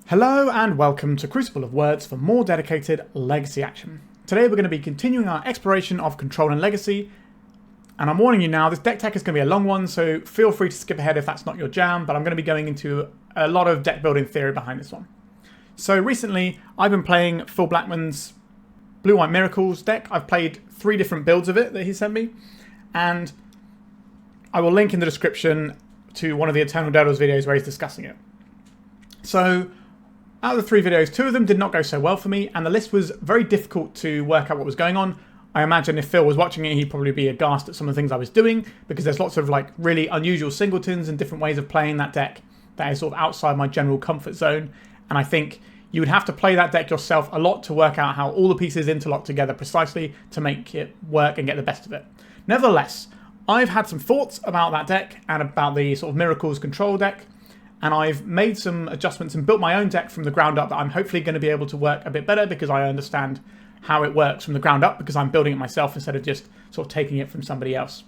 Hello and welcome to Crucible of Words for more dedicated Legacy action. Today we're going to be continuing our exploration of Control and Legacy, and I'm warning you now, this deck tech is going to be a long one, so feel free to skip ahead if that's not your jam, but I'm going to be going into a lot of deck building theory behind this one. So recently I've been playing Phil Blackman's Bant Miracles deck. I've played 3 different builds of it that he sent me, and I will link in the description to one of the Eternal Daedalus videos where he's discussing it. So out of the 3 videos, 2 of them did not go so well for me, and the list was very difficult to work out what was going on. I imagine if Phil was watching it, he'd probably be aghast at some of the things I was doing, because there's lots of like really unusual singletons and different ways of playing that deck that is sort of outside my general comfort zone. And I think you would have to play that deck yourself a lot to work out how all the pieces interlock together precisely to make it work and get the best of it. Nevertheless, I've had some thoughts about that deck and about the sort of Miracles control deck, and I've made some adjustments and built my own deck from the ground up that I'm hopefully going to be able to work a bit better because I understand how it works from the ground up because I'm building it myself instead of just sort of taking it from somebody else.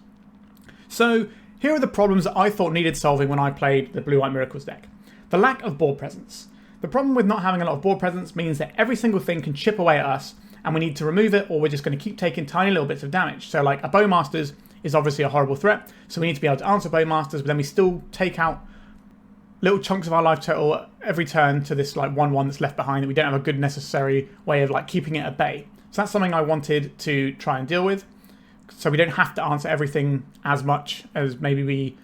So here are the problems that I thought needed solving when I played the Bant Miracles deck. The lack of board presence. The problem with not having a lot of board presence means that every single thing can chip away at us and we need to remove it, or we're just going to keep taking tiny little bits of damage. So like a Bowmasters is obviously a horrible threat, so we need to be able to answer Bowmasters, but then we still take out little chunks of our life total every turn to this like 1/1 that's left behind that we don't have a good necessary way of like keeping it at bay. So that's something I wanted to try and deal with, so we don't have to answer everything as much as maybe we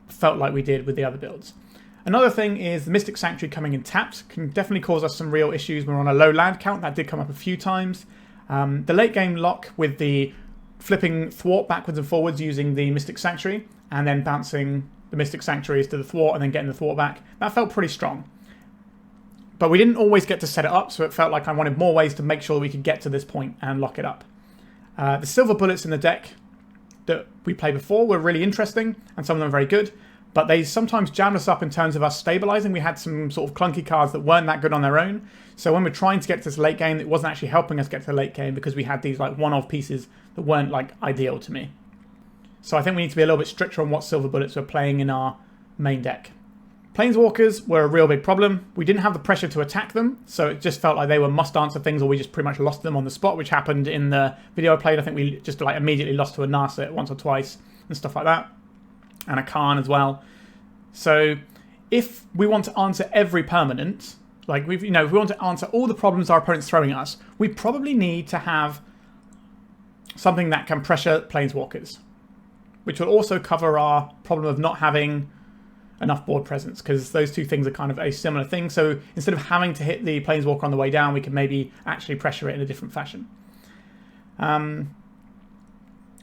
felt like we did with the other builds. Another thing is the Mystic Sanctuary coming in tapped can definitely cause us some real issues when we're on a low land count. That did come up a few times. The late game lock with the flipping Thwart backwards and forwards using the Mystic Sanctuary and then bouncing the Mystic Sanctuaries to the Thwart and then getting the Thwart back, that felt pretty strong. But we didn't always get to set it up, so it felt like I wanted more ways to make sure that we could get to this point and lock it up. The silver bullets in the deck that we played before were really interesting, and some of them are very good, but they sometimes jammed us up in terms of us stabilizing. We had some sort of clunky cards that weren't that good on their own, so when we're trying to get to this late game, it wasn't actually helping us get to the late game because we had these like one-off pieces that weren't like ideal to me. So I think we need to be a little bit stricter on what silver bullets we're playing in our main deck. Planeswalkers were a real big problem. We didn't have the pressure to attack them, so it just felt like they were must-answer things, or we just pretty much lost them on the spot, which happened in the video I played. I think we just like immediately lost to a Narset once or twice and stuff like that, and a Khan as well. So if we want to answer every permanent, like if we want to answer all the problems our opponent's throwing at us, we probably need to have something that can pressure Planeswalkers, which will also cover our problem of not having enough board presence, because those two things are kind of a similar thing. So instead of having to hit the Planeswalker on the way down, we can maybe actually pressure it in a different fashion. Over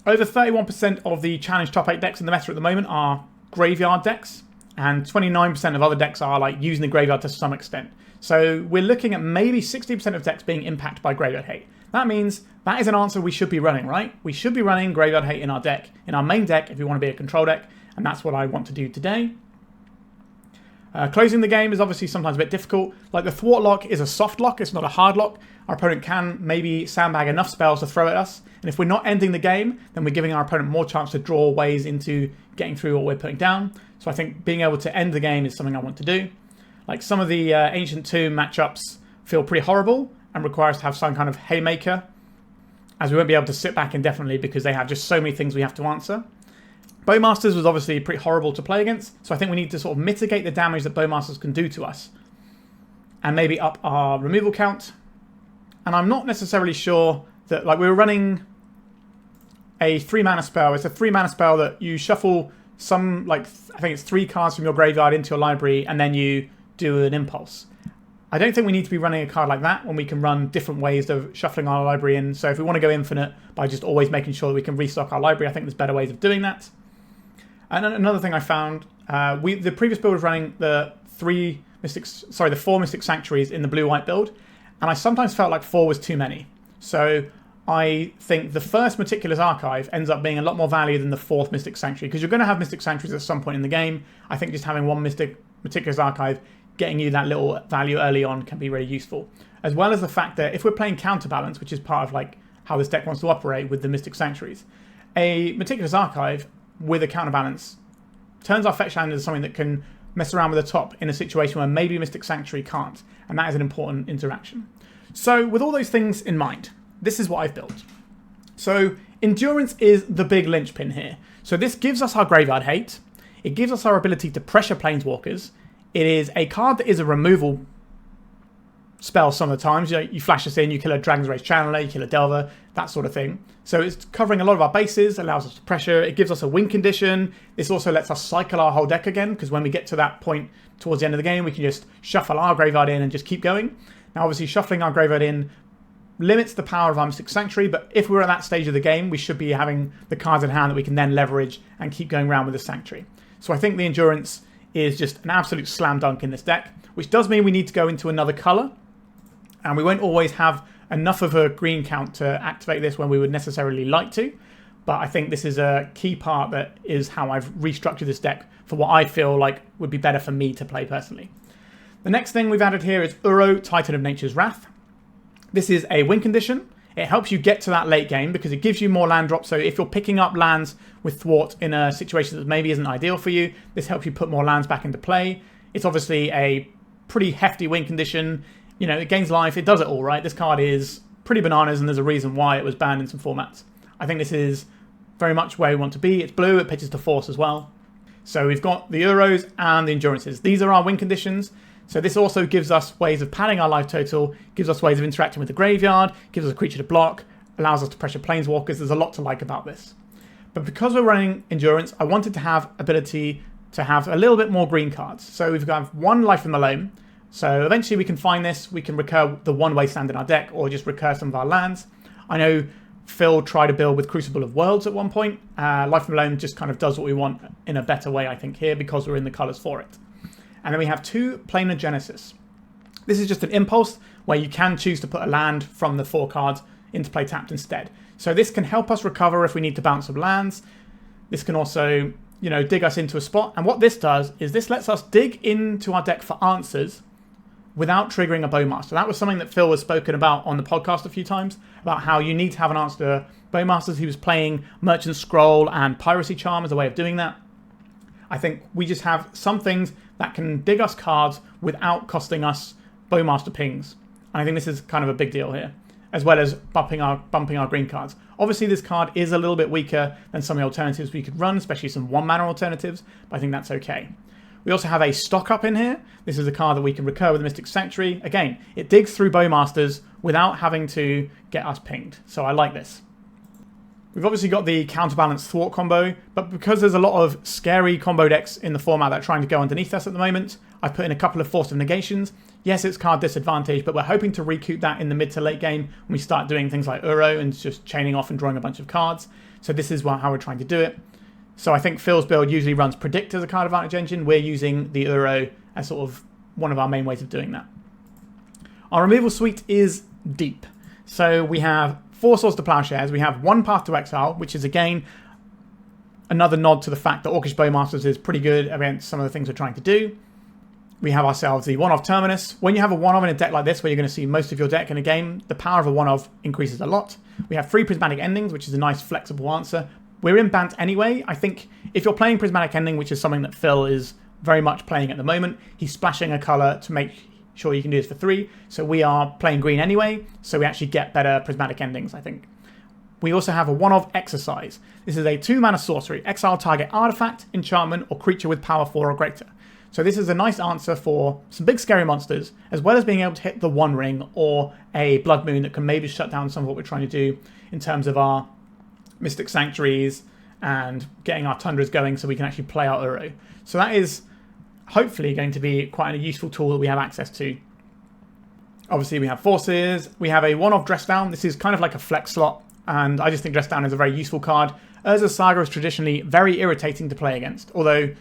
31% of the challenge top 8 decks in the meta at the moment are graveyard decks, and 29% of other decks are like using the graveyard to some extent. So we're looking at maybe 60% of decks being impacted by graveyard hate. That means that is an answer we should be running, right? We should be running graveyard hate in our deck, in our main deck, if we want to be a control deck, and that's what I want to do today. Closing the game is obviously sometimes a bit difficult. Like the Thwart lock is a soft lock, it's not a hard lock. Our opponent can maybe sandbag enough spells to throw at us, and if we're not ending the game, then we're giving our opponent more chance to draw ways into getting through what we're putting down. So I think being able to end the game is something I want to do. Like some of the Ancient Tomb matchups feel pretty horrible and require us to have some kind of haymaker, as we won't be able to sit back indefinitely because they have just so many things we have to answer. Bowmasters was obviously pretty horrible to play against, so I think we need to sort of mitigate the damage that Bowmasters can do to us and maybe up our removal count. And I'm not necessarily sure that, like, we were running a 3-mana spell. It's a 3-mana spell that you shuffle some, like, I think it's 3 cards from your graveyard into your library and then you do an impulse. I don't think we need to be running a card like that when we can run different ways of shuffling our library in. So if we want to go infinite by just always making sure that we can restock our library, I think there's better ways of doing that. And another thing I found, the previous build was running the 4 Mystic Sanctuaries in the blue-white build, and I sometimes felt like 4 was too many. So I think the first Meticulous Archive ends up being a lot more value than the 4th Mystic Sanctuary, because you're going to have Mystic Sanctuaries at some point in the game. I think just having one Meticulous Archive getting you that little value early on can be really useful. As well as the fact that if we're playing Counterbalance, which is part of like how this deck wants to operate with the Mystic Sanctuaries, a Meticulous Archive with a Counterbalance turns our fetch land into something that can mess around with the top in a situation where maybe Mystic Sanctuary can't, and that is an important interaction. So with all those things in mind, this is what I've built. So Endurance is the big linchpin here. So this gives us our Graveyard Hate, it gives us our ability to pressure Planeswalkers, it is a card that is a removal spell some of the times. You flash this in, you kill a Dragon's Rage Channeler, you kill a Delver, that sort of thing. So it's covering a lot of our bases, allows us to pressure, it gives us a win condition. This also lets us cycle our whole deck again, because when we get to that point towards the end of the game, we can just shuffle our Graveyard in and just keep going. Now obviously shuffling our Graveyard in limits the power of our Mystic Sanctuary, but if we're at that stage of the game, we should be having the cards in hand that we can then leverage and keep going around with the Sanctuary. So I think the Endurance is just an absolute slam dunk in this deck, which does mean we need to go into another colour, and we won't always have enough of a green count to activate this when we would necessarily like to, but I think this is a key part that is how I've restructured this deck for what I feel like would be better for me to play personally. The next thing we've added here is Uro, Titan of Nature's Wrath. This is a win condition. It helps you get to that late game because it gives you more land drops. So if you're picking up lands with Thwart in a situation that maybe isn't ideal for you, this helps you put more lands back into play. It's obviously a pretty hefty win condition. You know, it gains life, it does it all, right? This card is pretty bananas, and there's a reason why it was banned in some formats. I think this is very much where we want to be. It's blue, it pitches to Force as well. So we've got the Euros and the Endurances. These are our win conditions. So this also gives us ways of padding our life total, gives us ways of interacting with the graveyard, gives us a creature to block, allows us to pressure Planeswalkers. There's a lot to like about this. But because we're running Endurance, I wanted to have ability to have a little bit more green cards. So we've got one life from the Loam. So eventually we can find this, we can recur the one Wasteland in our deck, or just recur some of our lands. I know Phil tried to build with Crucible of Worlds at one point. Life from the Loam just kind of does what we want in a better way, I think, here, because we're in the colours for it. And then we have 2 Planar Genesis. This is just an impulse where you can choose to put a land from the 4 cards into play tapped instead. So this can help us recover if we need to bounce some lands. This can also, you know, dig us into a spot. And what this does is this lets us dig into our deck for answers without triggering a Bowmaster. That was something that Phil has spoken about on the podcast a few times, about how you need to have an answer to Bowmasters. He was playing Merchant Scroll and Piracy Charm as a way of doing that. I think we just have some things that can dig us cards without costing us Bowmaster pings. And I think this is kind of a big deal here, as well as bumping our green cards. Obviously, this card is a little bit weaker than some of the alternatives we could run, especially some 1-mana alternatives, but I think that's okay. We also have a Stock Up in here. This is a card that we can recur with the Mystic Sanctuary. Again, it digs through Bowmasters without having to get us pinged, so I like this. We've obviously got the Counterbalance Thwart combo, but because there's a lot of scary combo decks in the format that are trying to go underneath us at the moment, I've put in a couple of Force of Negations. Yes, it's card disadvantage, but we're hoping to recoup that in the mid to late game when we start doing things like Uro and just chaining off and drawing a bunch of cards. So this is how we're trying to do it. So I think Phil's build usually runs Predict as a card advantage engine. We're using the Uro as sort of one of our main ways of doing that. Our removal suite is deep. So we have 4 Swords to Plowshares, we have 1 Path to Exile, which is again another nod to the fact that Orcish Bowmasters is pretty good against some of the things we're trying to do. We have ourselves the 1-of Terminus. When you have a 1-of in a deck like this, where you're going to see most of your deck in a game, the power of a 1-of increases a lot. We have 3 Prismatic Endings, which is a nice flexible answer. We're in Bant anyway. I think if you're playing Prismatic Ending, which is something that Phil is very much playing at the moment, he's splashing a colour to make sure you can do this for 3. So we are playing green anyway, so we actually get better Prismatic Endings, I think. We also have a 1-of Exorcise. This is a 2-mana sorcery. Exile target artifact, enchantment, or creature with power 4 or greater. So this is a nice answer for some big scary monsters, as well as being able to hit the One Ring or a Blood Moon that can maybe shut down some of what we're trying to do in terms of our Mystic Sanctuaries and getting our Tundras going so we can actually play our Uro. So that is hopefully going to be quite a useful tool that we have access to. Obviously we have Forces, we have a 1-of Dress Down. This is kind of like a flex slot, and I just think Dress Down is a very useful card. Urza's Saga is traditionally very irritating to play against, although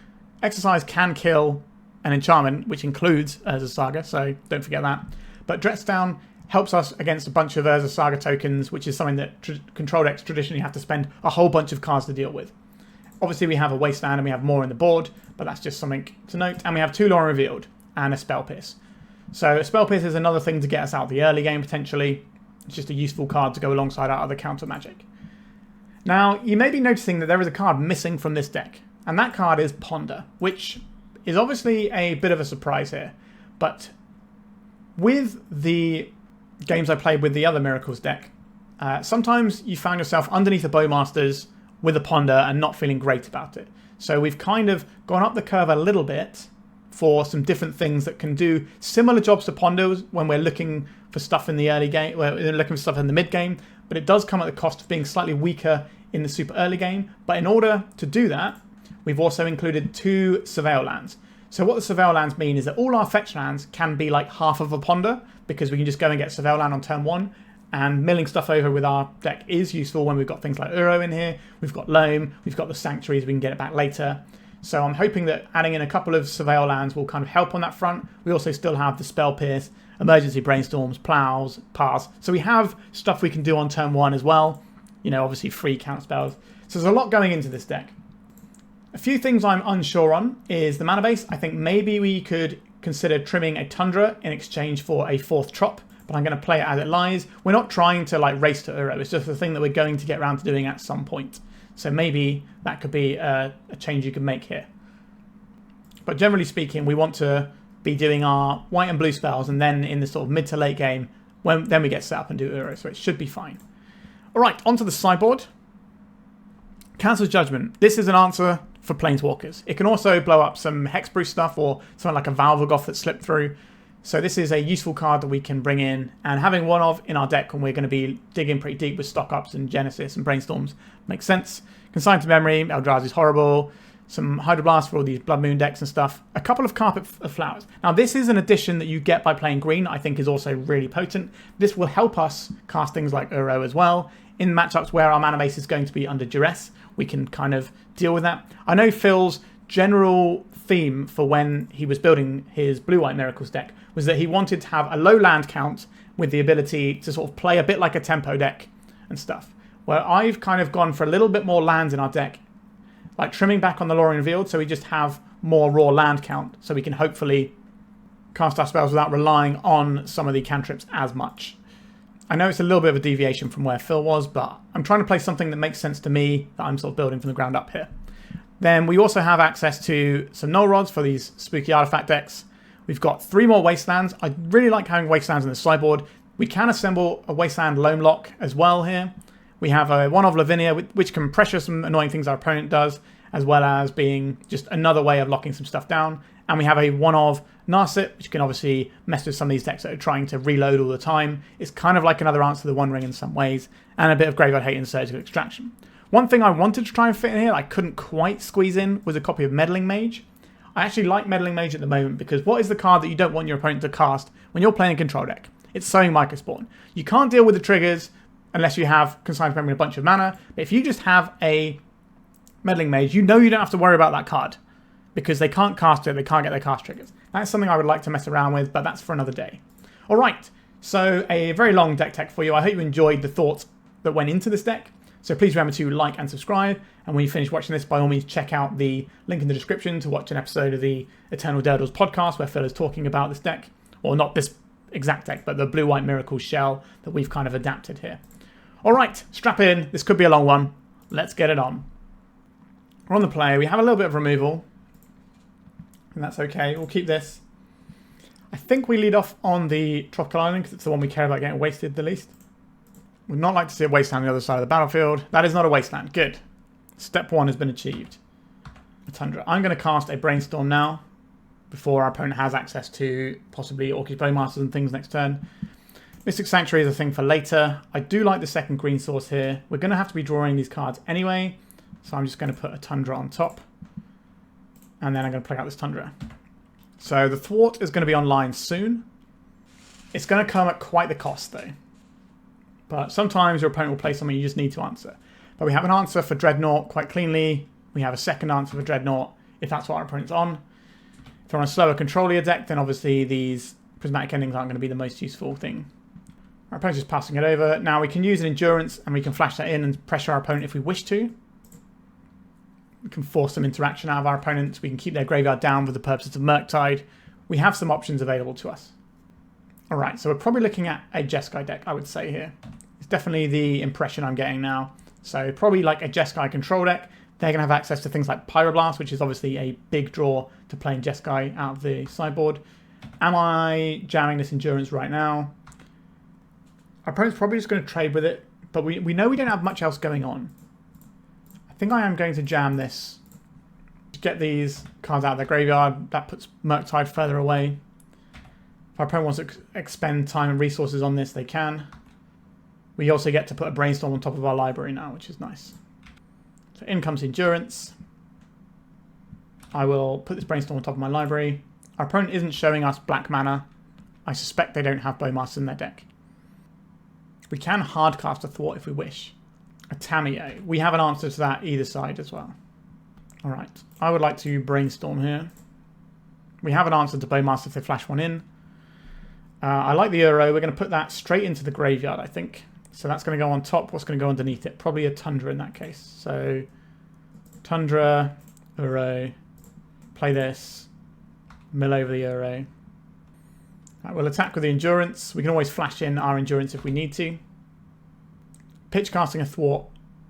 Exorcise can kill an enchantment, which includes Urza's Saga, so don't forget that. But Dress Down helps us against a bunch of Urza's Saga tokens, which is something that control decks traditionally have to spend a whole bunch of cards to deal with. Obviously we have a Wasteland and we have more in the board, but that's just something to note. And we have 2 Lórien Revealed and a Spell Pierce. So a Spell Pierce is another thing to get us out the early game potentially. It's just a useful card to go alongside our other counter magic. Now, you may be noticing that there is a card missing from this deck, and that card is Ponder, which is obviously a bit of a surprise here. But with the games I played with the other Miracles deck, sometimes you found yourself underneath the Bowmasters with a Ponder and not feeling great about it. So we've kind of gone up the curve a little bit for some different things that can do similar jobs to Ponders when we're looking for stuff in the early game, we're looking for stuff in the mid game, but it does come at the cost of being slightly weaker in the super early game. But in order to do that, we've also included 2 Surveil lands. So what the Surveil lands mean is that all our fetch lands can be like half of a Ponder, because we can just go and get Surveil land on turn 1, and milling stuff over with our deck is useful when we've got things like Uro in here, we've got Loam, we've got the Sanctuaries, we can get it back later. So I'm hoping that adding in a couple of Surveil lands will kind of help on that front. We also still have the Spell Pierce, Emergency Brainstorms, Plows, Pass. So we have stuff we can do on turn 1 as well. You know, obviously free counter spells. So there's a lot going into this deck. A few things I'm unsure on is the mana base. I think maybe we could consider trimming a Tundra in exchange for a 4th Trop, but I'm going to play it as it lies. We're not trying to like race to Uro. It's just a thing that we're going to get around to doing at some point. So maybe that could be a change you can make here. But generally speaking, we want to be doing our white and blue spells, and then in the sort of mid to late game, then we get set up and do Uro, so it should be fine. All right, onto the sideboard. Council's Judgment. This is an answer for Planeswalkers. It can also blow up some Hexproof stuff or something like a Valvagoth that slipped through. So this is a useful card that we can bring in, and having one of in our deck when we're going to be digging pretty deep with stock-ups and Genesis and Brainstorms makes sense. Consign to Memory, Eldrazi's horrible, some Hydroblast for all these Blood Moon decks and stuff, a couple of Carpet of Flowers. Now this is an addition that you get by playing green, I think is also really potent. This will help us cast things like Uro as well. In matchups where our mana base is going to be under duress, we can kind of deal with that. I know Phil's general theme for when he was building his Blue-White Miracles deck was that he wanted to have a low land count with the ability to sort of play a bit like a tempo deck and stuff. Where I've kind of gone for a little bit more lands in our deck, like trimming back on the Lórien Revealed, so we just have more raw land count, so we can hopefully cast our spells without relying on some of the cantrips as much. I know it's a little bit of a deviation from where Phil was, but I'm trying to play something that makes sense to me, that I'm sort of building from the ground up here. Then we also have access to some Null Rods for these spooky artifact decks. We've got 3 more Wastelands. I really like having Wastelands in the sideboard. We can assemble a Wasteland Loam Lock as well here. We have a one of Lavinia, which can pressure some annoying things our opponent does, as well as being just another way of locking some stuff down. And we have a one of Narset, which can obviously mess with some of these decks that are trying to reload all the time. It's kind of like another answer to the One Ring in some ways, and a bit of Graveyard Hate and Surgical Extraction. One thing I wanted to try and fit in here, I couldn't quite squeeze in, was a copy of Meddling Mage. I actually like Meddling Mage at the moment because what is the card that you don't want your opponent to cast when you're playing a control deck? It's Sowing Microspawn. You can't deal with the triggers unless you have Consign to Memory and a bunch of mana, but if you just have a Meddling Mage, you know you don't have to worry about that card because they can't cast it, they can't get their cast triggers. That's something I would like to mess around with, but that's for another day. All right, so a very long deck tech for you. I hope you enjoyed the thoughts that went into this deck. So please remember to like and subscribe. And when you finish watching this, by all means, check out the link in the description to watch an episode of the Eternal Durdles podcast where Phil is talking about this deck. Or not this exact deck, but the Blue-White Miracles shell that we've kind of adapted here. All right, strap in. This could be a long one. Let's get it on. We're on the play. We have a little bit of removal. And that's okay. We'll keep this. I think we lead off on the Tropical Island because it's the one we care about getting wasted the least. Would not like to see a wasteland on the other side of the battlefield. That is not a wasteland. Good. Step 1 has been achieved. A Tundra. I'm going to cast a Brainstorm now before our opponent has access to possibly Orcish Bowmasters and things next turn. Mystic Sanctuary is a thing for later. I do like the second green source here. We're going to have to be drawing these cards anyway, so I'm just going to put a Tundra on top. And then I'm going to play out this Tundra. So the Thwart is going to be online soon. It's going to come at quite the cost though. But sometimes your opponent will play something you just need to answer. But we have an answer for Dreadnought quite cleanly. We have a second answer for Dreadnought if that's what our opponent's on. If they're on a slower controller deck, then obviously these Prismatic Endings aren't going to be the most useful thing. Our opponent's just passing it over. Now we can use an Endurance and we can flash that in and pressure our opponent if we wish to. We can force some interaction out of our opponents. We can keep their graveyard down for the purposes of Murktide. We have some options available to us. Alright, so we're probably looking at a Jeskai deck, I would say here. It's definitely the impression I'm getting now. So probably like a Jeskai control deck, They're going to have access to things like Pyroblast, which is obviously a big draw to playing Jeskai out of the sideboard. Am I jamming this Endurance right now? Our opponent's probably just going to trade with it, but we know we don't have much else going on. I think I am going to jam this to get these cards out of their graveyard. That puts Murktide further away. If our opponent wants to expend time and resources on this, they can. We also get to put a Brainstorm on top of our library now, which is nice. So in comes Endurance. I will put this Brainstorm on top of my library. Our opponent isn't showing us black mana. I suspect they don't have Bowmasters in their deck. We can hardcast a Thwart if we wish. A Tamiyo. We have an answer to that either side as well. Alright, I would like to Brainstorm here. We have an answer to Bowmaster if they flash one in. I like the Uro. We're going to put that straight into the graveyard, I think. So that's going to go on top. What's going to go underneath it? Probably a Tundra in that case. So Tundra, Uro, play this, mill over the Uro. Right, we'll attack with the Endurance. We can always flash in our Endurance if we need to. Pitch casting a Thwart.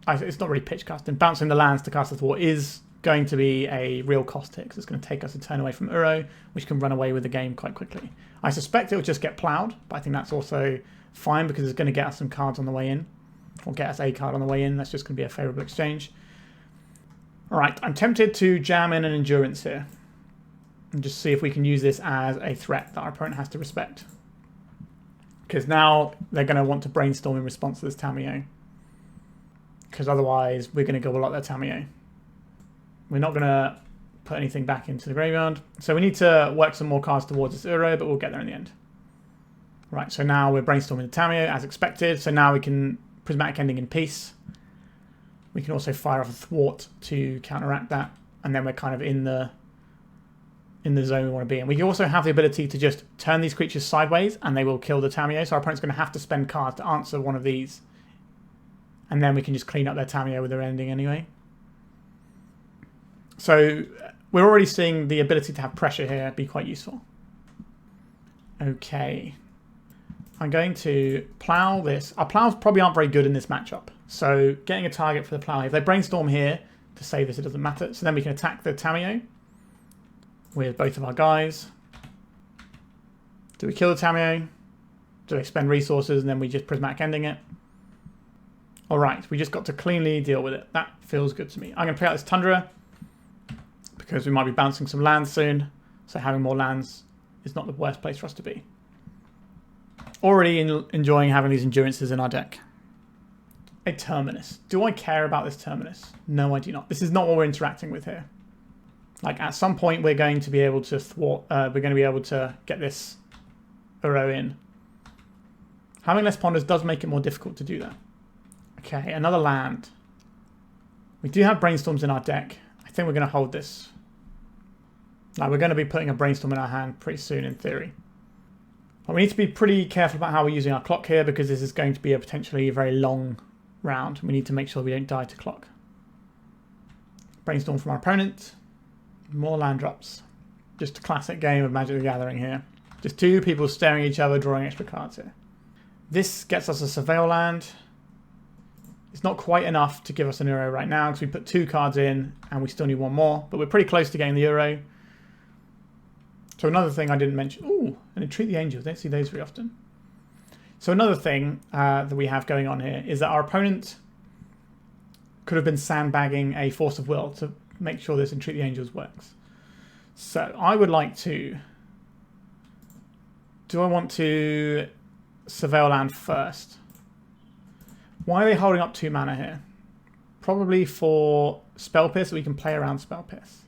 It's not really pitch casting. Bouncing the lands to cast a Thwart is going to be a real cost here because it's going to take us a turn away from Uro, which can run away with the game quite quickly. I suspect it will just get plowed, but I think that's also fine because it's going to get us some cards on the way in. Or get us a card on the way in. That's just going to be a favourable exchange. Alright, I'm tempted to jam in an Endurance here. And just see if we can use this as a threat that our opponent has to respect. Because now they're going to want to Brainstorm in response to this Tamiyo. Because otherwise we're going to gobble up their Tamiyo. We're not going to put anything back into the graveyard. So we need to work some more cards towards this Uro, but we'll get there in the end. Right, so now we're Brainstorming the Tamiyo as expected. So now we can Prismatic Ending in peace. We can also fire off a Thwart to counteract that. And then we're kind of in the zone we want to be in. We also have the ability to just turn these creatures sideways and they will kill the Tamiyo. So our opponent's going to have to spend cards to answer one of these. And then we can just clean up their Tamiyo with their ending anyway. So we're already seeing the ability to have pressure here be quite useful. Okay. I'm going to plow this. Our plows probably aren't very good in this matchup. So getting a target for the plow. If they Brainstorm here to save this, it doesn't matter. So then we can attack the Tamiyo with both of our guys. Do we kill the Tamiyo? Do they spend resources and then we just Prismatic Ending it? Alright, we just got to cleanly deal with it. That feels good to me. I'm going to play out this Tundra because we might be bouncing some lands soon. So having more lands is not the worst place for us to be. Already enjoying having these Endurances in our deck. A Terminus. Do I care about this Terminus? No, I do not. This is not what we're interacting with here. Like, at some point, we're going to be able to thwart... we're going to be able to get this Uro in. Having less ponders does make it more difficult to do that. Okay, another land. We do have Brainstorms in our deck. I think we're going to hold this. Like, we're going to be putting a Brainstorm in our hand pretty soon, in theory. But we need to be pretty careful about how we're using our clock here because this is going to be a potentially very long round. We need to make sure we don't die to clock. Brainstorm from our opponent. More land drops. Just a classic game of Magic the Gathering here. Just two people staring at each other, drawing extra cards here. This gets us a Surveil land. It's not quite enough to give us an Uro right now because we put two cards in and we still need one more. But we're pretty close to getting the Uro. So another thing I didn't mention. Ooh, and Entreat the Angels. Don't see those very often. So another thing that we have going on here is that our opponent could have been sandbagging a Force of Will to make sure this Entreat the Angels works. So I would like to... Do I want to Surveil land first? Why are they holding up 2 mana here? Probably for Spell Pierce, so we can play around Spell Pierce.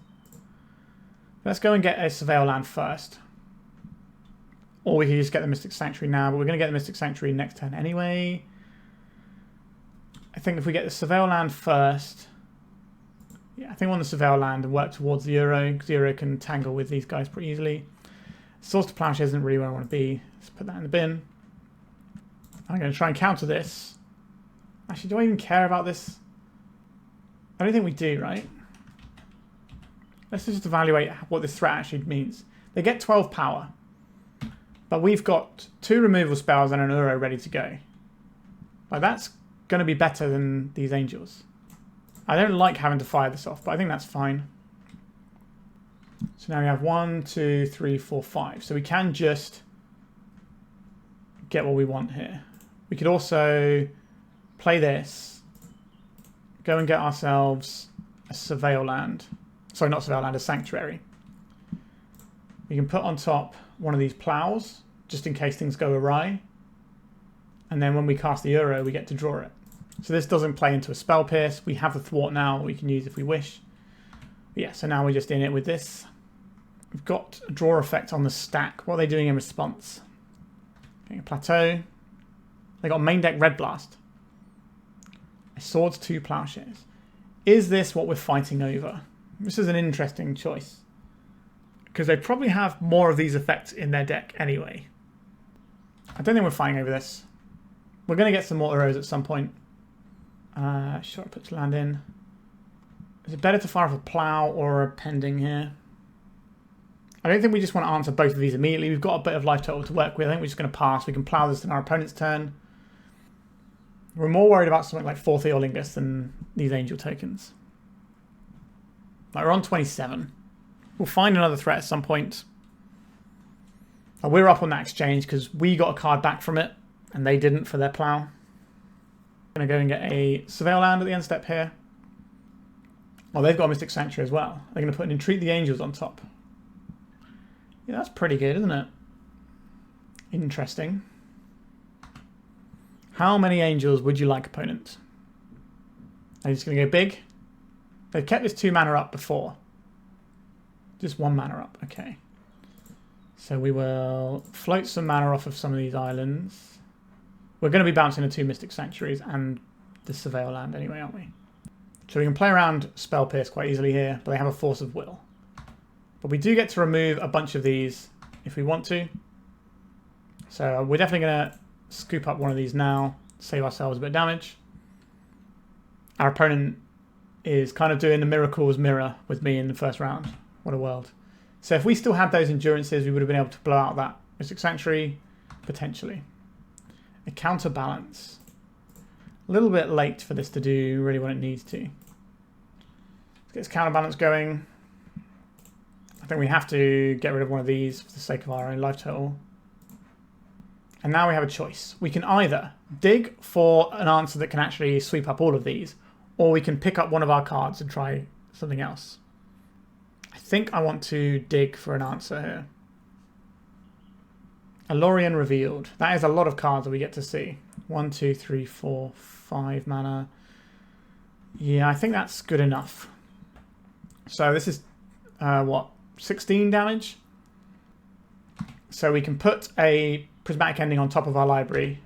Let's go and get a Surveil land first. Or we can just get the Mystic Sanctuary now, but we're going to get the Mystic Sanctuary next turn anyway. I think if we get the Surveil land first... Yeah, I think we want the Surveil land and work towards the Uro, because the Uro can tangle with these guys pretty easily. Source to Plowshares isn't really where I want to be. Let's put that in the bin. I'm going to try and counter this. Actually, do I even care about this? I don't think we do, right? Let's just evaluate what this threat actually means. They get 12 power. But we've got 2 removal spells and an Uro ready to go. Like, that's going to be better than these angels. I don't like having to fire this off, but I think that's fine. So now we have 1, 2, 3, 4, 5. So we can just get what we want here. We could also play this, go and get ourselves a Surveil land. Sorry, not Surveil land, a Sanctuary. We can put on top one of these plows, just in case things go awry. And then when we cast the Uro, we get to draw it. So this doesn't play into a Spell Pierce. We have the Thwart now that we can use if we wish. But yeah, so now we're just in it with this. We've got a draw effect on the stack. What are they doing in response? Getting a Plateau. They got main deck Red Blast. A Swords, 2 Plowshares. Is this what we're fighting over? This is an interesting choice. Because they probably have more of these effects in their deck anyway. I don't think we're fighting over this. We're going to get some more Uros at some point. Sure, I put land in. Is it better to fire off a Plow or a Pending here? I don't think we just want to answer both of these immediately. We've got a bit of life total to work with. I think we're just going to pass. We can Plow this in our opponent's turn. We're more worried about something like Fourth Eolingus than these Angel tokens. Like, we're on 27. We'll find another threat at some point. We're up on that exchange because we got a card back from it and they didn't for their Plow. Going to go and get a Surveil land at the end step here. Oh, they've got a Mystic Sanctuary as well. They're going to put an Entreat the Angels on top. Yeah, that's pretty good, isn't it? Interesting. How many Angels would you like, opponent? Are you just going to go big? They've kept this 2 mana up before. Just 1 mana up, okay. So we will float some mana off of some of these islands. We're going to be bouncing the 2 Mystic Sanctuaries and the Surveil land anyway, aren't we? So we can play around Spell Pierce quite easily here, but they have a Force of Will. But we do get to remove a bunch of these if we want to. So we're definitely going to scoop up one of these now, save ourselves a bit of damage. Our opponent is kind of doing the Miracles mirror with me in the first round. What a world. So if we still had those endurances, we would have been able to blow out that Mystic Sanctuary, potentially. A Counterbalance. A little bit late for this to do really what it needs to. Let's get this Counterbalance going. I think we have to get rid of one of these for the sake of our own life total. And now we have a choice. We can either dig for an answer that can actually sweep up all of these, or we can pick up one of our cards and try something else. I think I want to dig for an answer here. A Lórien Revealed. That is a lot of cards that we get to see. 1, 2, 3, 4, 5 mana. Yeah, I think that's good enough. So this is, what, 16 damage? So we can put a Prismatic Ending on top of our library,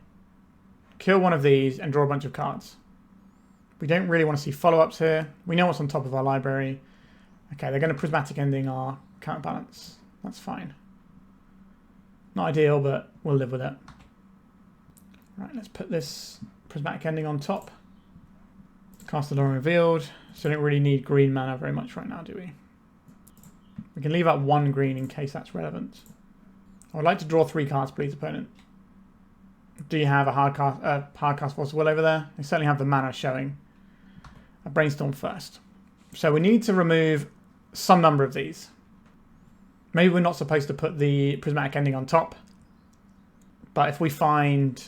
kill one of these, and draw a bunch of cards. We don't really want to see follow-ups here. We know what's on top of our library. Okay, they're going to Prismatic Ending our Counterbalance. That's fine. Not ideal, but we'll live with it. Right, let's put this Prismatic Ending on top. Cast the Lórien Revealed. So we don't really need green mana very much right now, do we? We can leave out 1 green in case that's relevant. I would like to draw 3 cards, please, opponent. Do you have a hard cast Force of Will over there? They certainly have the mana showing. A Brainstorm first. So we need to remove some number of these. Maybe we're not supposed to put the Prismatic Ending on top. But if we find...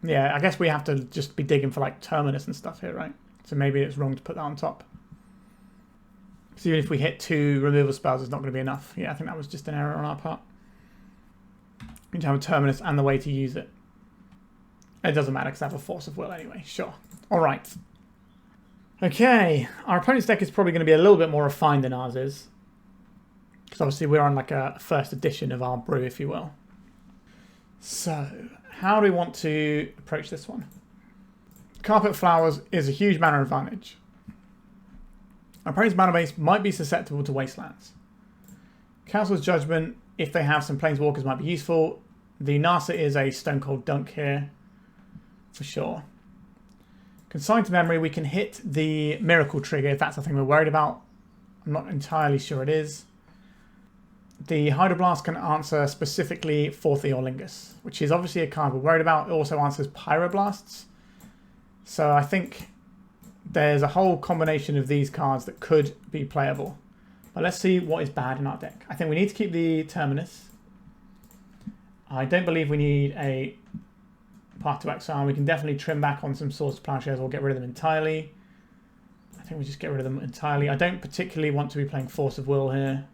Yeah, I guess we have to just be digging for like Terminus and stuff here, right? So maybe it's wrong to put that on top. So even if we hit 2 removal spells, it's not going to be enough. Yeah, I think that was just an error on our part. We need to have a Terminus and the way to use it. It doesn't matter because I have a Force of Will anyway. Sure. All right. Okay. Our opponent's deck is probably going to be a little bit more refined than ours is. Because obviously we're on like a first edition of our brew, if you will. So, how do we want to approach this one? Carpet Flowers is a huge mana advantage. Our opponent's mana base might be susceptible to Wastelands. Council's Judgment, if they have some Planeswalkers, might be useful. The Nasa is a Stone Cold Dunk here, for sure. Consign to Memory, we can hit the Miracle trigger if that's the thing we're worried about. I'm not entirely sure it is. The Hydroblast can answer specifically Fourth Eolingus, which is obviously a card we're worried about. It also answers Pyroblasts. So I think there's a whole combination of these cards that could be playable. But let's see what is bad in our deck. I think we need to keep the Terminus. I don't believe we need a Path to Exile. We can definitely trim back on some Swords to Plowshares or get rid of them entirely. I think we just get rid of them entirely. I don't particularly want to be playing Force of Will here.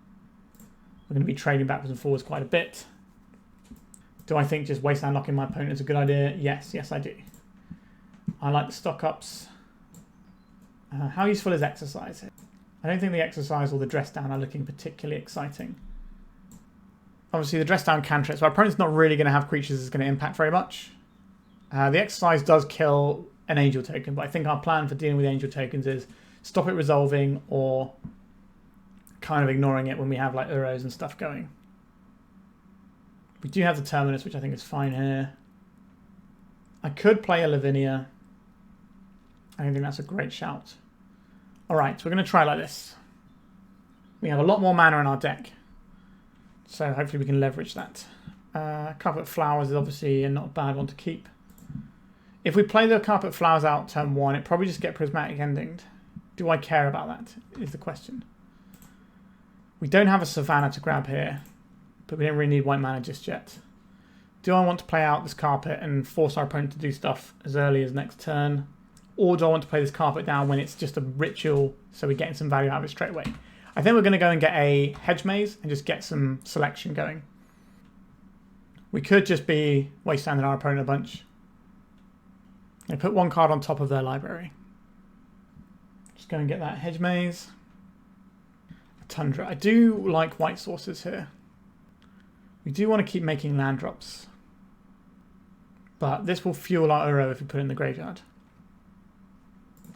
We're going to be trading backwards and forwards quite a bit. Do I think just Wasteland locking my opponent is a good idea? Yes, yes I do. I like the stock ups. How useful is Exorcise here? I don't think the Exorcise or the Dress Down are looking particularly exciting. Obviously the Dress Down cantrips, so our opponent's not really going to have creatures that's going to impact very much. The Exorcise does kill an Angel token, but I think our plan for dealing with Angel tokens is stop it resolving or kind of ignoring it when we have like Uros and stuff going. We do have the Terminus, which I think is fine here. I could play a Lavinia. I don't think that's a great shout. Alright, so we're going to try like this. We have a lot more mana in our deck, so hopefully we can leverage that. Carpet Flowers is obviously not a bad one to keep. If we play the Carpet Flowers out turn 1, it probably just get Prismatic Ending. Do I care about that, is the question. We don't have a Savannah to grab here, but we don't really need white mana just yet. Do I want to play out this Carpet and force our opponent to do stuff as early as next turn? Or do I want to play this Carpet down when it's just a ritual, so we're getting some value out of it straight away? I think we're going to go and get a Hedge Maze and just get some selection going. We could just be wastelanding our opponent a bunch. They put one card on top of their library. Just go and get that Hedge Maze. A Tundra. I do like white sources here. We do want to keep making land drops. But this will fuel our Uro if we put it in the graveyard.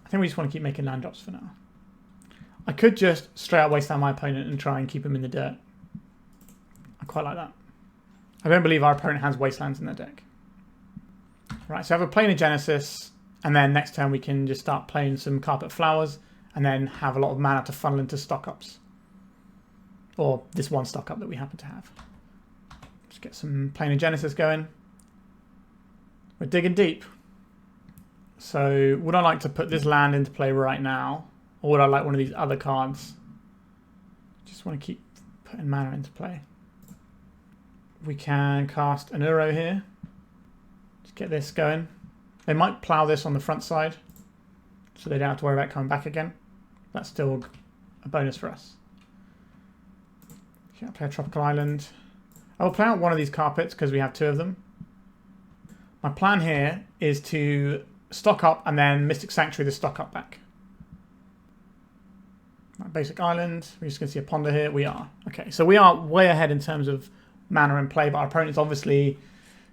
I think we just want to keep making land drops for now. I could just straight out wasteland my opponent and try and keep him in the dirt. I quite like that. I don't believe our opponent has wastelands in their deck. Right, so I have a Planar Genesis, and then next turn we can just start playing some Carpet Flowers, and then have a lot of mana to funnel into stock ups. Or this one stock up that we happen to have. Just get some Planar Genesis going. We're digging deep. So would I like to put this land into play right now? Or would I like one of these other cards? Just want to keep putting mana into play. We can cast an Uro here. Just get this going. They might plow this on the front side, so they don't have to worry about coming back again. That's still a bonus for us. Okay, I'll play a Tropical Island. I will play out one of these carpets because we have 2 of them. My plan here is to stock up and then Mystic Sanctuary the stock up back. Basic island. We're just going to see a ponder here. We are. Okay, so we are way ahead in terms of mana in play, but our opponent's obviously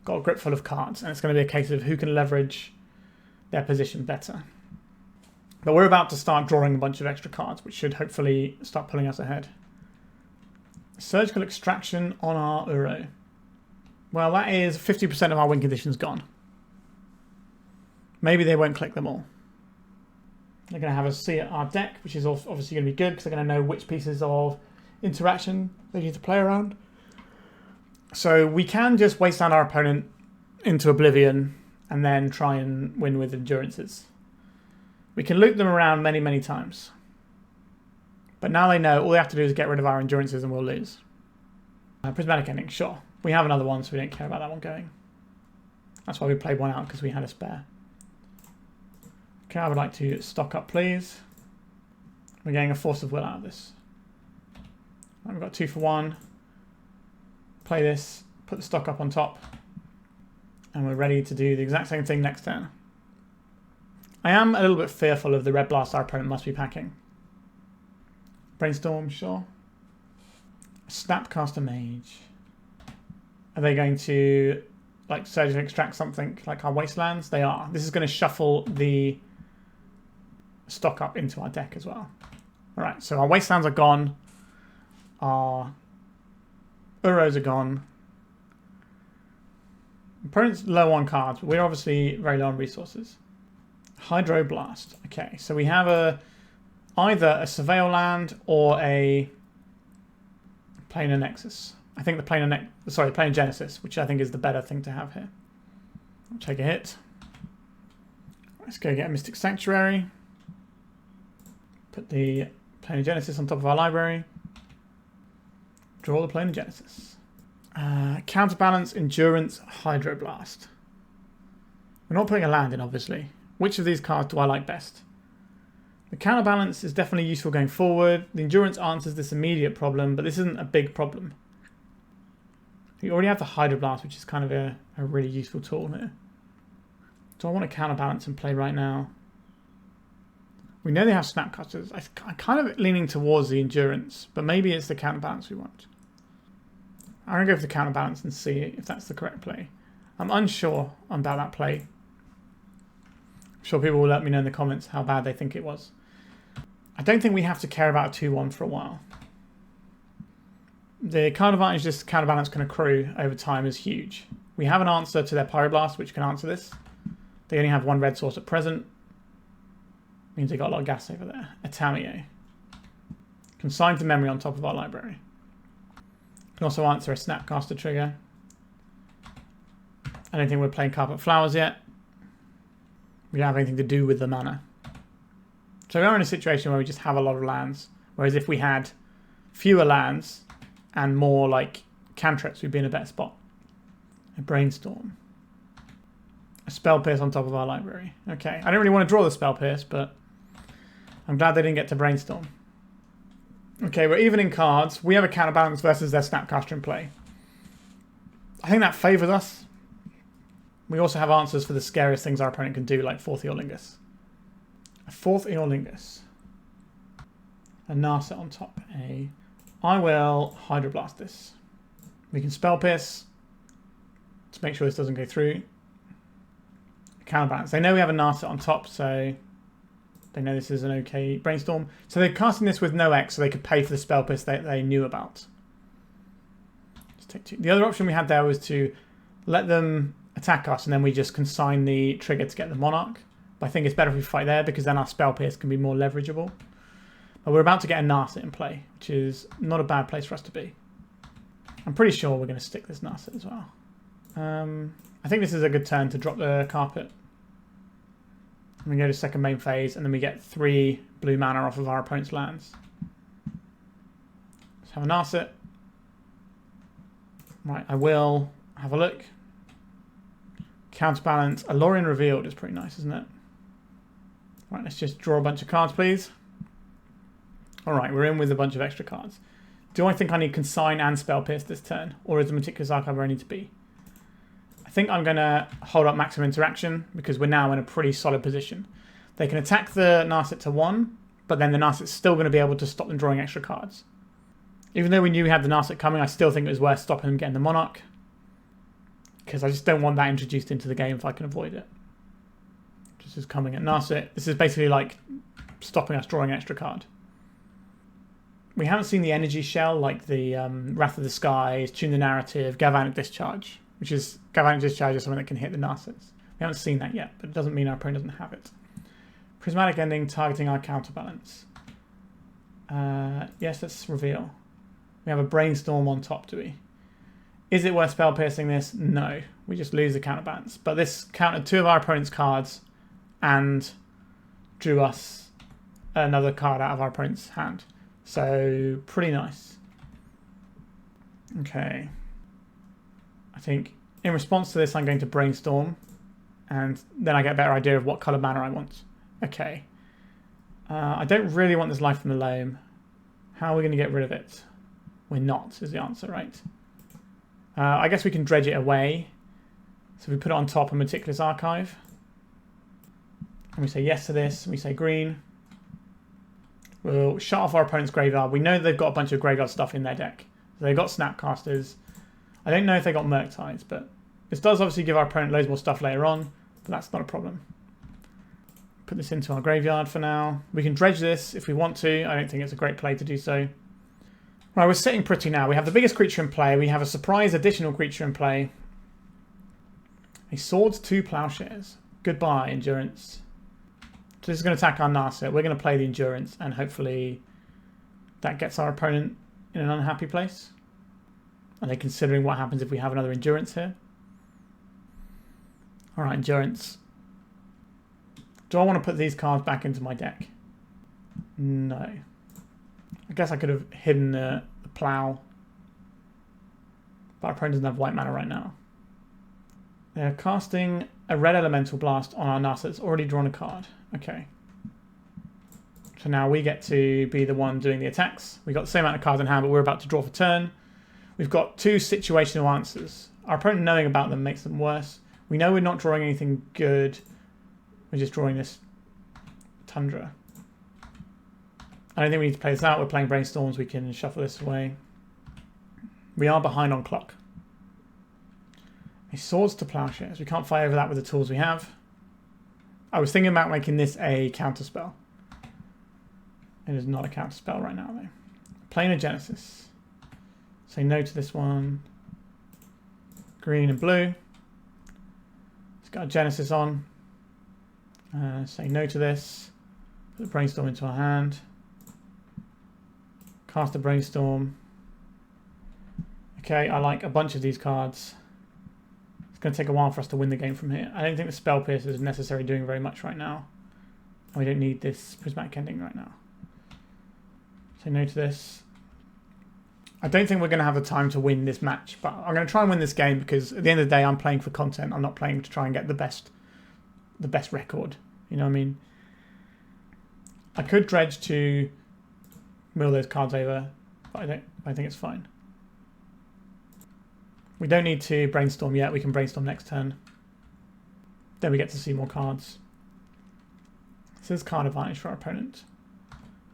got a grip full of cards, and it's going to be a case of who can leverage their position better. But we're about to start drawing a bunch of extra cards, which should hopefully start pulling us ahead. Surgical Extraction on our Uro. Well, that is 50% of our win conditions gone. Maybe they won't click them all. They're going to have us see our deck, which is obviously going to be good because they're going to know which pieces of interaction they need to play around. So we can just wasteland our opponent into oblivion and then try and win with endurances. We can loop them around many, many times. But now they know all they have to do is get rid of our endurances and we'll lose. Prismatic Ending, sure. We have another one, so we don't care about that one going. That's why we played one out, because we had a spare. Okay, I would like to stock up, please. We're getting a Force of Will out of this. Right, we've got 2 for 1. Play this, put the stock up on top, and we're ready to do the exact same thing next turn. I am a little bit fearful of the red blast our opponent must be packing. Brainstorm, sure. Snapcaster Mage. Are they going to like surgically extract something like our wastelands? They are. This is going to shuffle the stock up into our deck as well. Alright, so our wastelands are gone. Our Uros are gone. Opponent's low on cards, but we're obviously very low on resources. Hydroblast. Okay, so we have either a Surveil land or a Planar Nexus. I think the Planar Genesis, which I think is the better thing to have here. I'll take a hit. Let's go get a Mystic Sanctuary. Put the Planar Genesis on top of our library. Draw the Planar Genesis. Counterbalance, Endurance, Hydroblast. We're not putting a land in, obviously. Which of these cards do I like best? The Counterbalance is definitely useful going forward. The Endurance answers this immediate problem, but this isn't a big problem. You already have the Hydroblast, which is kind of a really useful tool here. Do I want to Counterbalance and play right now? We know they have Snapcasters. I'm kind of leaning towards the Endurance, but maybe it's the Counterbalance we want. I'm going to go for the Counterbalance and see if that's the correct play. I'm unsure about that play. I'm sure people will let me know in the comments how bad they think it was. I don't think we have to care about a 2-1 for a while. The card advantage this Counterbalance can accrue over time is huge. We have an answer to their Pyroblast, which can answer this. They only have one red source at present. Means they got a lot of gas over there. Atamio. Consign to memory on top of our library. Can also answer a Snapcaster trigger. I don't think we're playing Carpet Flowers yet. We don't have anything to do with the mana. So we are in a situation where we just have a lot of lands. Whereas if we had fewer lands and more like cantrips, we'd be in a better spot. A Brainstorm. A Spell Pierce on top of our library. Okay, I don't really want to draw the Spell Pierce, but I'm glad they didn't get to Brainstorm. Okay, we're even in cards. We have a Counterbalance versus their Snapcaster in play. I think that favours us. We also have answers for the scariest things our opponent can do, like 4th Eorlingus. A 4th Eorlingus. A Narset on top. I will Hydroblast this. We can Spell Pierce to make sure this doesn't go through. Counterbalance. They know we have a Narset on top, so they know this is an okay Brainstorm. So they're casting this with no X, so they could pay for the Spell Pierce they knew about. Just take 2. The other option we had there was to let them attack us, and then we just consign the trigger to get the Monarch. But I think it's better if we fight there, because then our Spell Pierce can be more leverageable. But we're about to get a Narset in play, which is not a bad place for us to be. I'm pretty sure we're going to stick this Narset as well. I think this is a good turn to drop the Carpet. And we go to second main phase, and then we get 3 blue mana off of our opponent's lands. Let's have a Narset. Right, I will have a look. Counterbalance. A Lórien Revealed is pretty nice, isn't it? Right, let's just draw a bunch of cards, please. Alright, we're in with a bunch of extra cards. Do I think I need Consign and Spell Pierce this turn? Or is the Meticulous Archive where I need to be? I think I'm going to hold up maximum interaction because we're now in a pretty solid position. They can attack the Narset to 1, but then the Narset's still going to be able to stop them drawing extra cards. Even though we knew we had the Narset coming, I still think it was worth stopping them getting the Monarch. Because I just don't want that introduced into the game if I can avoid it. This is coming at Narset. This is basically like stopping us drawing an extra card. We haven't seen the energy shell like the Wrath of the Skies, Tune the Narrative, Galvanic Discharge, which is Galvanic Discharge is something that can hit the Narsets. We haven't seen that yet, but it doesn't mean our opponent doesn't have it. Prismatic Ending targeting our Counterbalance. Yes, let's reveal. We have a Brainstorm on top, do we? Is it worth Spell Piercing this? No. We just lose the Counterbalance. But this countered 2 of our opponent's cards and drew us another card out of our opponent's hand. So, pretty nice. Okay. I think in response to this, I'm going to Brainstorm. And then I get a better idea of what colour mana I want. Okay. I don't really want this Life from the Loam. How are we going to get rid of it? We're not, is the answer, right? I guess we can dredge it away. So we put it on top of Meticulous Archive. And we say yes to this. And we say green. We'll shut off our opponent's graveyard. We know they've got a bunch of graveyard stuff in their deck. So they've got Snapcasters. I don't know if they got Murktides, but this does obviously give our opponent loads more stuff later on. But that's not a problem. Put this into our graveyard for now. We can dredge this if we want to. I don't think it's a great play to do so. Right, we're sitting pretty now. We have the biggest creature in play. We have a surprise additional creature in play. A Swords 2 Plowshares. Goodbye, Endurance. So this is going to attack our Narset. We're going to play the Endurance, and hopefully that gets our opponent in an unhappy place. Are they considering what happens if we have another Endurance here? Alright, Endurance. Do I want to put these cards back into my deck? No. I guess I could have hidden the plow. But our opponent doesn't have white mana right now. They're casting a red elemental blast on our Nasa that's already drawn a card. Okay. So now we get to be the one doing the attacks. We've got the same amount of cards in hand, but we're about to draw for turn. We've got 2 situational answers. Our opponent knowing about them makes them worse. We know we're not drawing anything good. We're just drawing this Tundra. I don't think we need to play this out. We're playing Brainstorms. We can shuffle this away. We are behind on clock. A Swords to Plowshares. We can't fight over that with the tools we have. I was thinking about making this a counterspell. It is not a counterspell right now, though. Planar Genesis. Say no to this one. Green and blue. It's got a Genesis on. Say no to this. Put the Brainstorm into our hand. Cast the Brainstorm. Okay, I like a bunch of these cards. It's going to take a while for us to win the game from here. I don't think the Spell Piercer is necessarily doing very much right now. And we don't need this Prismatic Ending right now. Say no to this. I don't think we're going to have the time to win this match, but I'm going to try and win this game because at the end of the day, I'm playing for content. I'm not playing to try and get the best record. You know what I mean? I could dredge to mill those cards over, but I think it's fine. We don't need to Brainstorm yet. We can Brainstorm next turn. Then we get to see more cards. This is card advantage for our opponent.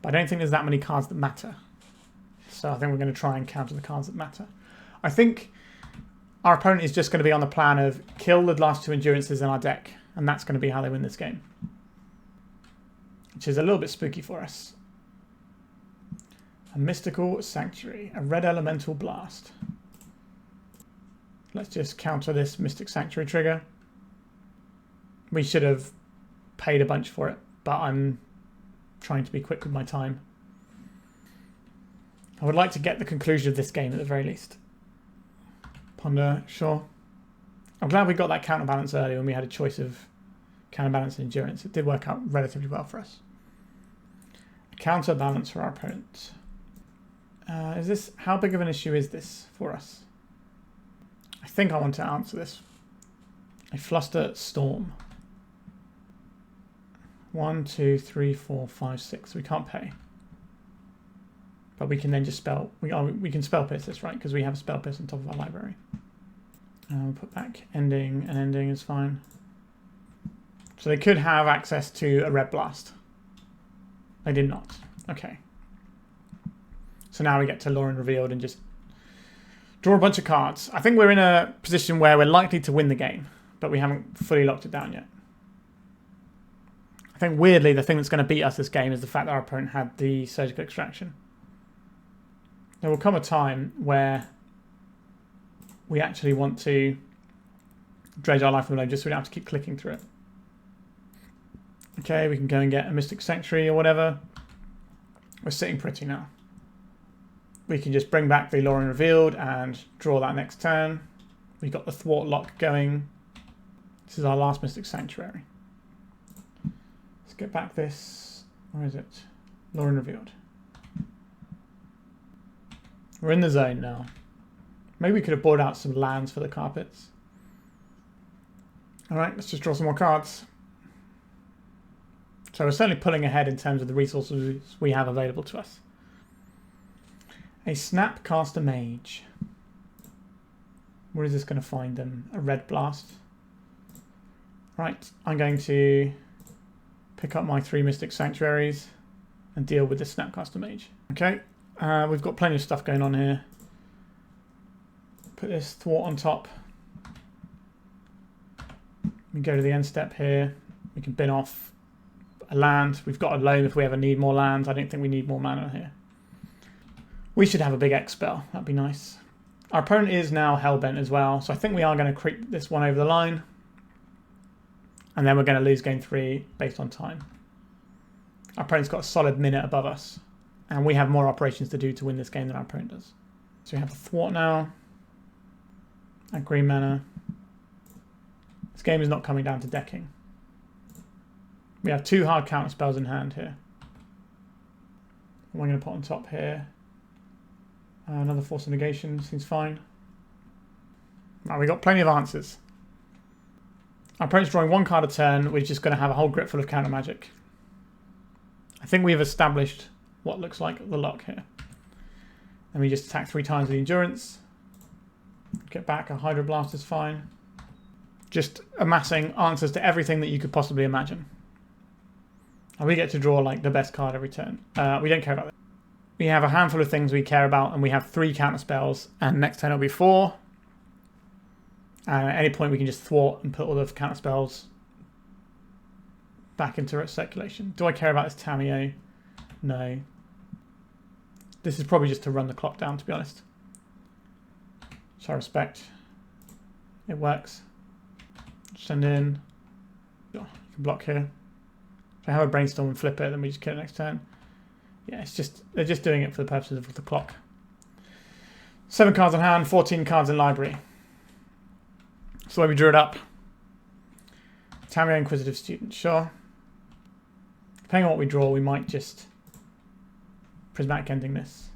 But I don't think there's that many cards that matter. So I think we're going to try and counter the cards that matter. I think our opponent is just going to be on the plan of kill the last 2 endurances in our deck. And that's going to be how they win this game. Which is a little bit spooky for us. A Mystical Sanctuary. A red elemental blast. Let's just counter this Mystic Sanctuary trigger. We should have paid a bunch for it, but I'm trying to be quick with my time. I would like to get the conclusion of this game at the very least. Ponder, sure. I'm glad we got that counterbalance early when we had a choice of counterbalance and endurance. It did work out relatively well for us. A counterbalance for our opponent. How big of an issue is this for us? I think I want to answer this. A Fluster Storm. 1, 2, 3, 4, 5, 6. We can't pay. But we can then just spell. We can spell pierce this, right? Because we have a spell pierce on top of our library. We'll put back ending, and ending is fine. So they could have access to a red blast. They did not. Okay. So now we get to Lórien Revealed and just draw a bunch of cards. I think we're in a position where we're likely to win the game, but we haven't fully locked it down yet. I think weirdly the thing that's going to beat us this game is the fact that our opponent had the Surgical Extraction. There will come a time where we actually want to dredge our life from below just so we don't have to keep clicking through it. Okay, we can go and get a Mystic Sanctuary or whatever. We're sitting pretty now. We can just bring back the Lórien Revealed and draw that next turn. We've got the Thwart lock going. This is our last Mystic Sanctuary. Let's get back this. Where is it? Lórien Revealed. We're in the zone now. Maybe we could have bought out some lands for the carpets. Alright, let's just draw some more cards. So we're certainly pulling ahead in terms of the resources we have available to us. A Snapcaster Mage. Where is this going to find them? A red blast. Right, I'm going to pick up my 3 Mystic Sanctuaries and deal with the Snapcaster Mage. Okay, we've got plenty of stuff going on here. Put this Thwart on top. We go to the end step here. We can bin off a land. We've got a Loam if we ever need more lands. I don't think we need more mana here. We should have a big X spell. That'd be nice. Our opponent is now Hellbent as well, so I think we are going to creep this one over the line. And then we're going to lose game 3 based on time. Our opponent's got a solid minute above us. And we have more operations to do to win this game than our opponent does. So we have the Thwart now. At green mana. This game is not coming down to decking. We have 2 hard counter spells in hand here. What am I going to put on top here? Another Force of Negation, seems fine. Right, we've got plenty of answers. Our opponent's drawing 1 card a turn. We're just going to have a whole grip full of counter magic. I think we've established what looks like the lock here. And we just attack 3 times with the Endurance. Get back, a Hydro Blast is fine. Just amassing answers to everything that you could possibly imagine. And we get to draw like the best card every turn. We don't care about that. We have a handful of things we care about, and we have 3 counter spells, and next turn it'll be 4. And at any point we can just thwart and put all the counter spells back into circulation. Do I care about this Tamiyo? No. This is probably just to run the clock down, to be honest. So I respect. It works. Send in. You can block here. If I have a Brainstorm and flip it, then we just kill it next turn. Yeah, it's just they're just doing it for the purposes of the clock. 7 cards on hand, 14 cards in library. So the way we drew it up. Tamiyo Inquisitive Student, sure. Depending on what we draw, we might just Prismatic Ending this.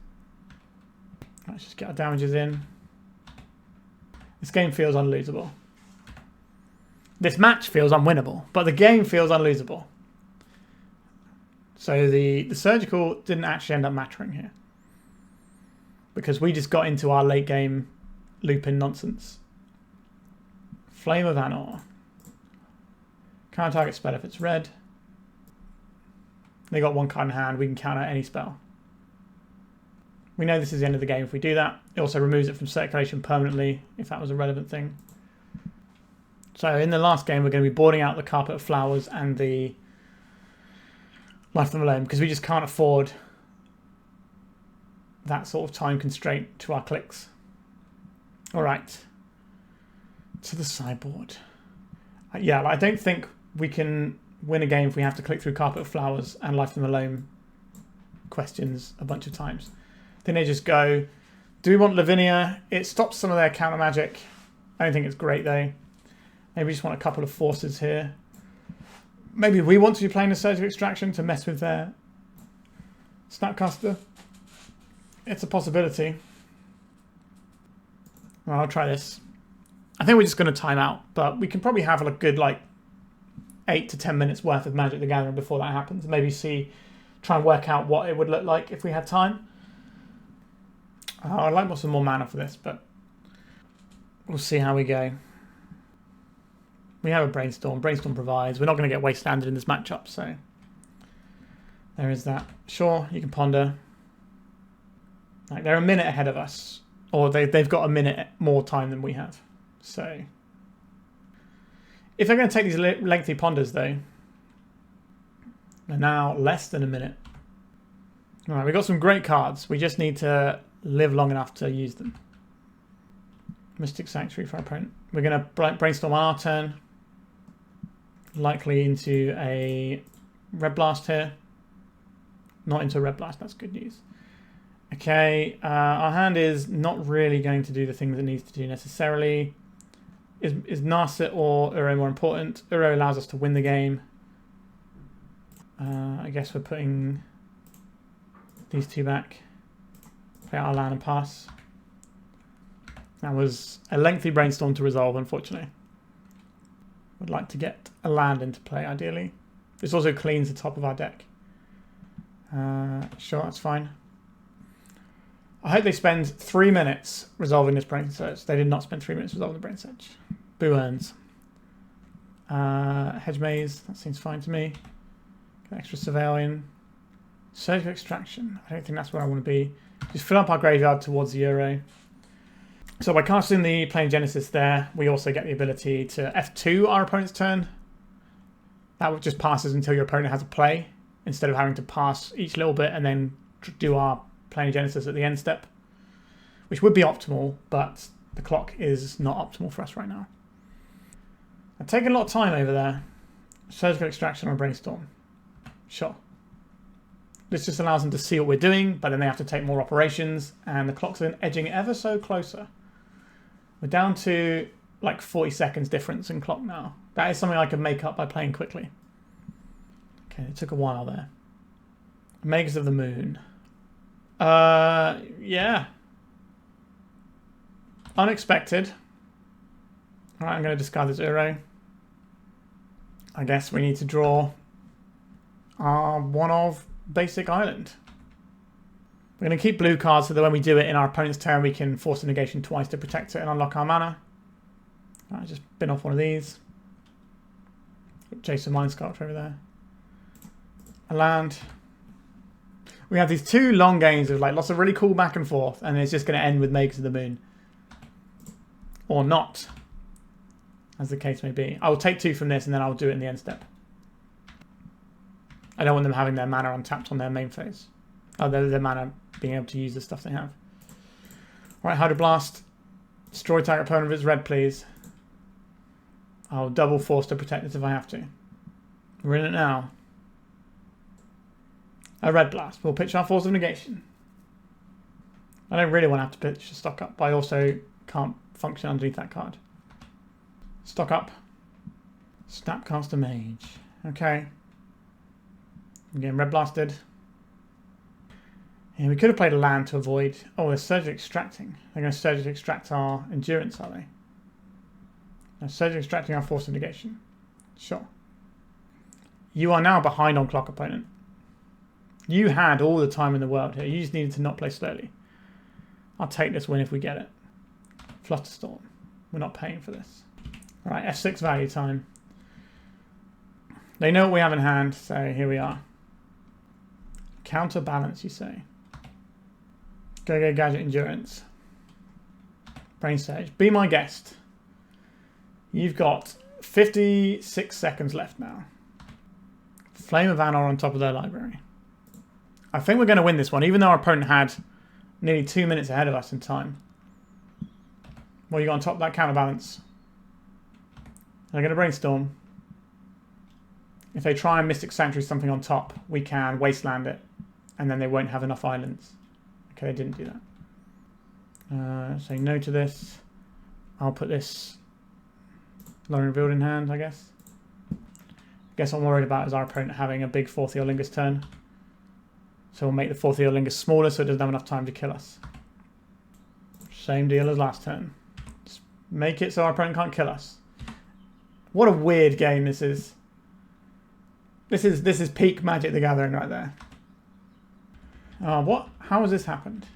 Let's just get our damages in. This game feels unlosable. This match feels unwinnable, but the game feels unlosable. So the surgical didn't actually end up mattering here, because we just got into our late game loop-in nonsense. Flame of Anor. Can't target spell if it's red. They got 1 card in hand. We can counter any spell. We know this is the end of the game if we do that. It also removes it from circulation permanently, if that was a relevant thing. So in the last game, we're going to be boarding out the Carpet of Flowers and the Life from the Loam, because we just can't afford that sort of time constraint to our clicks. All right. To the sideboard. Yeah, I don't think we can win a game if we have to click through Carpet of Flowers and Life from the Loam questions a bunch of times. Then they just go, do we want Lavinia? It stops some of their counter magic. I don't think it's great though. Maybe we just want a couple of forces here. Maybe we want to be playing a Surgical Extraction to mess with their Snapcaster. It's a possibility. Well, I'll try this. I think we're just going to time out, but we can probably have a good 8 to 10 minutes worth of Magic the Gathering before that happens. Maybe try and work out what it would look like if we had time. I'd like some more mana for this, but we'll see how we go. We have a Brainstorm. Brainstorm provides. We're not going to get Wastelanded in this matchup, so there is that. Sure, you can ponder. They're a minute ahead of us, or they've got a minute more time than we have. So if they're going to take these lengthy ponders, though, they're now less than a minute. All right, we've got some great cards. We just need to live long enough to use them. Mystic Sanctuary for our opponent. We're going to Brainstorm on our turn. Likely into a Red Blast here. Not into a Red Blast, that's good news. Okay, our hand is not really going to do the things it needs to do necessarily. Is Narset or Uro more important? Uro allows us to win the game. I guess we're putting these 2 back. Play out our land and pass. That was a lengthy Brainstorm to resolve, unfortunately. Would like to get a land into play, ideally. This also cleans the top of our deck. Sure, that's fine. I hope they spend 3 minutes resolving this Brain Search. They did not spend 3 minutes resolving the Brain Search. Boo earns. Hedge Maze, that seems fine to me. Get extra Surveil in. Surgical Extraction, I don't think that's where I want to be. Just fill up our graveyard towards the Euro. So by casting the Planar Genesis there, we also get the ability to F2 our opponent's turn. That just passes until your opponent has a play, instead of having to pass each little bit and then do our Planar Genesis at the end step, which would be optimal, but the clock is not optimal for us right now. I've taken a lot of time over there. Surgical Extraction or Brainstorm. Sure. This just allows them to see what we're doing, but then they have to take more operations, and the clock's edging ever so closer. We're down to 40 seconds difference in clock now. That is something I could make up by playing quickly. Okay, it took a while there. Magus of the Moon. Yeah. Unexpected. Alright, I'm going to discard this Uro. I guess we need to draw our one of basic island. We're going to keep blue cards so that when we do it in our opponent's turn, we can Force of Negation twice to protect it and unlock our mana. Alright, just bin off one of these. Jason Mind Sculptor over there. A land. We have these two long games of like lots of really cool back and forth, and it's just going to end with Makers of the Moon. Or not, as the case may be. I will take 2 from this and then I'll do it in the end step. I don't want them having their mana untapped on their main phase. Oh, their mana being able to use the stuff they have. Alright, Hydroblast. Destroy target opponent if it's red, please. I'll double force to protect this if I have to. We're in it now. A red blast. We'll pitch our Force of Negation. I don't really want to have to pitch a stock up, but I also can't function underneath that card. Stock up. Snapcaster Mage. Okay. I'm getting red blasted. Yeah, we could have played a land to avoid... Oh, they're surgically extracting. They're going to surgically extract our endurance, are they? They're surgically extracting our Force of Negation. Sure. You are now behind on clock, opponent. You had all the time in the world here. You just needed to not play slowly. I'll take this win if we get it. Flutterstorm. We're not paying for this. Alright, F6 value time. They know what we have in hand, so here we are. Counterbalance, you say. Go Gadget Endurance. Brain Sage. Be my guest. You've got 56 seconds left now. Flame of Anor on top of their library. I think we're going to win this one, even though our opponent had nearly 2 minutes ahead of us in time. What you got on top of that counterbalance? They're going to Brainstorm. If they try and Mystic Sanctuary something on top, we can Wasteland it, and then they won't have enough islands. Okay, they didn't do that. Say no to this. I'll put this Lórien Revealed in hand, I guess. Guess what I'm worried about is our opponent having a big 4th Eolingus turn. So we'll make the 4th Eolingus smaller so it doesn't have enough time to kill us. Same deal as last turn. Just make it so our opponent can't kill us. What a weird game this is. This is peak Magic the Gathering right there. What? How has this happened?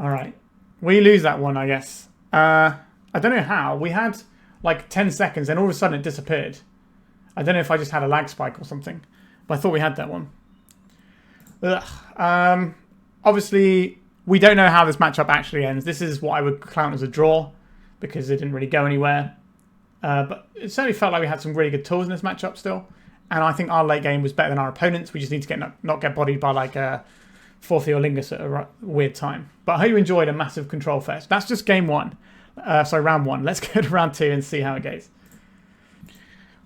Alright. We lose that one, I guess. I don't know how. We had like 10 seconds and all of a sudden it disappeared. I don't know if I just had a lag spike or something. But I thought we had that one. Obviously, we don't know how this matchup actually ends. This is what I would count as a draw because it didn't really go anywhere. But it certainly felt like we had some really good tools in this matchup still. And I think our late game was better than our opponents. We just need to not get bodied by like a 4th Eolingus at a weird time. But I hope you enjoyed a massive control fest. That's just game 1. Sorry, round 1. Let's go to round 2 and see how it goes.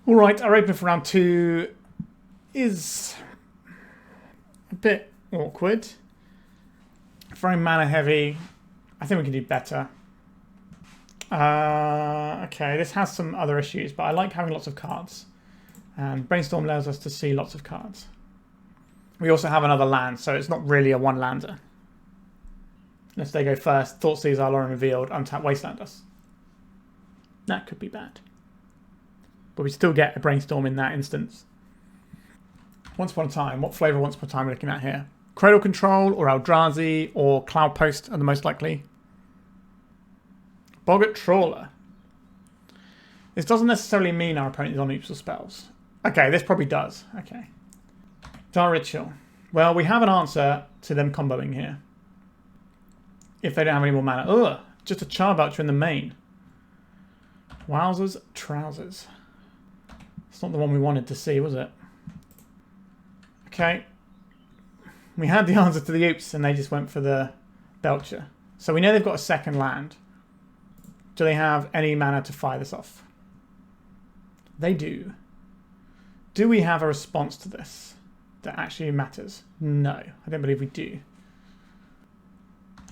All right, our opener for round 2 is a bit awkward. Very mana heavy. I think we can do better. Okay, this has some other issues, but I like having lots of cards. And Brainstorm allows us to see lots of cards. We also have another land, so it's not really a one-lander. Unless they go first, Thwart sees our Lórien Revealed, untap Wasteland us. That could be bad. But we still get a Brainstorm in that instance. Once Upon a Time. What flavour Once Upon a Time are we looking at here? Cradle Control, or Eldrazi, or Cloud Post are the most likely. Boggart Trawler. This doesn't necessarily mean our opponent is on neutral spells. Okay, this probably does. Okay. Dark Ritual. Well, we have an answer to them comboing here. If they don't have any more mana. Ugh, just a Charbelcher in the main. Wowzers, trousers. It's not the one we wanted to see, was it? Okay. We had the answer to the oops and they just went for the Belcher. So we know they've got a second land. Do they have any mana to fire this off? They do. Do we have a response to this that actually matters? No, I don't believe we do.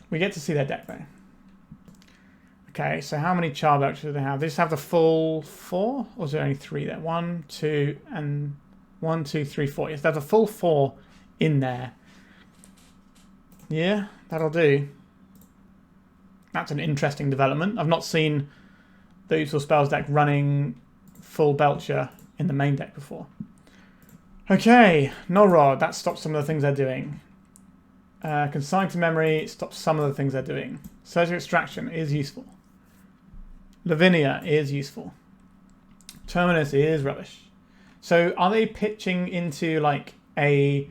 We get to see their deck though. Okay, so how many Charbelchers do they have? They just have the full 4? Or is there only 3 there? 1, 2, and 1, 2, 3, 4. Yes, they have the full 4 in there. Yeah, that'll do. That's an interesting development. I've not seen the Useful Spells deck running full Belcher in the main deck before. Okay, Null Rod, that stops some of the things they're doing. Consign to Memory stops some of the things they're doing. Surgical Extraction is useful. Lavinia is useful. Terminus is rubbish. So are they pitching into like a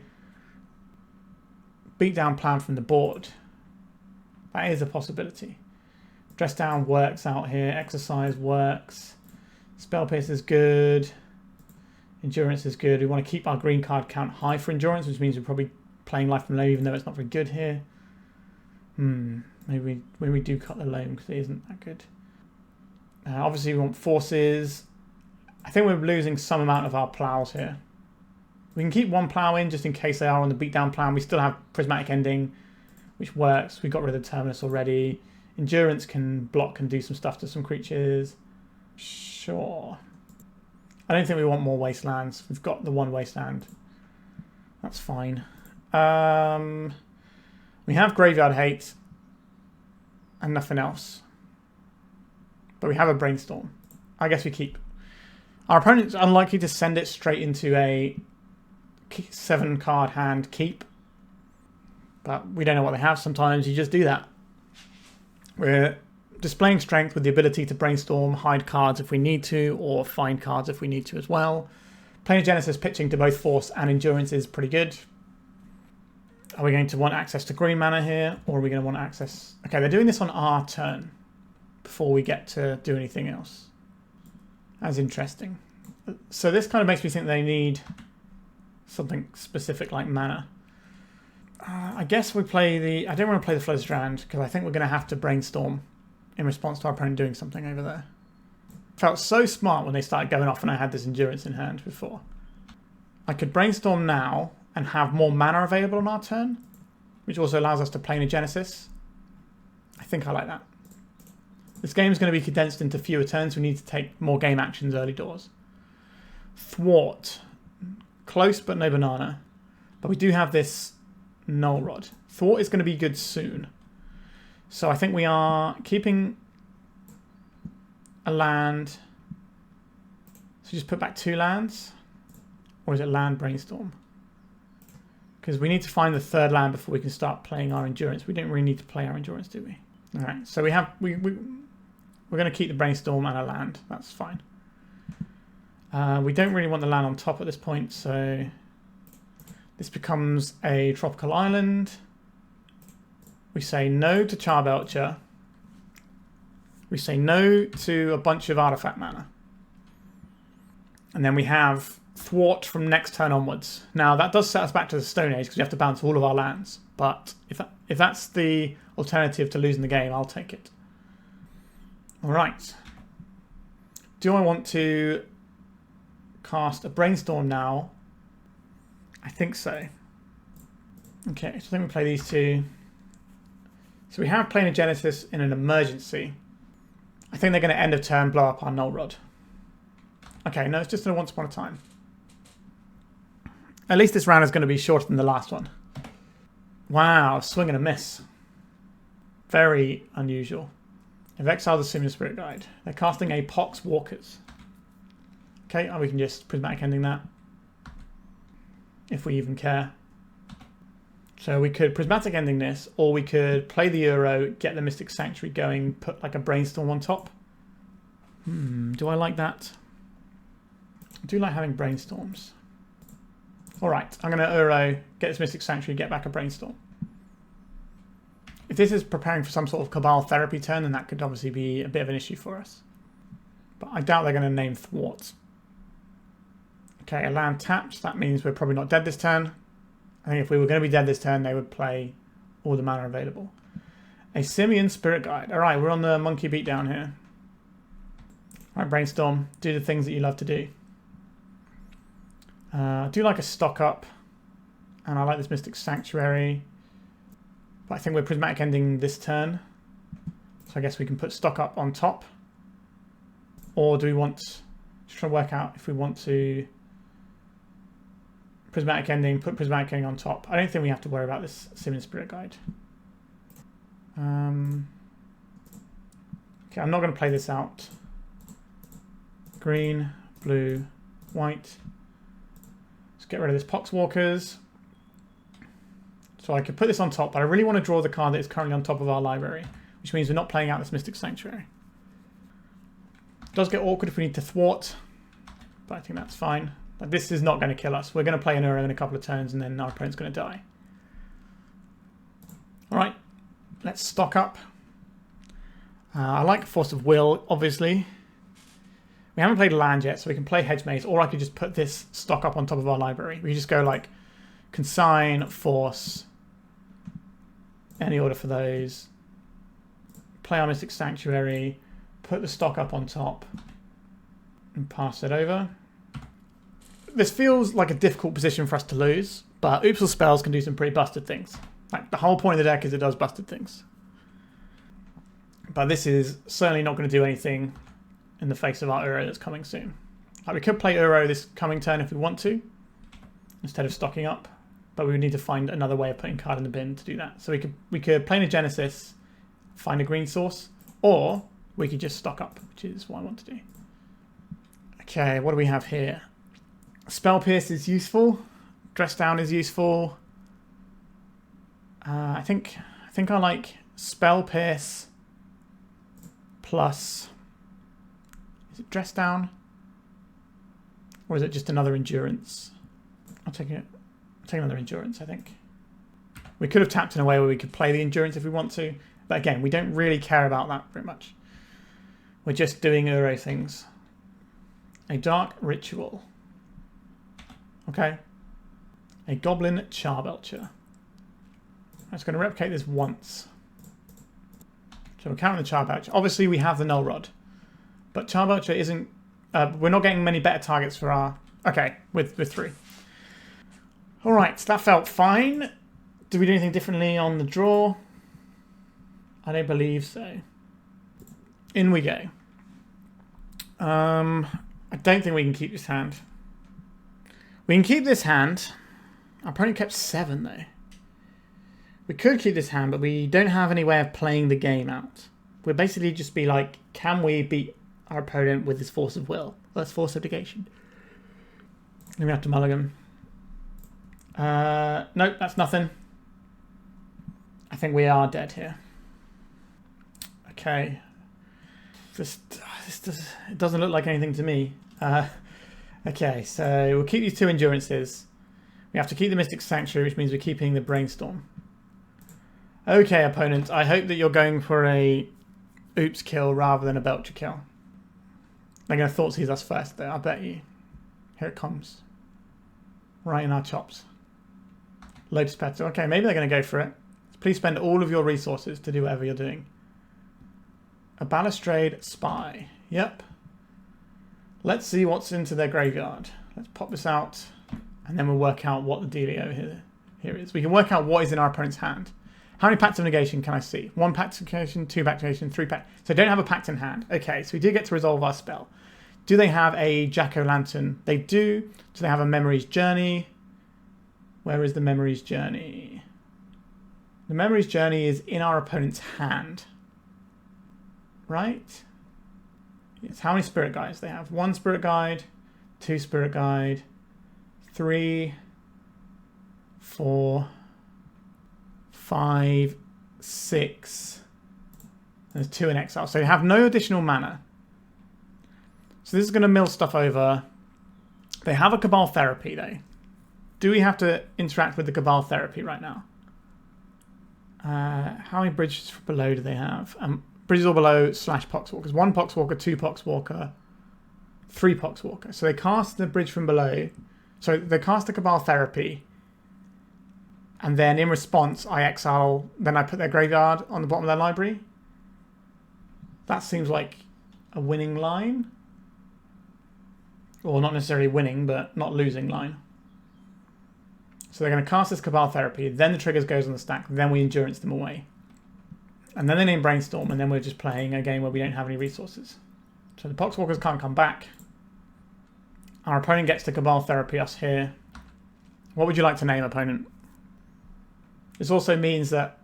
beatdown plan from the board? That is a possibility. Dress Down works out here. Exorcise works. Spell Pierce is good. Endurance is good. We want to keep our green card count high for Endurance, which means we're probably playing Life from Loam, even though it's not very good here. Maybe we do cut the Loam because it isn't that good. Obviously, we want Forces. I think we're losing some amount of our plows here. We can keep one plow in just in case they are on the beatdown plan. We still have Prismatic Ending, which works. We got rid of the Terminus already. Endurance can block and do some stuff to some creatures. Sure. I don't think we want more Wastelands. We've got the one Wasteland. That's fine. We have Graveyard Hate and nothing else. But we have a Brainstorm. I guess we keep. Our opponent's unlikely to send it straight into a 7-card hand keep. But we don't know what they have. Sometimes you just do that. We're displaying strength with the ability to Brainstorm, hide cards if we need to, or find cards if we need to as well. Planar Genesis pitching to both Force and Endurance is pretty good. Are we going to want access to green mana here, or are we going to want access... Okay, they're doing this on our turn before we get to do anything else. That's interesting. So this kind of makes me think they need something specific like mana. I guess we play the... I don't want to play the Flooded Strand because I think we're going to have to Brainstorm in response to our opponent doing something over there. Felt so smart when they started going off and I had this Endurance in hand before. I could Brainstorm now and have more mana available on our turn, which also allows us to Planar Genesis. I think I like that. This game is going to be condensed into fewer turns. We need to take more game actions early doors. Thwart. Close but no banana. But we do have this Null Rod. Thwart is going to be good soon. So I think we are keeping a land. So just put back 2 lands. Or is it land Brainstorm? Because we need to find the 3rd land before we can start playing our Endurance. We don't really need to play our Endurance, do we? Alright, so we're going to keep the Brainstorm and a land. That's fine. We don't really want the land on top at this point, so this becomes a tropical island. We say no to Charbelcher. We say no to a bunch of artifact mana. And then we have Thwart from next turn onwards. Now that does set us back to the Stone Age because we have to bounce all of our lands. But if that's the alternative to losing the game, I'll take it. Alright. Do I want to cast a Brainstorm now? I think so. Okay, so I think we play these 2. So we have Planar Genesis in an emergency. I think they're going to end of turn blow up our Null Rod. Okay, no, it's just a once upon a time. At least this round is going to be shorter than the last one. Wow, swing and a miss. Very unusual. They've exiled the Simian Spirit Guide. They're casting a Pox Walkers. Okay, and we can just Prismatic Ending that. If we even care. So we could Prismatic Ending this, or we could play the Euro, get the Mystic Sanctuary going, put like a Brainstorm on top. Do I like that? I do like having Brainstorms. Alright, I'm going to Euro, get this Mystic Sanctuary, get back a Brainstorm. If this is preparing for some sort of Cabal Therapy turn, then that could obviously be a bit of an issue for us. But I doubt they're going to name Thwart. Okay, a land tapped. That means we're probably not dead this turn. I think if we were going to be dead this turn, they would play all the mana available. A Simian Spirit Guide. Alright, we're on the monkey beatdown here. Alright, Brainstorm. Do the things that you love to do. I do like a stock up. And I like this Mystic Sanctuary. But I think we're Prismatic Ending this turn. So I guess we can put stock up on top. Or do we want... Just trying to work out if we want to... Prismatic Ending, put Prismatic Ending on top. I don't think we have to worry about this Simian Spirit Guide. Okay, I'm not going to play this out. Green, blue, white. Let's get rid of this Poxwalkers. So I could put this on top, but I really want to draw the card that is currently on top of our library, which means we're not playing out this Mystic Sanctuary. It does get awkward if we need to thwart, but I think that's fine. But this is not going to kill us. We're going to play an Uro in a couple of turns, and then our opponent's going to die. All right, let's stock up. I like Force of Will, obviously. We haven't played land yet, so we can play Hedge Maze, or I could just put this stock up on top of our library. We just go like Consign, Force, any order for those. Play our Mystic Sanctuary, put the stock up on top, and pass it over. This feels like a difficult position for us to lose, but Oopsal spells can do some pretty busted things. Like, the whole point of the deck is it does busted things. But this is certainly not going to do anything in the face of our Uro that's coming soon. Like, we could play Uro this coming turn if we want to, instead of stocking up, but we would need to find another way of putting card in the bin to do that. So we could Planar Genesis, find a green source, or we could just stock up, which is what I want to do. Okay, what do we have here? Spell Pierce is useful. Dress Down is useful. I think I like Spell Pierce plus. Is it Dress Down? Or is it just another Endurance? I'll take another Endurance, I think. We could have tapped in a way where we could play the Endurance if we want to. But again, we don't really care about that very much. We're just doing Uro things. A Dark Ritual. Okay. A Goblin Charbelcher. I'm just going to replicate this once. So we're counting the Charbelcher. Obviously, we have the Null Rod. But Charbelcher isn't... we're not getting many better targets for our... Okay, with 3. Alright, so that felt fine. Did we do anything differently on the draw? I don't believe so. In we go. I don't think we can keep this hand. We can keep this hand. Our opponent kept 7 though. We could keep this hand, but we don't have any way of playing the game out. We'll basically just be like, can we beat our opponent with this Force of Will? That's Force of Negation. Then we have to mulligan. Nope, that's nothing. I think we are dead here. Okay. It doesn't look like anything to me. Okay, so we'll keep these 2 Endurances. We have to keep the Mystic Sanctuary, which means we're keeping the Brainstorm. Okay, opponent, I hope that you're going for a Oops kill rather than a Belcher kill. They're going to Thought Seize us first, though, I bet you. Here it comes. Right in our chops. Lotus Petal. Okay, maybe they're going to go for it. Please spend all of your resources to do whatever you're doing. A Balustrade Spy. Yep. Let's see what's into their graveyard. Let's pop this out, and then we'll work out what the dealio here is. We can work out what is in our opponent's hand. How many Pacts of Negation can I see? 1 Pact of Negation, 2 Pact of Negation, 3 Pact. So I don't have a Pact in hand. Okay, so we do get to resolve our spell. Do they have a Jack-O-Lantern? They do. Do they have a Memory's Journey? Where is the Memory's Journey? The Memory's Journey is in our opponent's hand. Right? Yes. How many Spirit Guides they have? 1 Spirit Guide, 2 Spirit Guide, 3, 4, 5, 6. There's 2 in Exile. So they have no additional mana. So this is going to mill stuff over. They have a Cabal Therapy though. Do we have to interact with the Cabal Therapy right now? How many bridges below do they have? Bridges all below / Poxwalkers. 1 Poxwalker, 2 Poxwalker, 3 Poxwalker. So they cast the bridge from below. So they cast the Cabal Therapy. And then in response, I exile. Then I put their graveyard on the bottom of their library. That seems like a winning line. Or not necessarily winning, but not losing line. So they're going to cast this Cabal Therapy. Then the triggers goes on the stack. Then we Endurance them away. And then they name Brainstorm, and then we're just playing a game where we don't have any resources. So the Poxwalkers can't come back. Our opponent gets to Cabal Therapy us here. What would you like to name, opponent? This also means that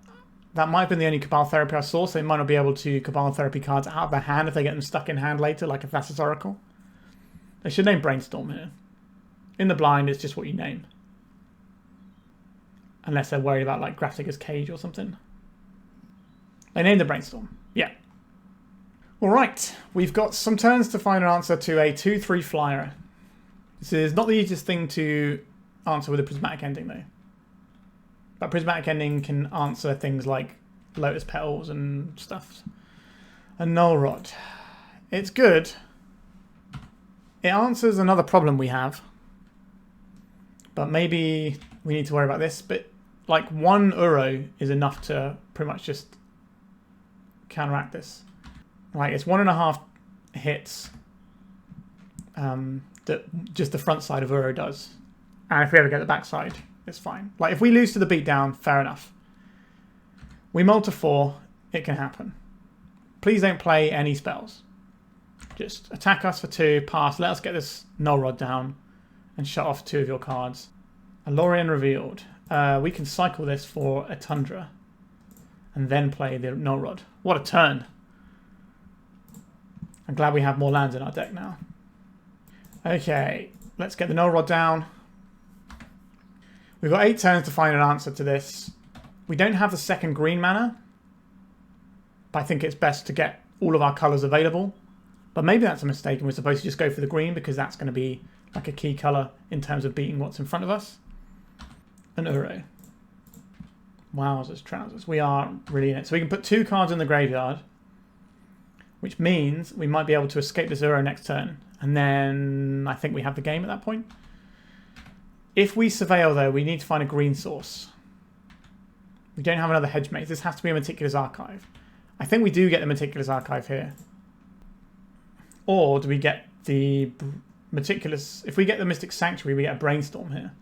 might have been the only Cabal Therapy I saw, so they might not be able to Cabal Therapy cards out of their hand if they get them stuck in hand later, like a Thassa's Oracle. They should name Brainstorm here. In the blind, it's just what you name. Unless they're worried about like Grafdigger's Cage or something. They named the Brainstorm. Yeah. Alright, we've got some turns to find an answer to a 2/3 flyer. This is not the easiest thing to answer with a Prismatic Ending though. But Prismatic Ending can answer things like Lotus Petals and stuff. A Null Rod. It's good. It answers another problem we have. But maybe we need to worry about this. But like one Uro is enough to pretty much just counteract this. Like it's 1.5 hits that just the front side of Uro does. And if we ever get the back side, it's fine. Like if we lose to the beatdown, fair enough. We mull to 4, it can happen. Please don't play any spells. Just attack us for 2, pass, let us get this Null Rod down, and shut off 2 of your cards. A Lórien Revealed. We can cycle this for a Tundra, and then play the Null Rod. What a turn. I'm glad we have more lands in our deck now. Okay, let's get the Null Rod down. We've got 8 turns to find an answer to this. We don't have the second green mana, but I think it's best to get all of our colours available. But maybe that's a mistake and we're supposed to just go for the green because that's going to be like a key colour in terms of beating what's in front of us. An Uro. Wowzers, trousers. We are really in it. So we can put 2 cards in the graveyard, which means we might be able to escape this Uro next turn. And then I think we have the game at that point. If we Surveil, though, we need to find a green source. We don't have another Hedge Maze. This has to be a Meticulous Archive. I think we do get the Meticulous Archive here. Or do we get the Meticulous... If we get the Mystic Sanctuary, we get a Brainstorm here.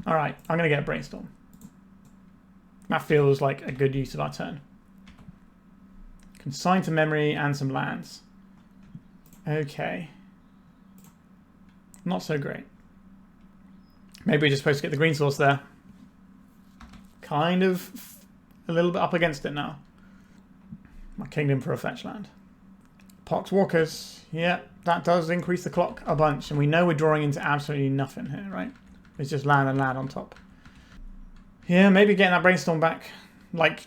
Alright, I'm going to get a Brainstorm. That feels like a good use of our turn. Consign to memory and some lands. Okay. Not so great. Maybe we're just supposed to get the green source there. Kind of a little bit up against it now. My kingdom for a fetch land. Poxwalkers. Yeah, that does increase the clock a bunch. And we know we're drawing into absolutely nothing here, right? It's just land and land on top. Yeah, maybe getting that Brainstorm back. Like,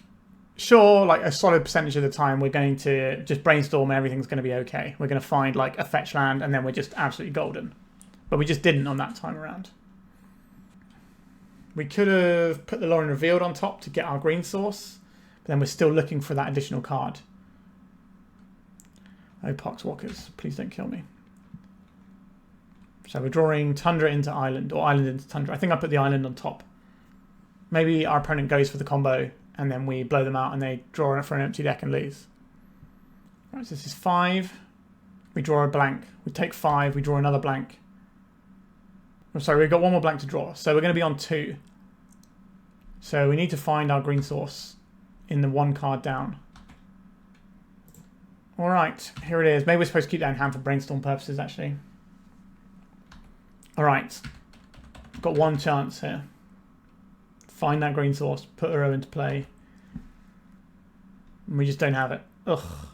sure, like a solid percentage of the time we're going to just Brainstorm and everything's going to be okay. We're going to find like a fetch land and then we're just absolutely golden. But we just didn't on that time around. We could have put the Lórien Revealed on top to get our green source, but then we're still looking for that additional card. Oh, Poxwalkers, please don't kill me. So we're drawing Tundra into Island, or Island into Tundra. I think I put the Island on top. Maybe our opponent goes for the combo, and then we blow them out, and they draw it for an empty deck and lose. Right, so this is 5. We draw a blank. We take 5, we draw another blank. I'm sorry, we've got 1 more blank to draw. So we're going to be on 2. So we need to find our green source in the 1 card down. Alright, here it is. Maybe we're supposed to keep that in hand for Brainstorm purposes, actually. Alright. Got 1 chance here. Find that green source, put Uro into play. And we just don't have it. Ugh.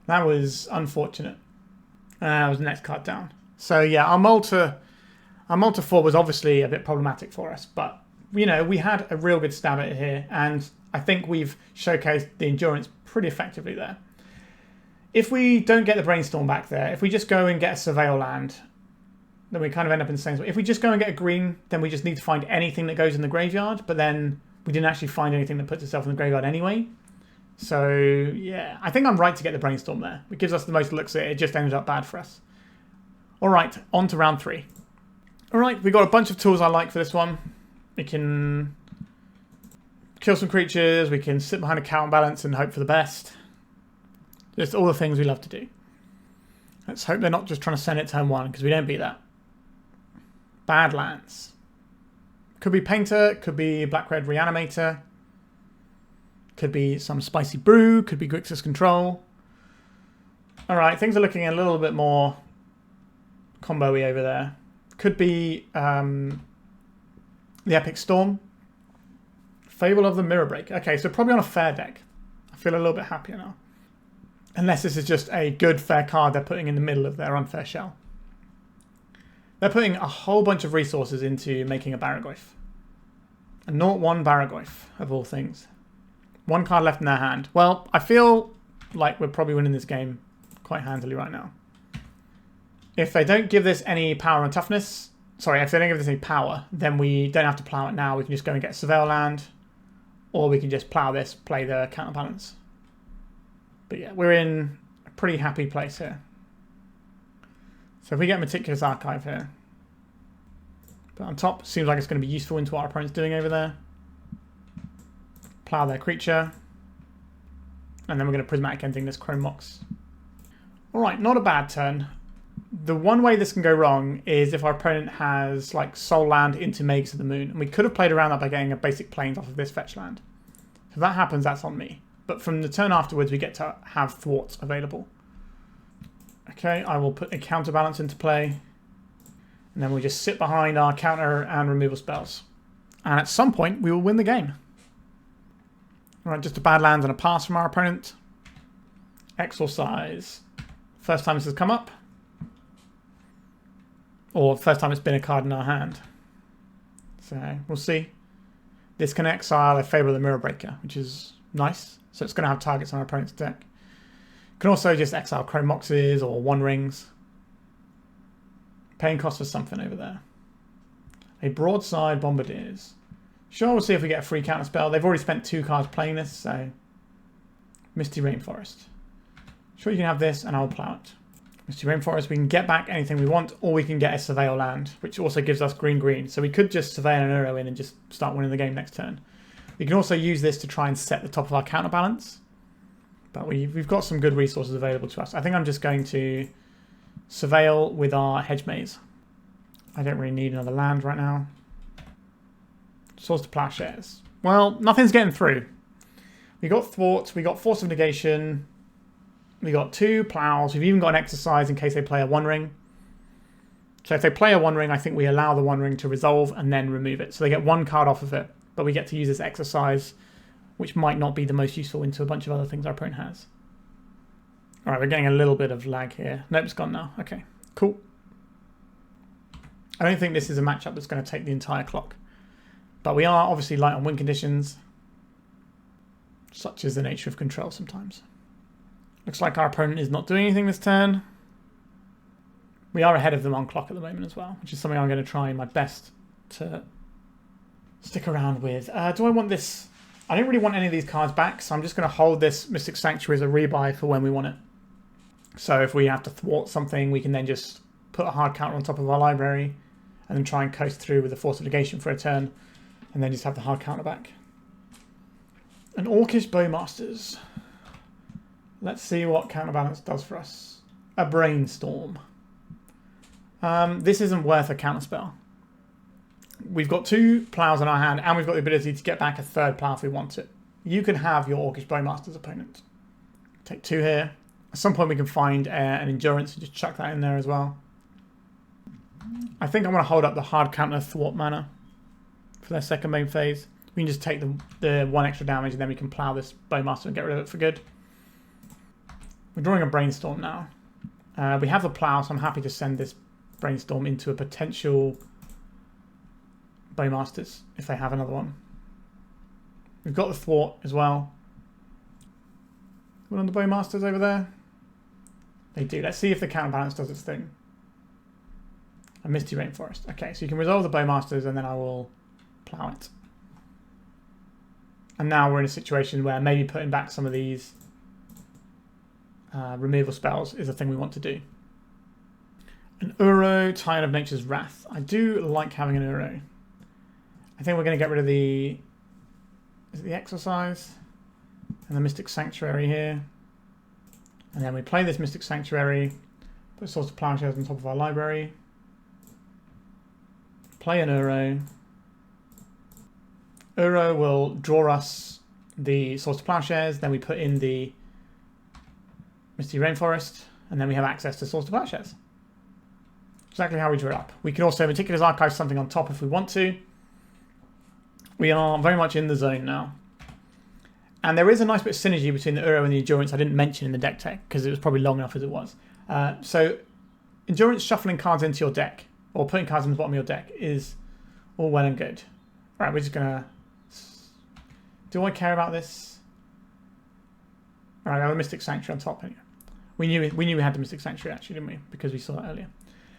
That was unfortunate. That was the next card down. So yeah, our mull to 4 was obviously a bit problematic for us, but you know, we had a real good stab at it here, and I think we've showcased the endurance pretty effectively there. If we don't get the Brainstorm back there, if we just go and get a Surveil land, then we kind of end up in the same spot. If we just go and get a green, then we just need to find anything that goes in the graveyard, but then we didn't actually find anything that puts itself in the graveyard anyway. So yeah, I think I'm right to get the Brainstorm there. It gives us the most looks at it. It just ended up bad for us. Alright, on to round 3. Alright, we got a bunch of tools I like for this one. We can kill some creatures, we can sit behind a counterbalance and hope for the best. Just all the things we love to do. Let's hope they're not just trying to send it turn 1, because we don't beat that. Badlands. Could be Painter, could be Black-Red Reanimator, could be some Spicy Brew, could be Grixis Control. Alright, things are looking a little bit more combo-y over there. Could be the Epic Storm. Fable of the Mirror Break. Okay, so probably on a fair deck. I feel a little bit happier now. Unless this is just a good fair card they're putting in the middle of their unfair shell. They're putting a whole bunch of resources into making a Barragoyf. A 0/1 Barragoyf, of all things. One card left in their hand. Well, I feel like we're probably winning this game quite handily right now. If they don't give this any power and toughness, sorry, if they don't give this any power, then we don't have to plow it now. We can just go and get Surveil land, or we can just plow this, play the Counterbalance. But yeah, we're in a pretty happy place here. So if we get Meticulous Archive here, but on top, seems like it's going to be useful into what our opponent's doing over there. Plow their creature, and then we're going to Prismatic Ending this Chrome Mox. Alright, not a bad turn. The one way this can go wrong is if our opponent has like Soul Land into Mages of the Moon, and we could have played around that by getting a basic Plains off of this fetch land. If that happens, that's on me. But from the turn afterwards, we get to have Thwart available. Okay, I will put a Counterbalance into play, and then we'll just sit behind our counter and removal spells. And at some point, we will win the game. Alright, just a bad land and a pass from our opponent. Exorcise. First time this has come up. Or first time it's been a card in our hand. So, we'll see. This can exile a Fable of the Mirror Breaker, which is nice. So it's going to have targets on our opponent's deck. Can also just exile Chrome Moxes or One Rings. Paying cost for something over there. A Broadside Bombardiers. Sure, we'll see if we get a free counter spell. They've already spent 2 cards playing this, so... Misty Rainforest. Sure, you can have this, and I'll plow it. Misty Rainforest, we can get back anything we want, or we can get a Surveil land, which also gives us green-green. So we could just Surveil an Uro in and just start winning the game next turn. We can also use this to try and set the top of our counterbalance. But we've got some good resources available to us. I think I'm just going to Surveil with our Hedge Maze. I don't really need another land right now. Source to Plowshares. Well, nothing's getting through. We got Thwart, we got Force of Negation, we got 2 plows, we've even got an Exorcise in case they play a One Ring. So if they play a One Ring, I think we allow the One Ring to resolve and then remove it. So they get 1 card off of it, but we get to use this Exorcise, which might not be the most useful into a bunch of other things our opponent has. Alright, we're getting a little bit of lag here. Nope, it's gone now. Okay, cool. I don't think this is a matchup that's going to take the entire clock. But we are obviously light on win conditions. Such is the nature of control sometimes. Looks like our opponent is not doing anything this turn. We are ahead of them on clock at the moment as well, which is something I'm going to try my best to stick around with. Do I want this? I don't really want any of these cards back, so I'm just going to hold this Mystic Sanctuary as a rebuy for when we want it. So if we have to thwart something, we can then just put a hard counter on top of our library and then try and coast through with the Force of Negation for a turn, and then just have the hard counter back. An Orcish Bowmasters. Let's see what Counterbalance does for us. A Brainstorm. This isn't worth a counterspell. We've got 2 plows in our hand, and we've got the ability to get back a 3rd plow if we want it. You can have your Orcish Bowmasters opponent. Take 2 here. At some point we can find an Endurance and just chuck that in there as well. I think I'm going to hold up the hard counter Thwart mana for their second main phase. We can just take the 1 extra damage and then we can plow this Bowmaster and get rid of it for good. We're drawing a Brainstorm now. We have the plow, so I'm happy to send this Brainstorm into a potential Bowmasters if they have another one. We've got the Thwart as well. One on the Bowmasters over there. They do. Let's see if the Counterbalance does its thing. A Misty Rainforest. Okay, so you can resolve the Bowmasters and then I will plow it. And now we're in a situation where maybe putting back some of these removal spells is a thing we want to do. An Uro, Titan of Nature's Wrath. I do like having an Uro. I think we're going to get rid of the... Is it the Exorcise? And the Mystic Sanctuary here. And then we play this Mystic Sanctuary. Put Source of Plowshares on top of our library. Play an Uro. Uro will draw us the Source of Plowshares. Then we put in the Misty Rainforest. And then we have access to Source of Plowshares. Exactly how we drew it up. We can also Meticulous Archive something on top if we want to. We are very much in the zone now. And there is a nice bit of synergy between the Uro and the Endurance I didn't mention in the deck tech, because it was probably long enough as it was. So Endurance shuffling cards into your deck, or putting cards in the bottom of your deck, is all well and good. Right, we're just going to... Do I care about this? All right, I have a Mystic Sanctuary on top. Anyway. We knew we had the Mystic Sanctuary, actually, didn't we? Because we saw that earlier.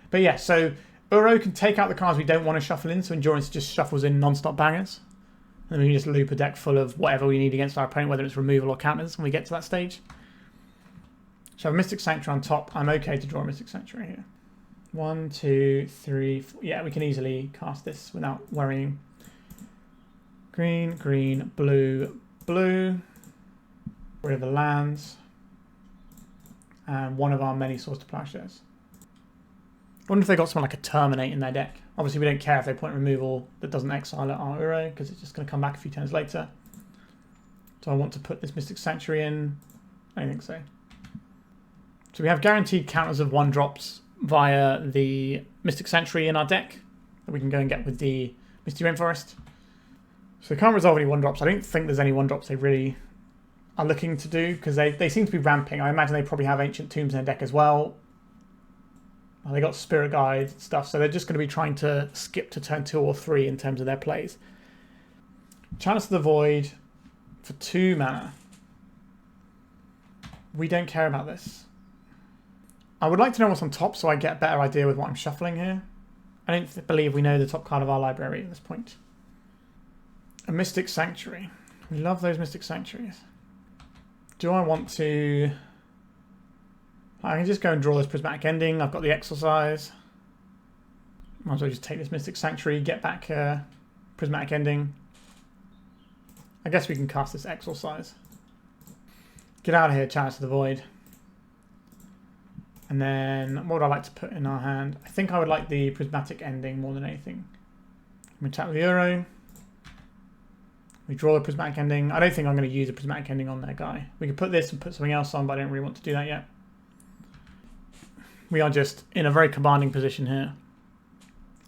But yeah, so Uro can take out the cards we don't want to shuffle in, so Endurance just shuffles in non-stop bangers. And then we can just loop a deck full of whatever we need against our opponent, whether it's removal or counters, when we get to that stage. So I have a Mystic Sanctuary on top. I'm okay to draw a Mystic Sanctuary here. 1, 2, 3, 4. Yeah, we can easily cast this without worrying. Green, green, blue, blue. Rid of the lands. And one of our many source to Plowshares. I wonder if they got something like a Terminate in their deck. Obviously, we don't care if they point removal that doesn't exile at our Uro, because it's just going to come back a few turns later. Do I want to put this Mystic Sanctuary in? I don't think so. So we have guaranteed counters of 1-drops via the Mystic Sanctuary in our deck that we can go and get with the Misty Rainforest. So they can't resolve any 1-drops. I don't think there's any 1-drops they really are looking to do, because they seem to be ramping. I imagine they probably have Ancient Tombs in their deck as well. They got Spirit Guide stuff, so they're just going to be trying to skip to turn 2 or 3 in terms of their plays. Chalice of the Void for 2 mana. We don't care about this. I would like to know what's on top so I get a better idea with what I'm shuffling here. I don't believe we know the top card of our library at this point. A Mystic Sanctuary. We love those Mystic Sanctuaries. Do I want to... I can just go and draw this Prismatic Ending. I've got the Exorcise. Might as well just take this Mystic Sanctuary, get back Prismatic Ending. I guess we can cast this Exorcise. Get out of here, Chalice of the Void. And then, what would I like to put in our hand? I think I would like the Prismatic Ending more than anything. We attack with the Uro. We draw the Prismatic Ending. I don't think I'm going to use a Prismatic Ending on that guy. We could put this and put something else on, but I don't really want to do that yet. We are just in a very commanding position here.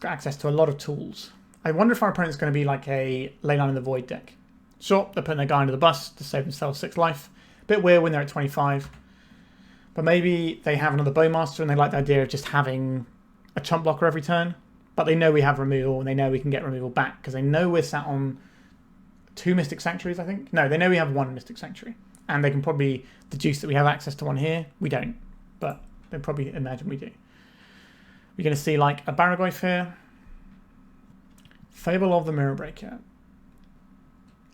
Got access to a lot of tools. I wonder if our opponent's going to be like a Leyline in the Void deck. Sure, they're putting their guy into the bus to save themselves 6 life. Bit weird when they're at 25. But maybe they have another Bowmaster and they like the idea of just having a chump blocker every turn. But they know we have removal and they know we can get removal back because they know we're sat on 2 Mystic Sanctuaries, I think. No, they know we have 1 Mystic Sanctuary. And they can probably deduce that we have access to 1 here. We don't, but they probably imagine we do. We're going to see like a Barragoyf here. Fable of the Mirror Breaker.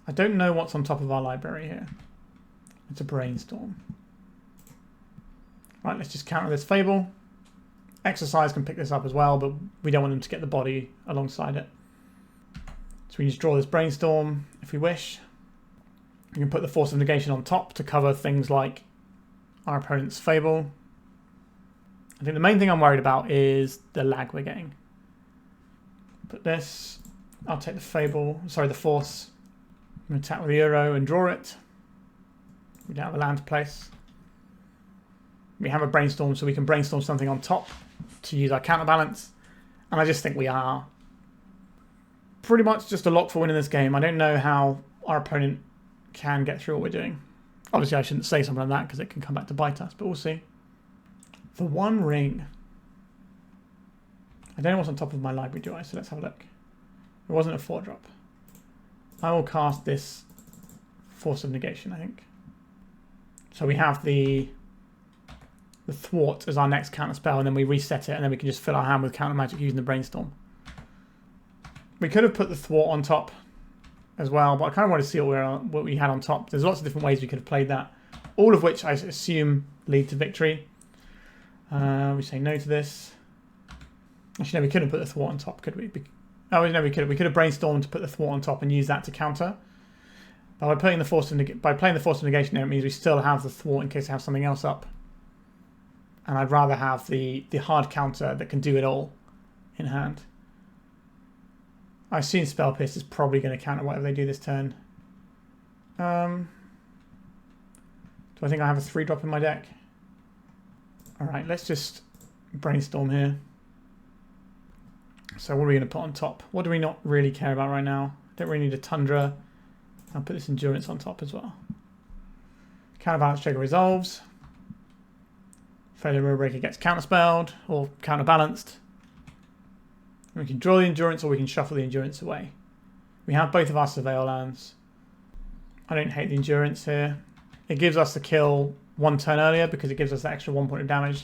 I don't know what's on top of our library here. It's a Brainstorm. Right, let's just counter this Fable. Exorcise can pick this up as well, but we don't want them to get the body alongside it. So we just draw this Brainstorm if we wish. We can put the Force of Negation on top to cover things like our opponent's Fable. I think the main thing I'm worried about is the lag we're getting. Put this. I'll take the Fable, sorry, the Force. I'm going to attack with the Uro and draw it. We don't have a land to place. We have a Brainstorm, so we can Brainstorm something on top to use our Counterbalance. And I just think we are pretty much just a lock for winning this game. I don't know how our opponent can get through what we're doing. Obviously, I shouldn't say something like that because it can come back to bite us, but we'll see. For 1 ring. I don't know what's on top of my library, do I? So let's have a look. It wasn't a 4-drop. I will cast this Force of Negation, I think. So we have the Thwart as our next counter spell, and then we reset it, and then we can just fill our hand with counter magic using the Brainstorm. We could have put the Thwart on top as well, but I kind of want to see what we had on top. There's lots of different ways we could have played that, all of which I assume lead to victory. We say no to this. Actually, no, we couldn't put the Thwart on top, could we? Oh, no, we could. We could have Brainstormed to put the Thwart on top and use that to counter. But by playing the Force of Negation there, it means we still have the Thwart in case I have something else up. And I'd rather have the hard counter that can do it all in hand. I assume Spell Pierce is probably going to counter whatever they do this turn. Do I think I have a 3-drop in my deck? Alright, let's just Brainstorm here. So what are we going to put on top? What do we not really care about right now? Don't really need a Tundra. I'll put this Endurance on top as well. Counterbalance trigger resolves. Failure Mirror Breaker gets counterspelled or counterbalanced. We can draw the Endurance or we can shuffle the Endurance away. We have both of our Surveil lands. I don't hate the Endurance here. It gives us the kill one turn earlier because it gives us that extra 1 point of damage.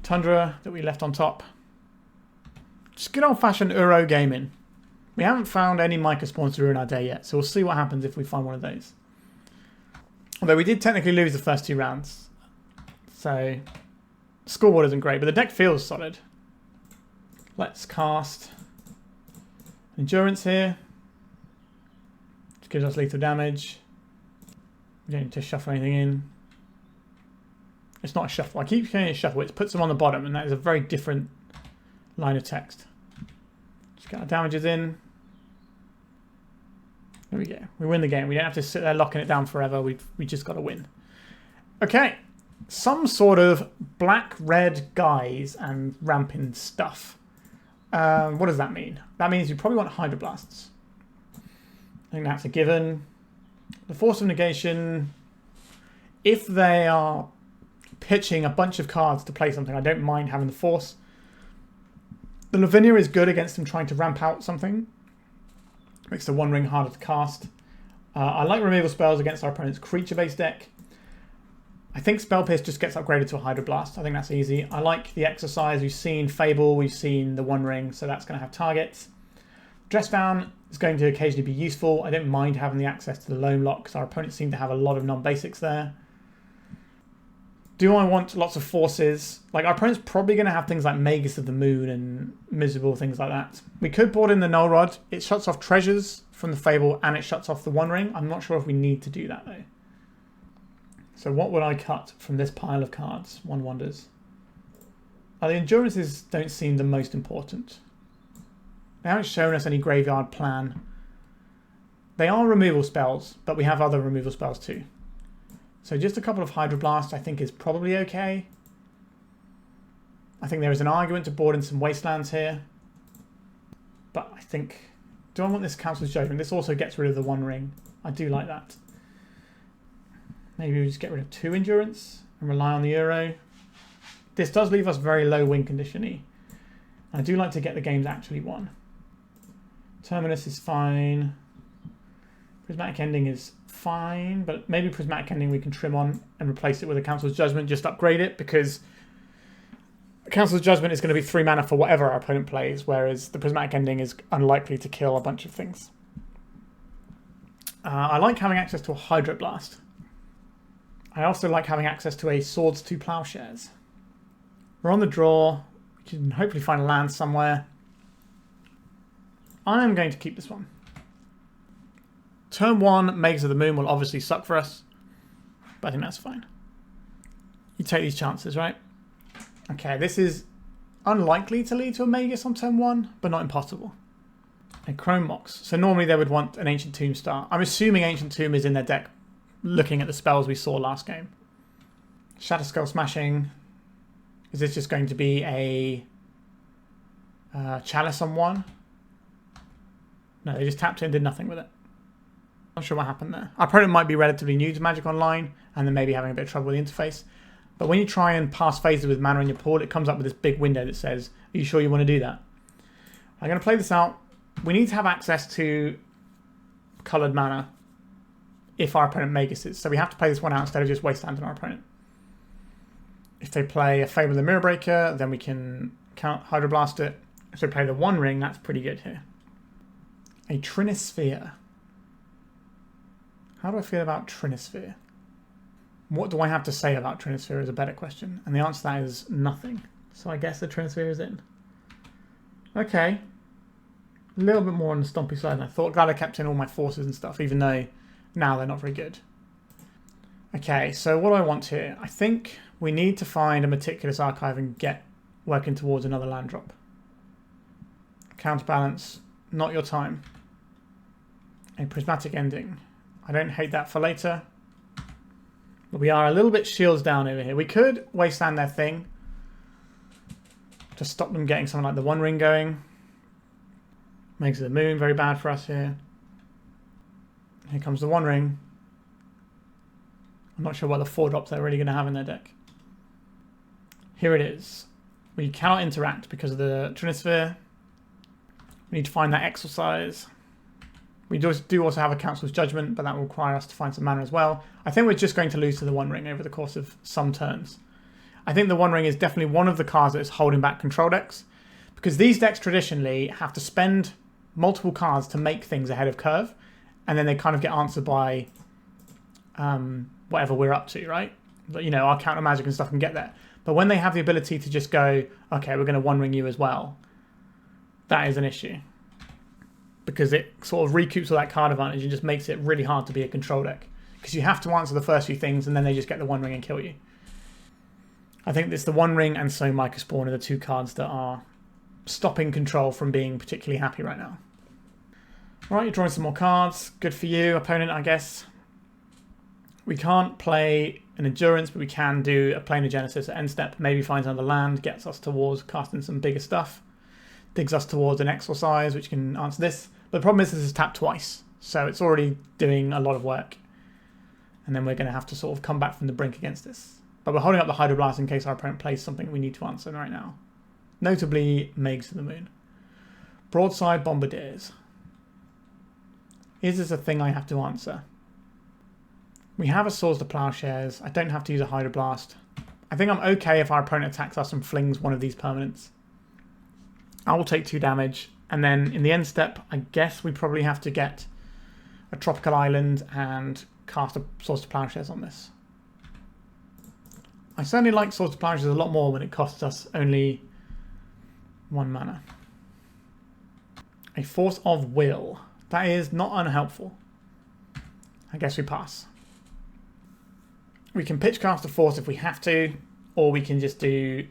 Tundra that we left on top. Just good old-fashioned Uro gaming. We haven't found any Mica spawns to ruin our day yet, so we'll see what happens if we find one of those. Although we did technically lose the first 2 rounds. So, the scoreboard isn't great, but the deck feels solid. Let's cast Endurance here. Which gives us lethal damage. We don't need to shuffle anything in. It's not a shuffle. I keep saying it's shuffle. It puts them on the bottom, and that is a very different line of text. Just get our damages in. There we go. We win the game. We don't have to sit there locking it down forever. We just got to win. Okay. Some sort of black-red guys and ramping stuff. What does that mean? That means you probably want Hydroblasts. I think that's a given. The Force of Negation, if they are pitching a bunch of cards to play something, I don't mind having the Force. The Lavinia is good against them trying to ramp out something. Makes the One Ring harder to cast. I like removal spells against our opponent's creature-based deck. I think Spell Pierce just gets upgraded to a Hydroblast. I think that's easy. I like the Exorcise. We've seen Fable. We've seen the One Ring, so that's going to have targets. Dress Down is going to occasionally be useful. I don't mind having the access to the Loam lock because our opponents seem to have a lot of non-basics there. Do I want lots of forces? Like, our opponent's probably going to have things like Magus of the Moon and Miserable, things like that. We could board in the Null Rod. It shuts off treasures from the Fable and it shuts off the One Ring. I'm not sure if we need to do that, though. So what would I cut from this pile of cards? One wonders. The Endurances don't seem the most important. They haven't shown us any graveyard plan. They are removal spells, but we have other removal spells too. So just a couple of Hydroblast I think is probably okay. I think there is an argument to board in some Wastelands here. But I think... Do I want this Council's Judgment? This also gets rid of the One Ring. I do like that. Maybe we just get rid of 2 Endurance and rely on the Euro. This does leave us very low win condition-y. I do like to get the games actually won. Terminus is fine. Prismatic Ending is fine, but maybe Prismatic Ending we can trim on and replace it with a Council's Judgment, just upgrade it, because Council's Judgment is going to be 3 mana for whatever our opponent plays, whereas the Prismatic Ending is unlikely to kill a bunch of things. I like having access to a Hydroblast. I also like having access to a Swords to Plowshares. We're on the draw. We can hopefully find a land somewhere. I am going to keep this one. Turn 1, Magus of the Moon will obviously suck for us, but I think that's fine. You take these chances, right? Okay, this is unlikely to lead to a Magus on turn 1, but not impossible. A Chrome Mox. So normally they would want an Ancient Tomb Star. I'm assuming Ancient Tomb is in their deck, looking at the spells we saw last game. Shatter Skull Smashing. Is this just going to be a Chalice on 1? No, they just tapped it and did nothing with it. Not sure what happened there. Our opponent might be relatively new to Magic Online and then maybe having a bit of trouble with the interface. But when you try and pass phases with mana in your pool, it comes up with this big window that says, are you sure you want to do that? I'm going to play this out. We need to have access to coloured mana if our opponent Maguses. So we have to play this one out instead of just wastelanding our opponent. If they play a Fable of the Mirror Breaker, then we can Hydroblast it. If they play the One Ring, that's pretty good here. A Trinisphere. How do I feel about Trinisphere? What do I have to say about Trinisphere is a better question. And the answer to that is nothing. So I guess the Trinisphere is in. Okay. A little bit more on the stompy side than I thought. Glad I kept in all my forces and stuff, even though now they're not very good. Okay, so what do I want here? I think we need to find a Meticulous Archive and get working towards another land drop. Counterbalance, not your time. A Prismatic Ending. I don't hate that for later. But we are a little bit shields down over here. We could wasteland their thing to stop them getting something like the One Ring going. Makes the Moon very bad for us here. Here comes the One Ring. I'm not sure what the 4-drops they're really going to have in their deck. Here it is. We cannot interact because of the Trinisphere. We need to find that Exorcise. We do also have a Council's Judgment, but that will require us to find some mana as well. I think we're just going to lose to the One Ring over the course of some turns. I think the One Ring is definitely one of the cards that is holding back control decks, because these decks traditionally have to spend multiple cards to make things ahead of curve, and then they kind of get answered by whatever we're up to, right? But, you know, our counter magic and stuff can get there. But when they have the ability to just go, okay, we're going to One Ring you as well, that is an issue. Because it sort of recoups all that card advantage and just makes it really hard to be a control deck. Because you have to answer the first few things and then they just get the One Ring and kill you. I think it's the One Ring and So Micah Spawn are the two cards that are stopping control from being particularly happy right now. Right, you're drawing some more cards. Good for you, opponent, I guess. We can't play an Endurance, but we can do a Planar Genesis at end step. Maybe finds another land, gets us towards casting some bigger stuff. Digs us towards an Exorcise, which can answer this. But the problem is this is tapped twice, so it's already doing a lot of work. And then we're going to have to sort of come back from the brink against this. But we're holding up the Hydroblast in case our opponent plays something we need to answer right now. Notably, Mages of the Moon. Broadside Bombardiers. Is this a thing I have to answer? We have a Swords to Plowshares. I don't have to use a Hydroblast. I think I'm okay if our opponent attacks us and flings one of these permanents. I will take 2 damage. And then in the end step, I guess we probably have to get a Tropical Island and cast a Swords to Plowshares on this. I certainly like Swords to Plowshares a lot more when it costs us only 1 mana. A Force of Will. That is not unhelpful. I guess we pass. We can pitch cast a Force if we have to, or we can just do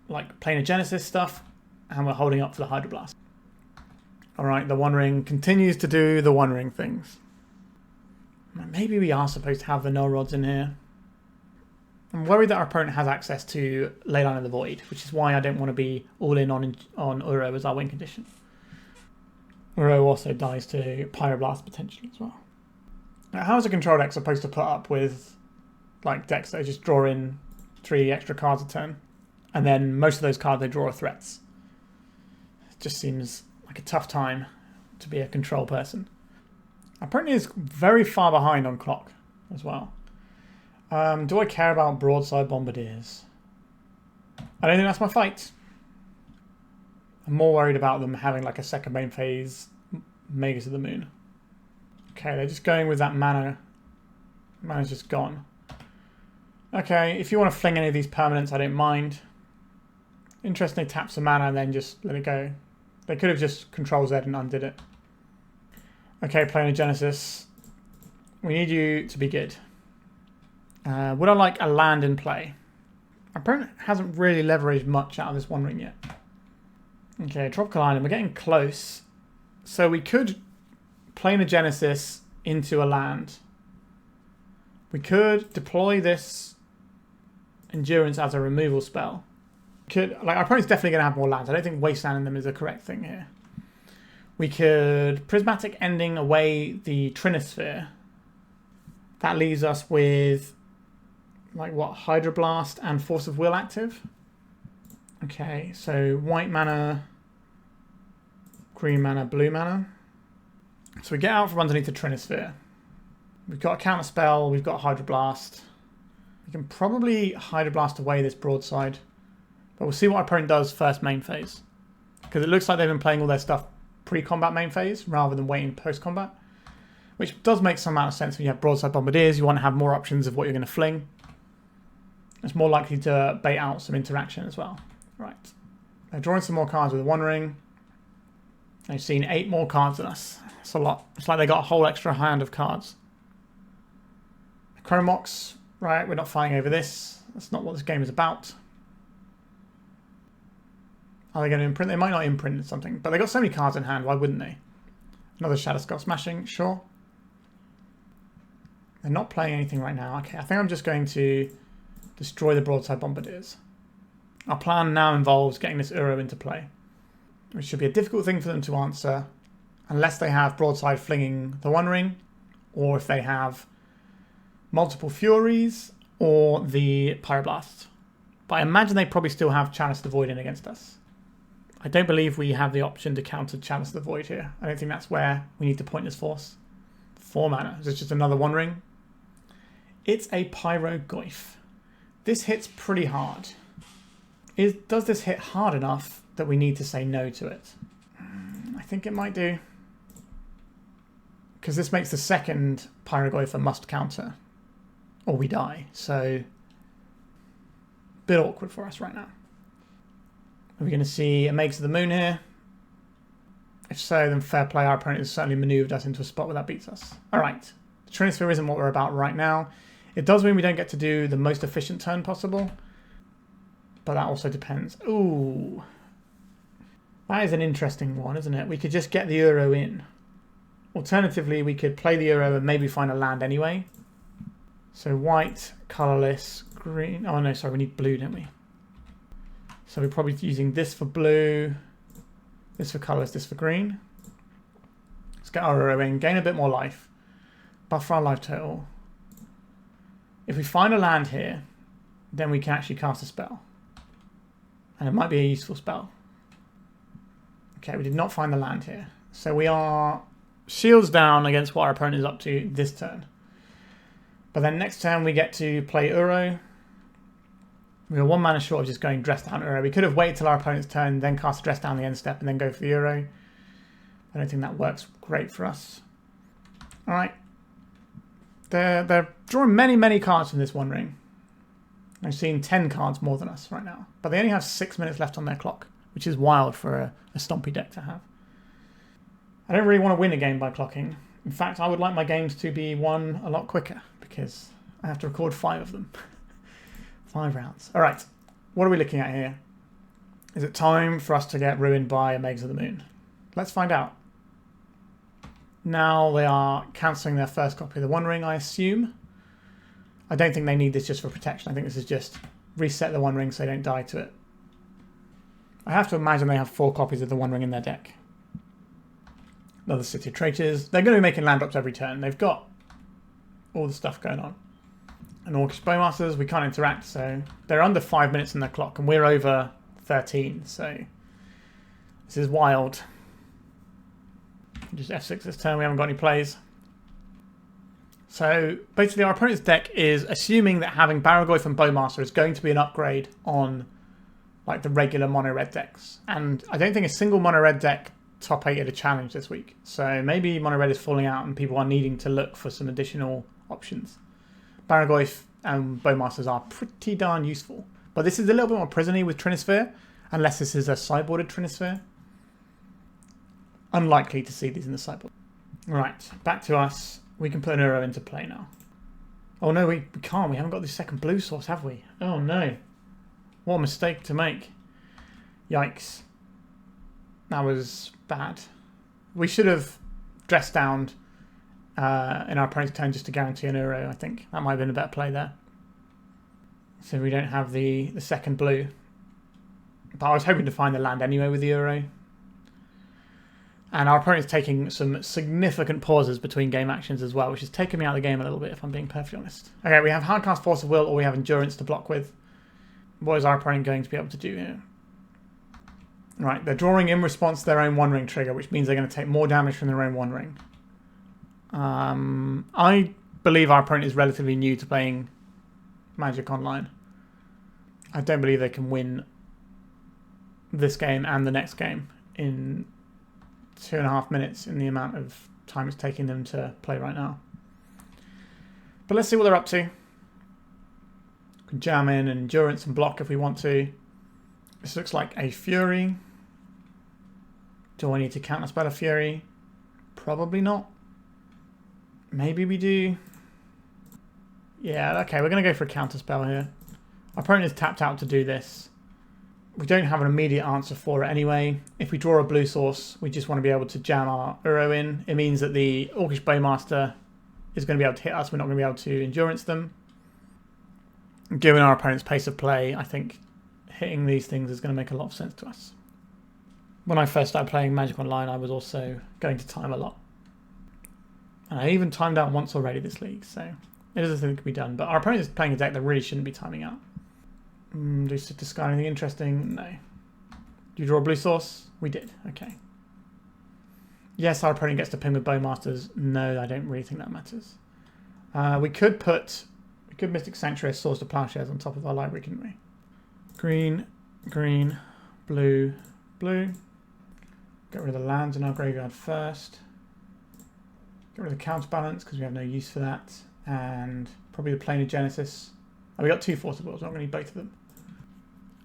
like Planar Genesis stuff, and we're holding up for the Hydroblast. Alright, the One Ring continues to do the One Ring things. Maybe we are supposed to have the Null Rods in here. I'm worried that our opponent has access to Leyline of the Void, which is why I don't want to be all in on Uro as our win condition. Uro also dies to Pyroblast potentially as well. Now, how is a control deck supposed to put up with like decks that just draw in 3 extra cards a turn, and then most of those cards they draw are threats? It just seems like a tough time to be a control person. Our opponent is very far behind on clock as well. Do I care about Broadside Bombardiers? I don't think that's my fight. I'm more worried about them having like a second main phase Mages of the Moon. Okay, they're just going with that mana. Mana's just gone. Okay, if you want to fling any of these permanents, I don't mind. Interesting, tap some mana and then just let it go. They could have just Control Z and undid it. Okay, Planar Genesis. We need you to be good. Would I like a land in play? Our opponent hasn't really leveraged much out of this One Ring yet. Okay, Tropical Island. We're getting close. So we could Planar Genesis into a land. We could deploy this Endurance as a removal spell. Our opponent's definitely going to have more lands. I don't think Wasteland in them is the correct thing here. We could Prismatic Ending away the Trinisphere. That leaves us with like what, Hydroblast and Force of Will active. Okay, so white mana, green mana, blue mana. So we get out from underneath the Trinisphere. We've got a counter spell, we've got Hydroblast. We can probably Hydroblast away this Broadside, but we'll see what our opponent does first main phase. Because it looks like they've been playing all their stuff pre-combat main phase rather than waiting post-combat. Which does make some amount of sense when you have Broadside Bombardiers. You want to have more options of what you're going to fling. It's more likely to bait out some interaction as well. Right. They're drawing some more cards with a One Ring. They've seen 8 more cards than us. That's a lot. It's like they got a whole extra hand of cards. Chromox. Right, we're not fighting over this. That's not what this game is about. Are they going to imprint? They might not imprint something, but they got so many cards in hand, why wouldn't they? Another Shadow Skull Smashing, sure. They're not playing anything right now. Okay, I think I'm just going to destroy the Broadside Bombardiers. Our plan now involves getting this Uro into play. which should be a difficult thing for them to answer unless they have Broadside flinging the One Ring, or if they have multiple Furies or the Pyroblast. But I imagine they probably still have Chalice of the Void in against us. I don't believe we have the option to counter Chalice of the Void here. I don't think that's where we need to point this force. 4 mana. Is this just another One Ring? It's a Pyrogoyf. This hits pretty hard. Does this hit hard enough that we need to say no to it? I think it might do. Because this makes the second Pyrogoyf a must counter. Or we die. So, a bit awkward for us right now. Are we going to see a Maze of the Moon here? If so, then fair play. Our opponent has certainly manoeuvred us into a spot where that beats us. Alright. The Trinisphere isn't what we're about right now. It does mean we don't get to do the most efficient turn possible. But that also depends. Ooh. That is an interesting one, isn't it? We could just get the Uro in. Alternatively, we could play the Uro and maybe find a land anyway. So white, colourless, green. Oh no, sorry, we need blue, don't we? So we're probably using this for blue, this for colours, this for green. Let's get our Uro in, gain a bit more life. Buffer our life total. If we find a land here, then we can actually cast a spell. And it might be a useful spell. Okay, we did not find the land here. So we are shields down against what our opponent is up to this turn. But then next turn we get to play Uro. We are 1 mana short of just going Dress Down Uro. We could have waited till our opponent's turn, then cast Dress Down the end step, and then go for the Uro. I don't think that works great for us. Alright. They're drawing many cards from this One Ring. I've seen 10 cards more than us right now. But they only have 6 minutes left on their clock, which is wild for a stompy deck to have. I don't really want to win a game by clocking. In fact, I would like my games to be won a lot quicker, because I have to record 5 of them. 5 rounds. Alright, what are we looking at here? Is it time for us to get ruined by a Maze of the Moon? Let's find out. Now they are cancelling their first copy of the One Ring, I assume. I don't think they need this just for protection. I think this is just reset the One Ring so they don't die to it. I have to imagine they have 4 copies of the One Ring in their deck. Another City of Traitors. They're going to be making land drops every turn. They've got all the stuff going on. And Orcish Bowmasters, we can't interact, so they're under 5 minutes on their clock, and we're over 13, so this is wild. Just F6 this turn, we haven't got any plays. So basically our opponent's deck is assuming that having Barragoyf and Bowmaster is going to be an upgrade on like the regular mono red decks. And I don't think a single mono red deck top 8 at a challenge this week. So maybe mono red is falling out and people are needing to look for some additional options. Barragoyf and Bowmasters are pretty darn useful. But this is a little bit more prisony with Trinisphere, unless this is a sideboarded Trinisphere. Unlikely to see these in the sideboard. Right, back to us. We can put an Uro into play now. Oh no, we can't. We haven't got the second blue source, have we? Oh no. What a mistake to make. Yikes. That was bad. We should have dressed down in our opponent's turn just to guarantee an Uro, I think. That might have been a better play there. So we don't have the second blue. But I was hoping to find the land anyway with the Uro. And our opponent's taking some significant pauses between game actions as well, which has taken me out of the game a little bit, if I'm being perfectly honest. Okay, we have Hardcast Force of Will, or we have Endurance to block with. What is our opponent going to be able to do here? Right, they're drawing in response to their own One Ring trigger, which means they're going to take more damage from their own One Ring. I believe our opponent is relatively new to playing Magic Online. I don't believe they can win this game and the next game in 2.5 minutes in the amount of time it's taking them to play right now. But let's see what they're up to. We can jam in and Endurance and block if we want to. This looks like a Fury. Do I need to counterspell a Fury? Probably not. Maybe we do. Yeah, okay, we're going to go for a counterspell here. Our opponent is tapped out to do this. We don't have an immediate answer for it anyway. If we draw a blue source, we just want to be able to jam our Uro in. It means that the Orcish Bowmaster is going to be able to hit us. We're not going to be able to Endurance them. Given our opponent's pace of play, I think hitting these things is going to make a lot of sense to us. When I first started playing Magic Online, I was also going to time a lot. And I even timed out once already this league, so it is a thing that can be done. But our opponent is playing a deck that really shouldn't be timing out. Do you discard anything interesting? No. Do you draw a blue source? We did. Okay. Yes, our opponent gets to ping with Bowmasters. No, I don't really think that matters. We could Mystic Sanctuary Source to Plowshares on top of our library, couldn't we? Green, green, blue, blue. Get rid of the lands in our graveyard first. Get rid of the Counterbalance because we have no use for that. And probably the Planar Genesis. Oh, we got 2 Force of Wills, so I'm going to need both of them.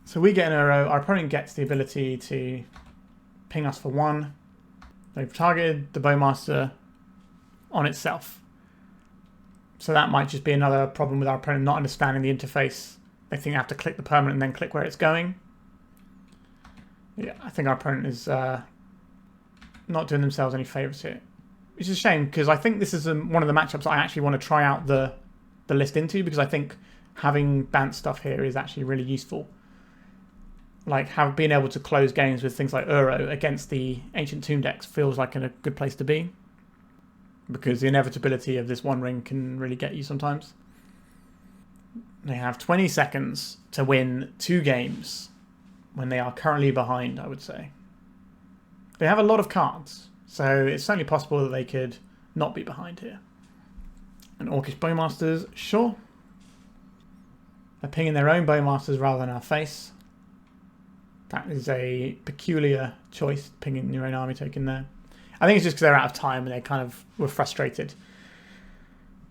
So we get an Uro. Our opponent gets the ability to ping us for 1. They've targeted the Bowmaster on itself. So that might just be another problem with our opponent not understanding the interface. They think they have to click the permanent and then click where it's going. Yeah, I think our opponent is not doing themselves any favours here. Which is a shame, because I think this is one of the matchups I actually want to try out the list into, because I think having Bant stuff here is actually really useful. Like, being able to close games with things like Uro against the Ancient Tomb decks feels like a good place to be. Because the inevitability of this one ring can really get you sometimes. They have 20 seconds to win 2 games when they are currently behind, I would say. They have a lot of cards, so it's certainly possible that they could not be behind here. And Orcish Bowmasters, sure. They're pinging their own Bowmasters rather than our face. That is a peculiar choice, pinging your own army token there. I think it's just because they're out of time and they kind of were frustrated.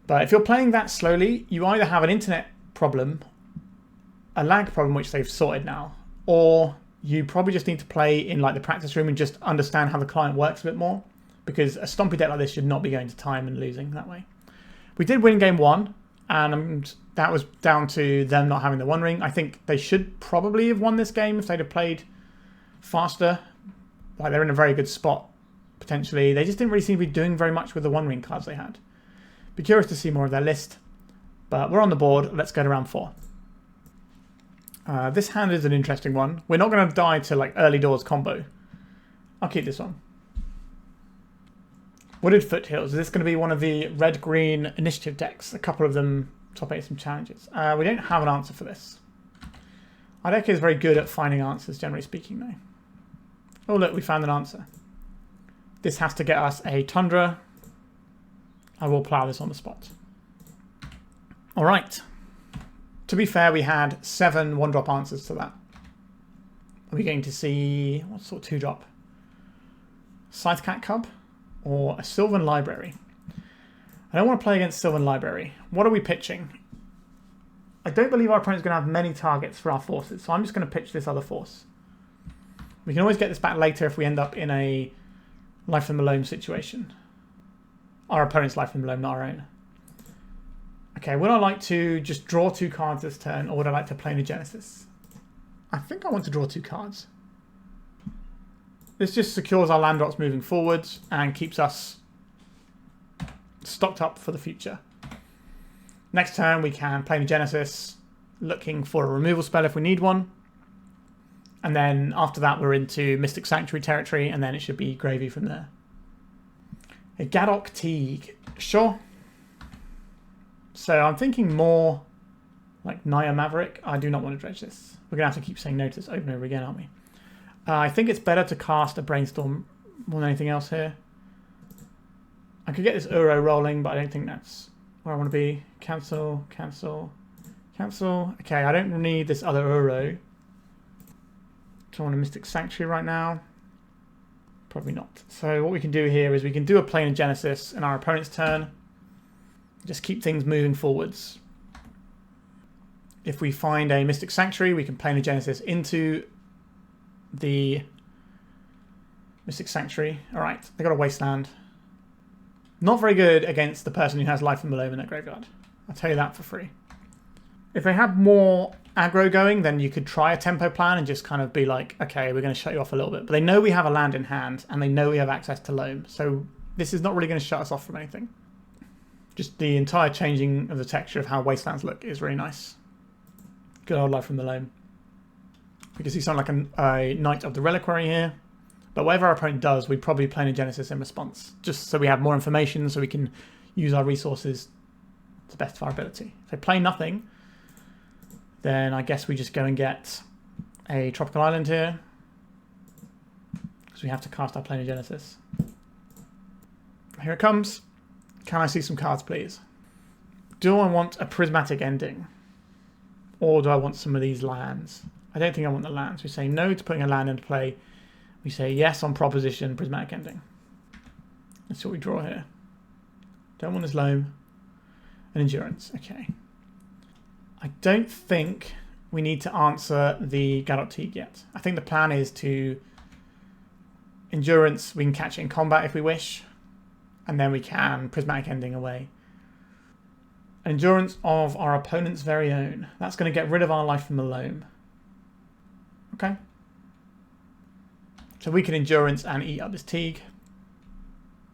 But if you're playing that slowly, you either have an internet problem, a lag problem which they've sorted now, or you probably just need to play in like the practice room and just understand how the client works a bit more, because a stompy deck like this should not be going to time and losing that way. We did win game 1, and that was down to them not having the One Ring. I think they should probably have won this game if they'd have played faster. Like, they're in a very good spot, potentially. They just didn't really seem to be doing very much with the One Ring cards they had. Be curious to see more of their list. But we're on the board. Let's go to round 4. This hand is an interesting one. We're not going to die to like early doors combo. I'll keep this one. Wooded Foothills. Is this going to be one of the red-green initiative decks? A couple of them top 8 some challenges. We don't have an answer for this. Our deck is very good at finding answers, generally speaking, though. Oh, look, we found an answer. This has to get us a Tundra. I will plow this on the spot. All right. To be fair, we had 7 1-drop answers to that. Are we going to see... what sort of 2-drop? Scythecat Cub or a Sylvan Library? I don't want to play against Sylvan Library. What are we pitching? I don't believe our opponent's going to have many targets for our forces, so I'm just going to pitch this other force. We can always get this back later if we end up in a Life from the Loam situation. Our opponent's Life from the Loam, not our own. Okay, would I like to just draw 2 cards this turn, or would I like to Planar Genesis? I think I want to draw 2 cards. This just secures our land drops moving forwards and keeps us stocked up for the future. Next turn we can Planar Genesis, looking for a removal spell if we need one. And then after that we're into Mystic Sanctuary territory, and then it should be gravy from there. A Gadok Teague, sure. So I'm thinking more like Naya Maverick. I do not want to dredge this. We're going to have to keep saying no to this over and over again, aren't we? I think it's better to cast a Brainstorm more than anything else here. I could get this Uro rolling, but I don't think that's where I want to be. Cancel, cancel, cancel. Okay, I don't need this other Uro. Do I want a Mystic Sanctuary right now? Probably not. So what we can do here is we can do a Planar Genesis in our opponent's turn. Just keep things moving forwards. If we find a Mystic Sanctuary, we can Planar Genesis into the Mystic Sanctuary. Alright, they got a Wasteland. Not very good against the person who has Life from Below in their graveyard. I'll tell you that for free. If they had more aggro going, then you could try a tempo plan and just kind of be like, okay, we're going to shut you off a little bit. But they know we have a land in hand, and they know we have access to Loam. So this is not really going to shut us off from anything. Just the entire changing of the texture of how Wastelands look is really nice. Good old Life from the Loam. We can see something like a Knight of the Reliquary here. But whatever our opponent does, we probably Planar Genesis in response, just so we have more information, so we can use our resources to the best of our ability. If they play nothing, then I guess we just go and get a Tropical Island here, because we have to cast our Planar Genesis. Here it comes. Can I see some cards, please? Do I want a Prismatic Ending? Or do I want some of these lands? I don't think I want the lands. We say no to putting a land into play. We say yes on proposition, Prismatic Ending. Let's see what we draw here. Don't want this Loam. An Endurance. Okay. I don't think we need to answer the Gadot Teague yet. I think the plan is to Endurance. We can catch it in combat if we wish. And then we can Prismatic Ending away. Endurance of our opponent's very own. That's going to get rid of our life from the Loam. Okay. So we can Endurance and eat up this Teague.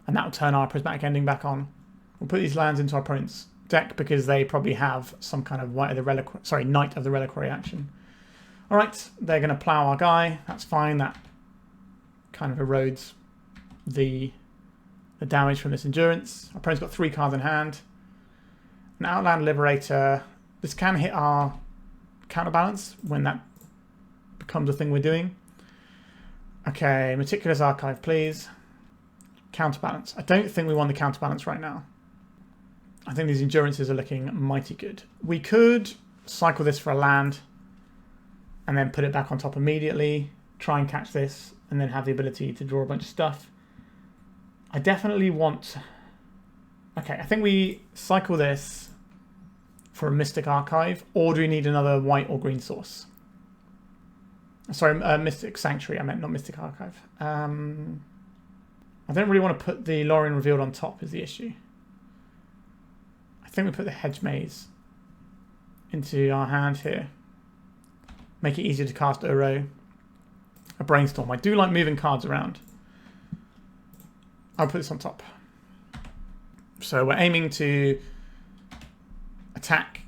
And that will turn our Prismatic Ending back on. We'll put these lands into our opponent's deck because they probably have some kind of Knight of the Reliquary action. Alright, they're going to plow our guy. That's fine. That kind of erodes the damage from this Endurance. Our opponent's got 3 cards in hand. An Outland Liberator. This can hit our Counterbalance when that becomes a thing we're doing. Okay, Meticulous Archive, please. Counterbalance. I don't think we want the Counterbalance right now. I think these Endurances are looking mighty good. We could cycle this for a land and then put it back on top immediately, try and catch this, and then have the ability to draw a bunch of stuff. I definitely want... Okay, I think we cycle this for a Mystic Archive, or do we need another white or green source? Sorry, Mystic Sanctuary, I meant, not Mystic Archive. I don't really want to put the Lórien Revealed on top is the issue. I think we put the Hedge Maze into our hand here. Make it easier to cast Uro. A Brainstorm. I do like moving cards around. I'll put this on top. So we're aiming to attack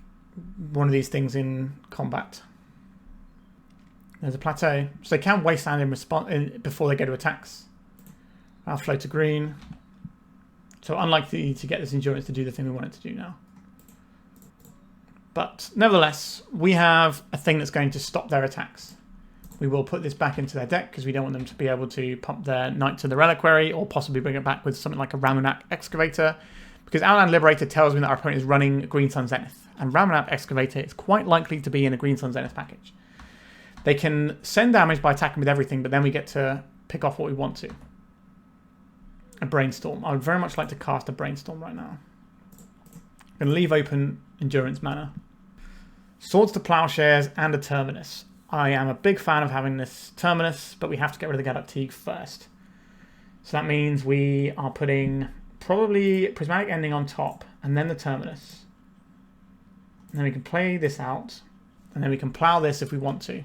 one of these things in combat. There's a plateau. So they can Wasteland in response before they go to attacks. I'll float to green. So unlikely to get this Endurance to do the thing we want it to do now. But nevertheless, we have a thing that's going to stop their attacks. We will put this back into their deck because we don't want them to be able to pump their Knight to the Reliquary or possibly bring it back with something like a Ramunap Excavator. Because Outland Liberator tells me that our opponent is running Green Sun Zenith. And Ramunap Excavator is quite likely to be in a Green Sun Zenith package. They can send damage by attacking with everything, but then we get to pick off what we want to. A Brainstorm. I would very much like to cast a Brainstorm right now. I'm going to leave open Endurance mana. Swords to Plowshares and a Terminus. I am a big fan of having this Terminus, but we have to get rid of the Gadot Teague first. So that means we are putting probably Prismatic Ending on top, and then the Terminus. And then we can play this out, and then we can plow this if we want to.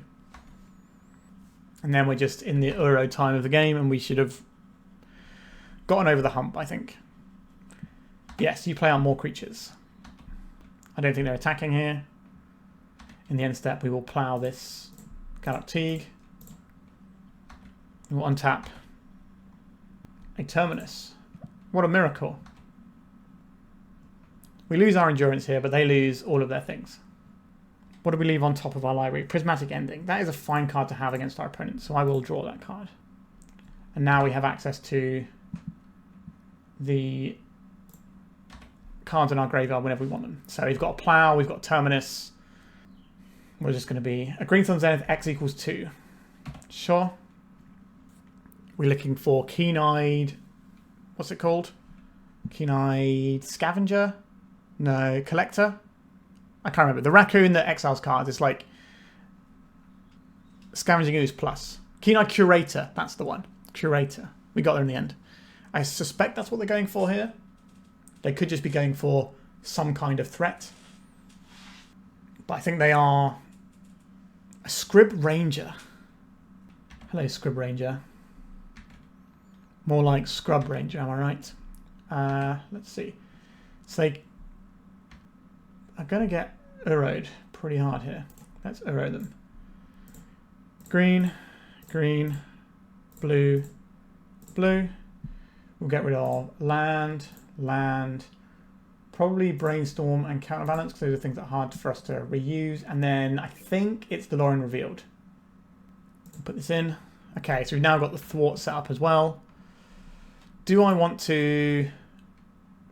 And then we're just in the Uro time of the game, and we should have gotten over the hump, I think. Yes, you play on more creatures. I don't think they're attacking here. In the end step, we will plow this Gadot Teague. We'll untap a Terminus. What a miracle. We lose our Endurance here, but they lose all of their things. What do we leave on top of our library? Prismatic Ending. That is a fine card to have against our opponent, so I will draw that card. And now we have access to the cards in our graveyard whenever we want them. So we've got a Plow, we've got a Terminus. We're just going to be a Green Sun Zenith X equals 2. Sure. We're looking for Keen-Eyed... What's it called? Keen-Eyed Scavenger? No, Collector? I can't remember. The raccoon that exiles cards is like Scavenging Ooze plus. Keen-Eyed Curator. That's the one. Curator. We got there in the end. I suspect that's what they're going for here. They could just be going for some kind of threat. But I think they are a Scrib Ranger. Hello, Scrib Ranger. More like Scrub Ranger, am I right? Let's see. So they are going to get Uroed pretty hard here. Let's Uro them. Green, green, blue, blue. We'll get rid of land, probably Brainstorm and Counterbalance, because those are things that are hard for us to reuse. And then I think it's the Lórien Revealed. Put this in. Okay, so we've now got the Thwart set up as well. Do I want to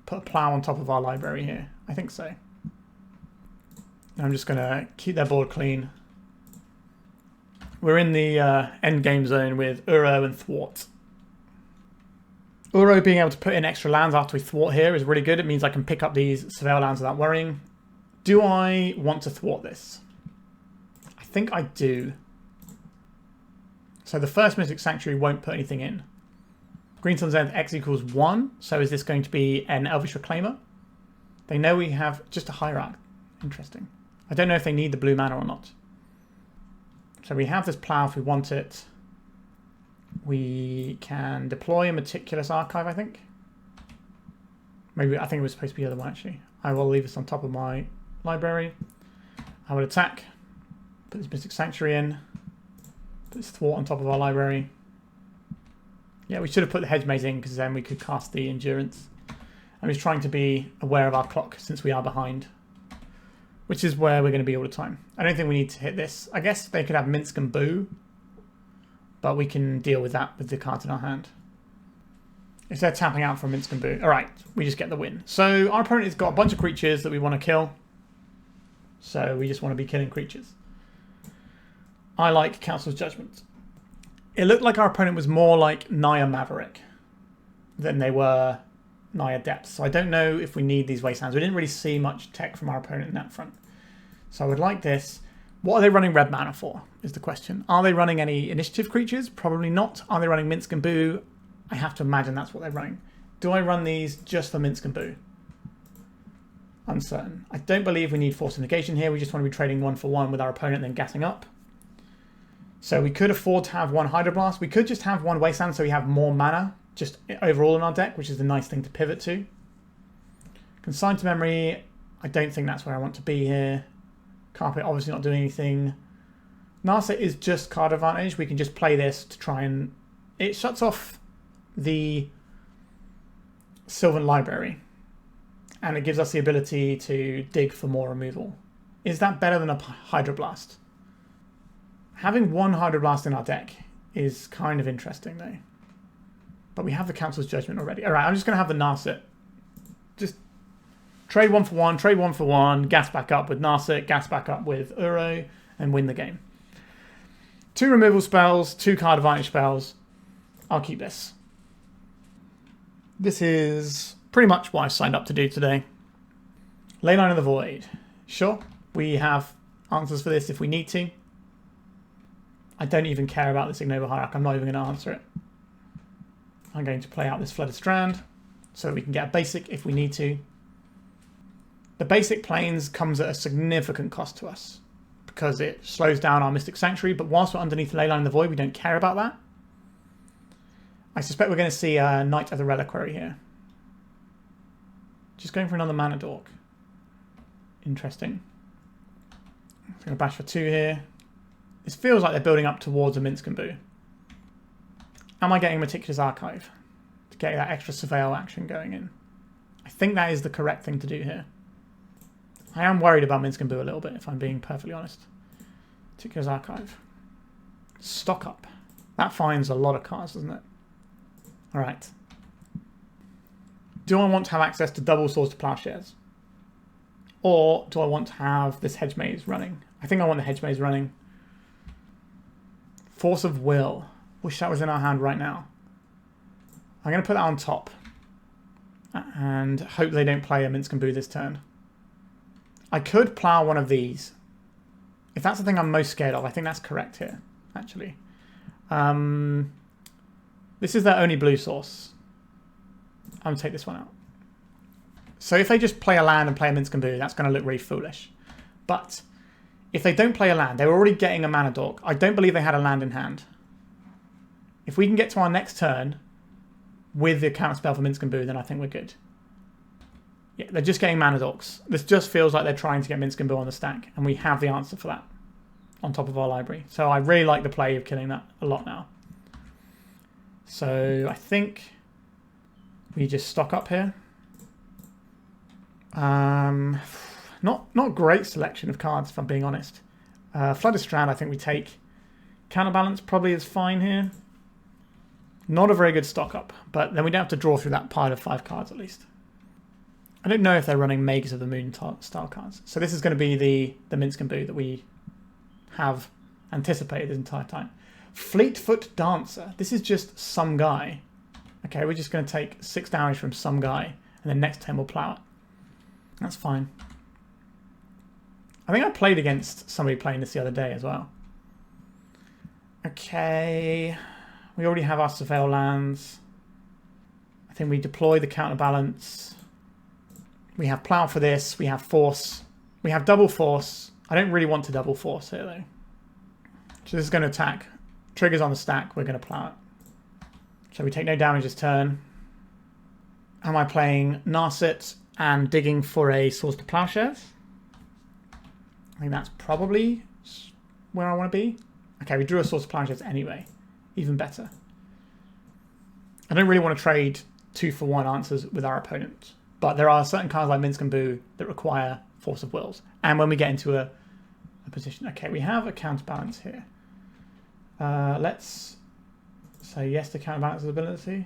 put a plow on top of our library here? I think so. I'm just going to keep their board clean. We're in the end game zone with Uro and Thwart. Uro being able to put in extra lands after we thwart here is really good. It means I can pick up these surveil lands without worrying. Do I want to thwart this? I think I do. So the first Mystic Sanctuary won't put anything in. Green Sun's End X equals 1. So is this going to be an Elvish Reclaimer? They know we have just a Hierarch. Interesting. I don't know if they need the blue mana or not. So we have this plow if we want it. We can deploy a Meticulous Archive, I think. Maybe, I think it was supposed to be the other one, actually. I will leave this on top of my library. I will attack. Put this Mystic Sanctuary in. Put this Thwart on top of our library. Yeah, we should have put the Hedge Maze in, because then we could cast the Endurance. I'm just trying to be aware of our clock, since we are behind. Which is where we're going to be all the time. I don't think we need to hit this. I guess they could have Minsk and Boo. But we can deal with that with the cards in our hand. If they're tapping out for Minsk and Boo. Alright, we just get the win. So our opponent has got a bunch of creatures that we want to kill. So we just want to be killing creatures. I like Council's Judgment. It looked like our opponent was more like Naya Maverick than they were Naya Depths. So I don't know if we need these Wastelands. We didn't really see much tech from our opponent in that front. So I would like this. What are they running red mana for, is the question. Are they running any initiative creatures? Probably not. Are they running Minsk and Boo? I have to imagine that's what they're running. Do I run these just for Minsk and Boo? Uncertain. I don't believe we need Force of Negation here. We just want to be trading 1 for 1 with our opponent and then gassing up. So we could afford to have 1 Hydroblast. We could just have 1 Wasteland so we have more mana just overall in our deck, which is a nice thing to pivot to. Consign to Memory. I don't think that's where I want to be here. Carpet obviously not doing anything. Narset is just card advantage. We can just play this to try and... It shuts off the Sylvan Library. And it gives us the ability to dig for more removal. Is that better than a Hydroblast? Having 1 Hydroblast in our deck is kind of interesting though. But we have the Council's Judgment already. Alright, I'm just going to have the Narset. Just... Trade 1 for 1, trade 1 for 1, gas back up with Narset, gas back up with Uro, and win the game. 2 removal spells, 2 card advantage spells. I'll keep this. This is pretty much what I signed up to do today. Leyline of the Void. Sure, we have answers for this if we need to. I don't even care about this Ignoble Hierarch. I'm not even going to answer it. I'm going to play out this Flooded Strand so that we can get a basic if we need to. The basic planes comes at a significant cost to us because it slows down our Mystic Sanctuary, but whilst we're underneath Leyline of the Void, we don't care about that. I suspect we're going to see a Knight of the Reliquary here. Just going for another Mana Dork. Interesting. I'm going to bash for 2 here. This feels like they're building up towards a Minsk and Boo. Am I getting Meticulous Archive to get that extra Surveil action going in? I think that is the correct thing to do here. I am worried about Minsk and Boo a little bit, if I'm being perfectly honest. Meticulous Archive. Stock up. That finds a lot of cards, doesn't it? Alright. Do I want to have access to double Swords to Plowshares? Or do I want to have this Hedge Maze running? I think I want the Hedge Maze running. Force of Will. Wish that was in our hand right now. I'm going to put that on top. And hope they don't play a Minsk and Boo this turn. I could plow one of these. If that's the thing I'm most scared of, I think that's correct here, actually. This is their only blue source. I'm going to take this one out. So if they just play a land and play a Minsk and Boo, that's going to look really foolish. But if they don't play a land, they were already getting a Mana Dork. I don't believe they had a land in hand. If we can get to our next turn with the counter spell for Minsk and Boo, then I think we're good. Yeah, they're just getting Mana Dorks. This just feels like they're trying to get Minsk and Boo on the stack, and we have the answer for that on top of our library. So I really like the play of killing that a lot now. So I think we just stock up here. Not great selection of cards, if I'm being honest. Flooded Strand, I think we take. Counterbalance probably is fine here. Not a very good stock up, but then we don't have to draw through that pile of 5 cards at least. I don't know if they're running Mages of the Moon style cards. So this is going to be the Minsk and Boo that we have anticipated this entire time. Fleetfoot Dancer. This is just some guy. Okay, we're just going to take 6 damage from some guy, and then next turn we'll plow it. That's fine. I think I played against somebody playing this the other day as well. Okay, we already have our Surveil lands. I think we deploy the Counterbalance. We have Plow for this. We have Force. We have double Force. I don't really want to double Force here though. So this is going to attack. Triggers on the stack. We're going to Plow it. So we take no damage this turn. Am I playing Narset and digging for a Swords to Plowshares? I think that's probably where I want to be. Okay, we drew a Swords to Plowshares anyway. Even better. I don't really want to trade 2-for-1 answers with our opponent. But there are certain cards like Minsk and Boo that require Force of Wills. And when we get into a position... Okay, we have a Counterbalance here. Let's say yes to Counterbalance ability.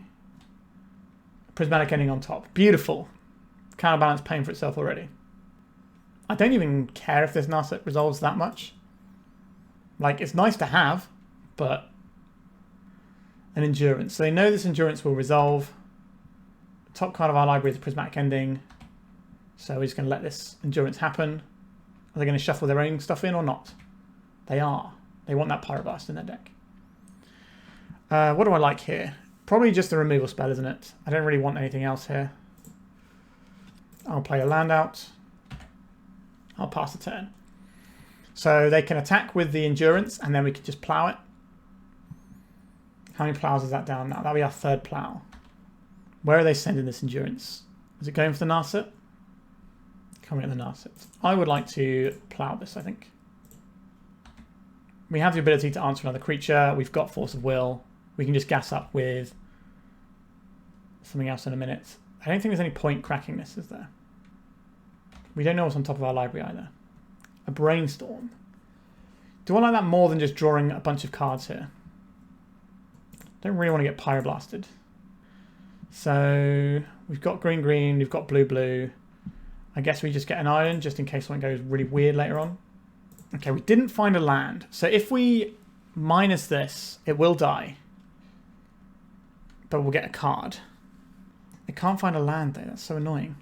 Prismatic Ending on top. Beautiful. Counterbalance paying for itself already. I don't even care if this Narset resolves that much. Like, it's nice to have, but... An Endurance. So they know this Endurance will resolve. The top card of our library is a Prismatic Ending. So we're just going to let this Endurance happen. Are they going to shuffle their own stuff in or not? They are. They want that Pyroblast in their deck. What do I like here? Probably just the removal spell, isn't it? I don't really want anything else here. I'll play a land out. I'll pass the turn. So they can attack with the Endurance, and then we can just plow it. How many plows is that down now? That'll be our 3rd plow. Where are they sending this Endurance? Is it going for the Narset? Coming at the Narset. I would like to plow this, I think. We have the ability to answer another creature. We've got Force of Will. We can just gas up with something else in a minute. I don't think there's any point cracking this, is there? We don't know what's on top of our library either. A Brainstorm. Do I like that more than just drawing a bunch of cards here? Don't really want to get Pyroblasted. So we've got green, we've got blue. I guess we just get an island just in case something goes really weird later on. Okay, we didn't find a land. So if we minus this, it will die. But we'll get a card. I can't find a land though, that's so annoying.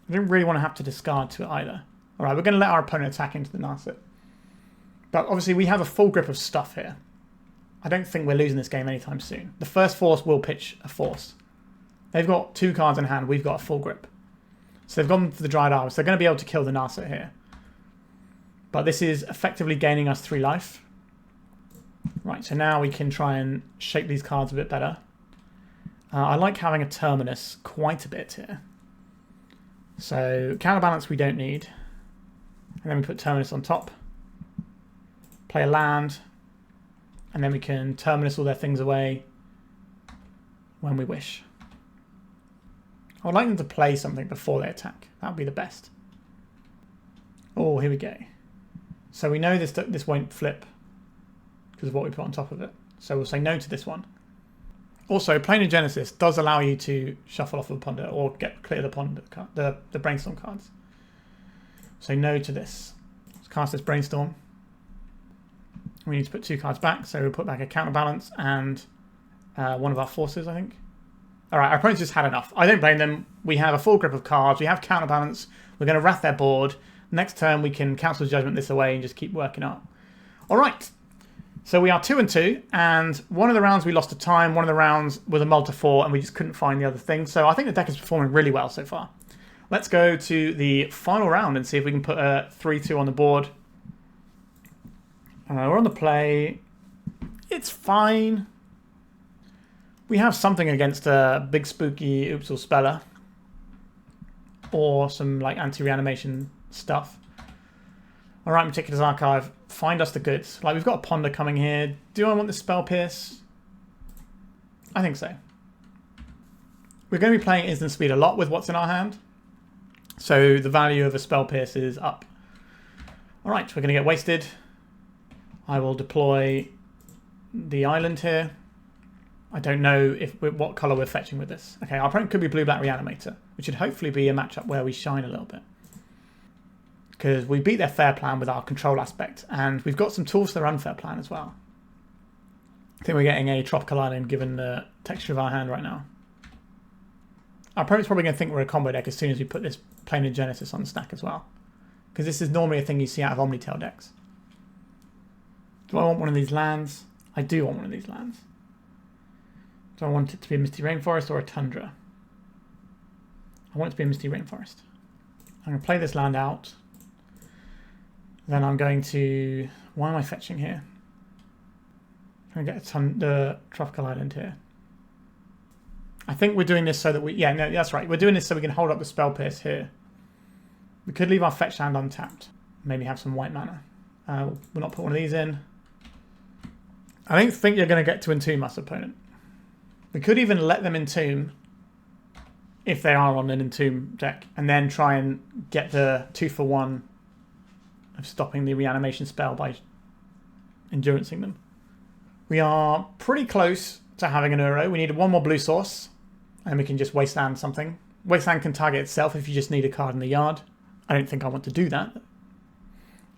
I don't really want to have to discard to it either. Alright, we're going to let our opponent attack into the Narset. But obviously we have a full grip of stuff here. I don't think we're losing this game anytime soon. The first Force will pitch a Force. They've got 2 cards in hand, we've got a full grip. So they've gone for the Dried Iris. They're going to be able to kill the Narset here. But this is effectively gaining us 3 life. Right, so now we can try and shape these cards a bit better. I like having a Terminus quite a bit here. So Counterbalance we don't need. And then we put Terminus on top. Play a land. And then we can Terminus all their things away when we wish. I would like them to play something before they attack. That would be the best. Oh, here we go. So we know this won't flip because of what we put on top of it. So we'll say no to this one. Also, Planar Genesis does allow you to shuffle off of a Ponder or clear the Ponder card, the Brainstorm cards. So no to this. Let's cast this Brainstorm. We need to put 2 cards back, so we'll put back a Counterbalance and one of our Forces, I think. Alright, our opponents just had enough. I don't blame them. We have a full grip of cards. We have Counterbalance. We're going to wrath their board. Next turn, we can cancel Judgment this away and just keep working up. Alright. So we are 2-2, and one of the rounds we lost to time, one of the rounds was a multi-4, and we just couldn't find the other thing. So I think the deck is performing really well so far. Let's go to the final round and see if we can put a 3-2 on the board. We're on the play. It's fine. We have something against a big spooky Oopsal Speller. Or some like anti-reanimation stuff. Alright, Meticulous Archive. Find us the goods. Like, we've got a Ponder coming here. Do I want the Spell Pierce? I think so. We're going to be playing instant speed a lot with what's in our hand. So the value of a Spell Pierce is up. Alright, we're going to get wasted. I will deploy the island here. I don't know what colour we're fetching with this. Okay, our opponent could be Blue-Black Reanimator, which should hopefully be a matchup where we shine a little bit. Because we beat their fair plan with our control aspect, and we've got some tools for their unfair plan as well. I think we're getting a Tropical Island given the texture of our hand right now. Our opponent's probably going to think we're a combo deck as soon as we put this Planar Genesis on the stack as well. Because this is normally a thing you see out of Omnitail decks. Do I want one of these lands? I do want one of these lands. Do I want it to be a Misty Rainforest or a Tundra? I want it to be a Misty Rainforest. I'm going to play this land out. Then I'm going to... Why am I fetching here? I'm going to get the Tropical Island here. I think we're doing this so that we... Yeah, no, that's right. We're doing this so we can hold up the Spell Pierce here. We could leave our fetch land untapped. Maybe have some white mana. We'll not put one of these in. I don't think you're going to get to entomb us, opponent. We could even let them entomb if they are on an entomb deck, and then try and get the 2-for-1 of stopping the reanimation spell by endurancing them. We are pretty close to having an Uro. We need one more blue source, and we can just Wasteland something. Wasteland can target itself if you just need a card in the yard. I don't think I want to do that.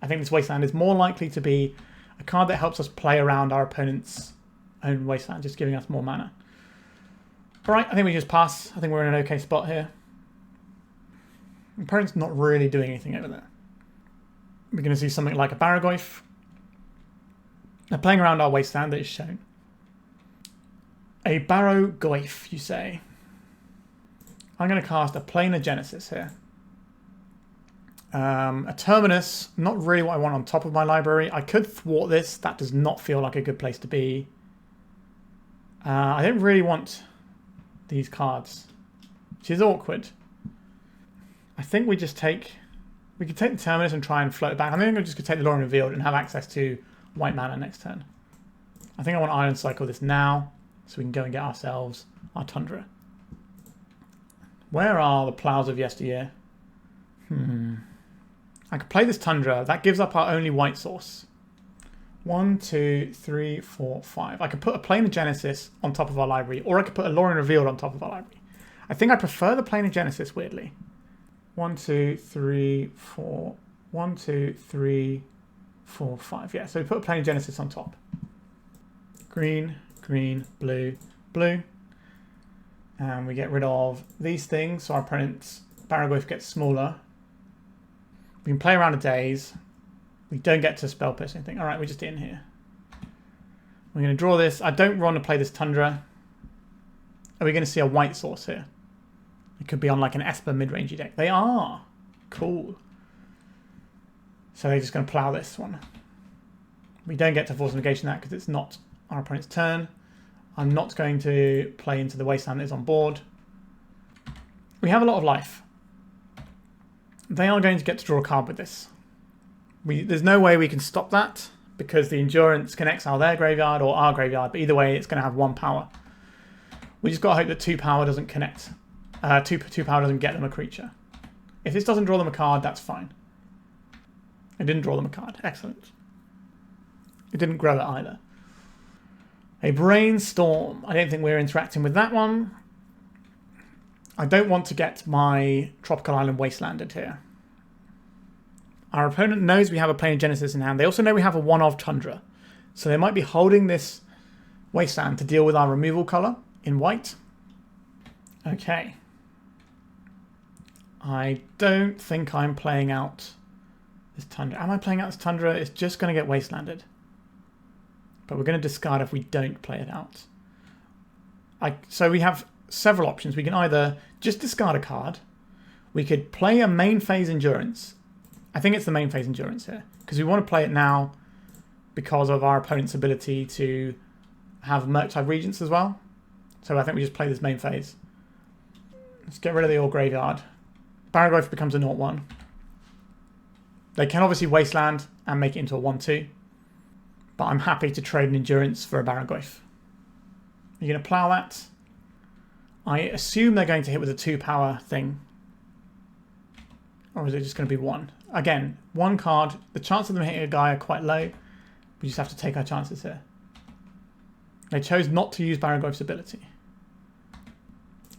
I think this Wasteland is more likely to be a card that helps us play around our opponent's own Wasteland, just giving us more mana. Alright, I think we just pass. I think we're in an okay spot here. The opponent's not really doing anything over there. We're going to see something like a Barragoyf. They're playing around our Wasteland that is shown. A Barragoyf, you say? I'm going to cast a Planar Genesis here. A Terminus, not really what I want on top of my library. I could thwart this. That does not feel like a good place to be. I don't really want these cards, which is awkward. I think we just take... We could take the Terminus and try and float it back. I think I'm just going to take the Lórien Revealed and have access to white mana next turn. I think I want to Island Cycle this now, so we can go and get ourselves our Tundra. Where are the plows of yesteryear? I could play this Tundra. That gives up our only white source. 1, 2, 3, 4, 5. I could put a Planar Genesis on top of our library, or I could put a Lórien Revealed on top of our library. I think I prefer the Planar Genesis, weirdly. 1, 2, 3, 4. 1, 2, 3, 4, 5. Yeah, so we put a Planar Genesis on top. Green, green, blue, blue. And we get rid of these things, so our opponent's Barragoyf gets smaller. We can play around a daze. We don't get to spell pierce anything. Alright, we're just in here. We're going to draw this. I don't want to play this Tundra. Are we going to see a white source here? It could be on like an Esper mid-rangey deck. They are. Cool. So they're just going to plow this one. We don't get to Force of Negation that because it's not our opponent's turn. I'm not going to play into the Wasteland that is on board. We have a lot of life. They are going to get to draw a card with this. There's no way we can stop that because the Endurance can exile their graveyard or our graveyard, but either way it's going to have 1 power. We just got to hope that 2 power doesn't connect. 2 power doesn't get them a creature. If this doesn't draw them a card, that's fine. It didn't draw them a card. Excellent. It didn't grow it either. A Brainstorm. I don't think we're interacting with that one. I don't want to get my Tropical Island Wastelanded here. Our opponent knows we have a Planar Genesis in hand. They also know we have a 1-of Tundra. So they might be holding this Wasteland to deal with our removal colour in white. Okay. I don't think I'm playing out this Tundra. Am I playing out this Tundra? It's just going to get Wastelanded. But we're going to discard if we don't play it out. So we have several options. We can either just discard a card. We could play a main phase Endurance. I think it's the main phase Endurance here. Because we want to play it now because of our opponent's ability to have Murktide Regents as well. So I think we just play this main phase. Let's get rid of the All Graveyard. Barragoyf becomes a 0-1. They can obviously Wasteland and make it into a 1-2. But I'm happy to trade an Endurance for a Barragoyf. You're going to plow that. I assume they're going to hit with a 2-power thing. Or is it just going to be 1? Again, 1 card. The chance of them hitting a guy are quite low. We just have to take our chances here. They chose not to use Barrow-Grove's ability.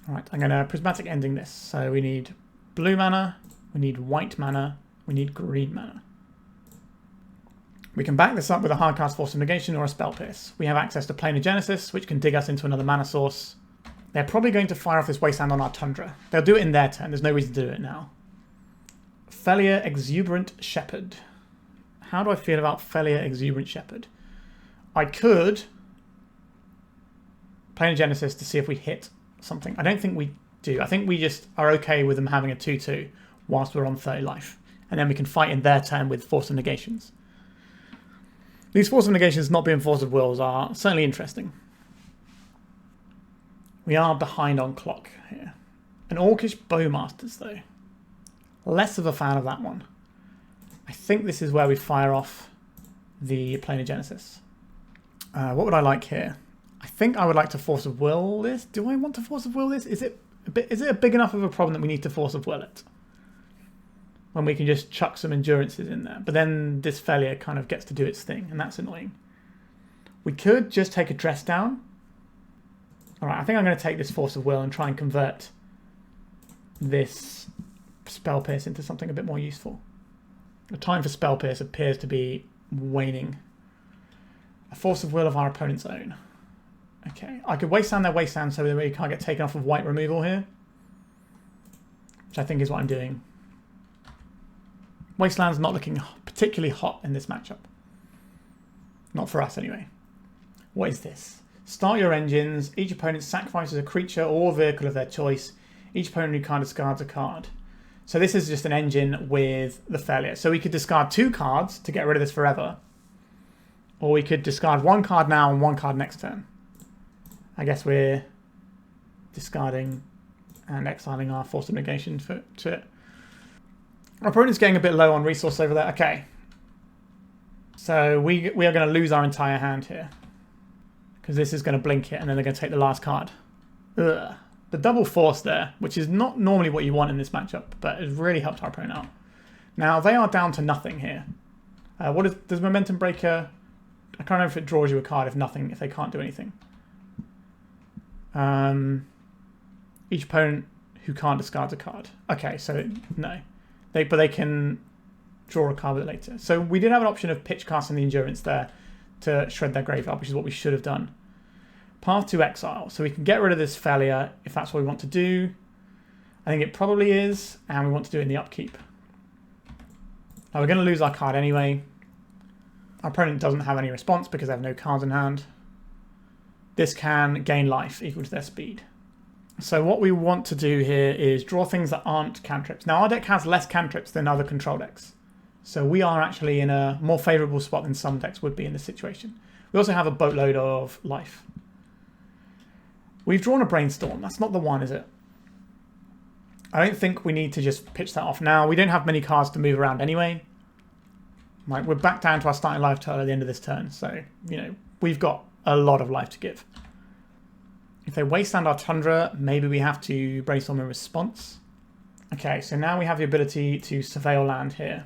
Alright, I'm going to Prismatic Ending this. So we need blue mana, we need white mana, we need green mana. We can back this up with a hard cast Force of Negation or a Spell Pierce. We have access to Planar Genesis, which can dig us into another mana source. They're probably going to fire off this Wasteland on our Tundra. They'll do it in their turn. There's no reason to do it now. Felia Exuberant Shepherd. How do I feel about Felia Exuberant Shepherd? I could Planar Genesis to see if we hit something. I don't think we do. I think we just are okay with them having a 2-2 whilst we're on 30 life. And then we can fight in their turn with Force of Negations. These Force of Negations not being Force of Wills are certainly interesting. We are behind on clock here. An Orcish Bowmasters, though. Less of a fan of that one. I think this is where we fire off the Planar Genesis. What would I like here? I think I would like to Force of Will this. Do I want to Force of Will this? Is it a big enough of a problem that we need to Force of Will it? When we can just chuck some endurances in there. But then this failure kind of gets to do its thing, and that's annoying. We could just take a dress down. Alright, I think I'm going to take this Force of Will and try and convert this Spell Pierce into something a bit more useful. The time for Spell Pierce appears to be waning. A Force of Will of our opponent's own. Okay, I could Wasteland their Wasteland so they really can't get taken off of white removal here. Which I think is what I'm doing. Wasteland's not looking particularly hot in this matchup. Not for us, anyway. What is this? Start your engines. Each opponent sacrifices a creature or vehicle of their choice. Each opponent who can't discards a card. So this is just an engine with the failure. So we could discard 2 cards to get rid of this forever. Or we could discard 1 card now and 1 card next turn. I guess we're discarding and exiling our Force of Negation to it. Our opponent's getting a bit low on resource over there. Okay. So we are going to lose our entire hand here. Because this is going to blink it and then they're going to take the last card. Ugh. The double force there, which is not normally what you want in this matchup, but it really helped our opponent out. Now, they are down to nothing here. Does Momentum Breaker... I can't remember if it draws you a card if they can't do anything. Each opponent who can't discard a card. Okay, so no. But they can draw a card with it later. So we did have an option of pitch casting the Endurance there to shred their graveyard, which is what we should have done. Path to Exile. So we can get rid of this failure if that's what we want to do. I think it probably is, and we want to do it in the upkeep. Now we're going to lose our card anyway. Our opponent doesn't have any response because they have no cards in hand. This can gain life equal to their speed. So what we want to do here is draw things that aren't cantrips. Now our deck has less cantrips than other control decks. So we are actually in a more favourable spot than some decks would be in this situation. We also have a boatload of life. We've drawn a Brainstorm. That's not the one, is it? I don't think we need to just pitch that off now. We don't have many cards to move around anyway. Right, we're back down to our starting life total at the end of this turn. So, you know, we've got a lot of life to give. If they Wasteland our Tundra, maybe we have to Brainstorm in response. Okay, so now we have the ability to Surveil Land here.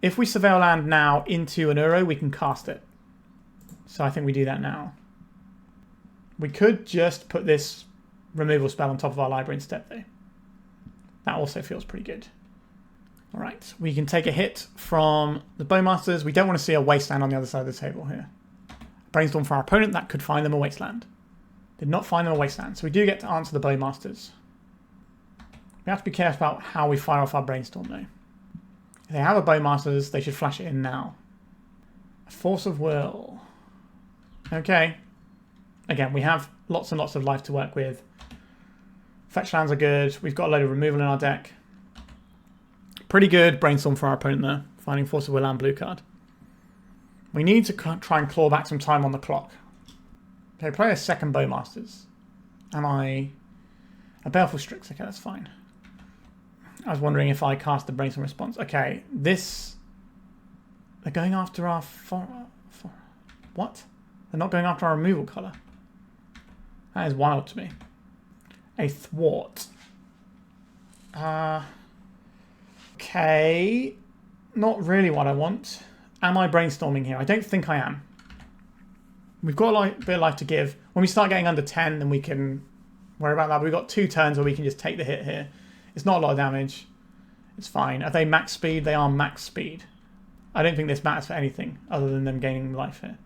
If we Surveil Land now into an Uro, we can cast it. So I think we do that now. We could just put this removal spell on top of our library instead, though. That also feels pretty good. All right, we can take a hit from the Bowmasters. We don't want to see a Wasteland on the other side of the table here. Brainstorm for our opponent, that could find them a Wasteland. Did not find them a Wasteland, so we do get to answer the Bowmasters. We have to be careful about how we fire off our Brainstorm, though. If they have a Bowmasters, they should flash it in now. A Force of Will. Okay. Again, we have lots and lots of life to work with. Fetch lands are good. We've got a load of removal in our deck. Pretty good Brainstorm for our opponent there. Finding Force of Will and blue card. We need to try and claw back some time on the clock. Okay, play a second Bowmasters. A Baleful Strix. Okay, that's fine. I was wondering if I cast the Brainstorm response. Okay, this... They're going after our... What? They're not going after our removal colour. That is wild to me. A Thwart. Okay. Not really what I want. Am I brainstorming here? I don't think I am. We've got a bit of life to give. When we start getting under 10, then we can worry about that. But we've got 2 turns where we can just take the hit here. It's not a lot of damage. It's fine. Are they max speed? They are max speed. I don't think this matters for anything other than them gaining life here.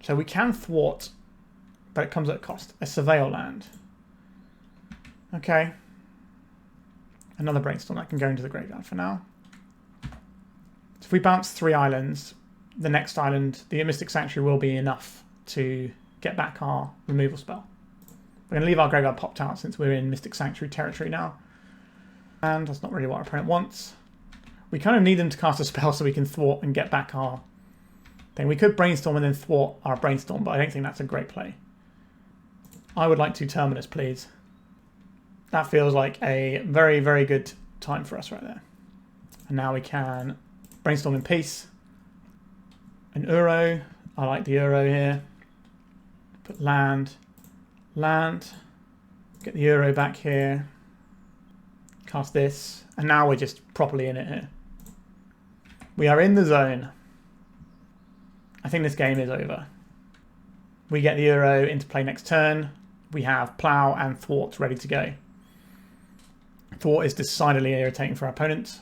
So we can thwart, but it comes at a cost. A Surveil land. Okay. Another Brainstorm that can go into the graveyard for now. So if we bounce 3 islands, the next island, the Mystic Sanctuary, will be enough to get back our removal spell. We're going to leave our graveyard popped out since we're in Mystic Sanctuary territory now. And that's not really what our opponent wants. We kind of need them to cast a spell so we can thwart and get back our thing. We could Brainstorm and then thwart our Brainstorm, but I don't think that's a great play. I would like to Terminus, please. That feels like a very, very good time for us right there. And now we can Brainstorm in peace. An Uro. I like the Uro here. Put land. Land. Get the Uro back here. Cast this. And now we're just properly in it here. We are in the zone. I think this game is over. We get the Uro into play next turn. We have Plow and Thwart ready to go. Thwart is decidedly irritating for our opponents.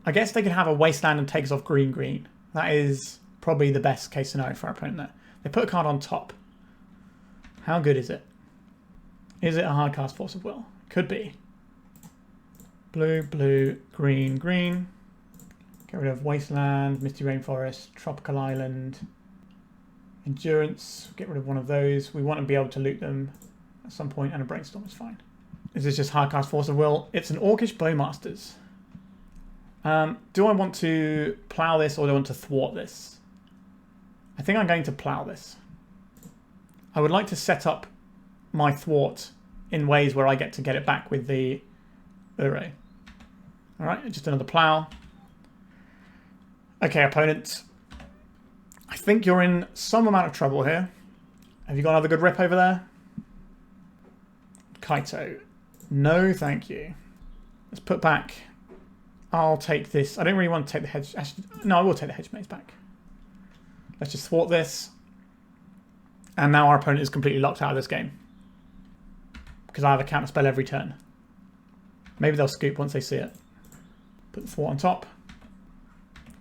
I guess they could have a Wasteland and take us off green-green. That is probably the best case scenario for our opponent there. They put a card on top. How good is it? Is it a hard cast Force of Will? Could be. Blue, blue, green, green. Get rid of Wasteland, Misty Rainforest, Tropical Island, Endurance. Get rid of one of those. We want to be able to loot them at some point, and a Brainstorm is fine. Is this just hardcast Force of Will? It's an Orcish Bowmasters. Do I want to plow this or do I want to thwart this? I think I'm going to plow this. I would like to set up my thwart in ways where I get to get it back with the Uro. Alright, just another plow. Okay, opponent. I think you're in some amount of trouble here. Have you got another good rip over there? Kaito. No, thank you. Let's put back. I'll take this. I don't really want to take the hedge. Actually, no, I will take the Hedge Maze back. Let's just thwart this. And now our opponent is completely locked out of this game. Because I have a counter spell every turn. Maybe they'll scoop once they see it. Put the thwart on top.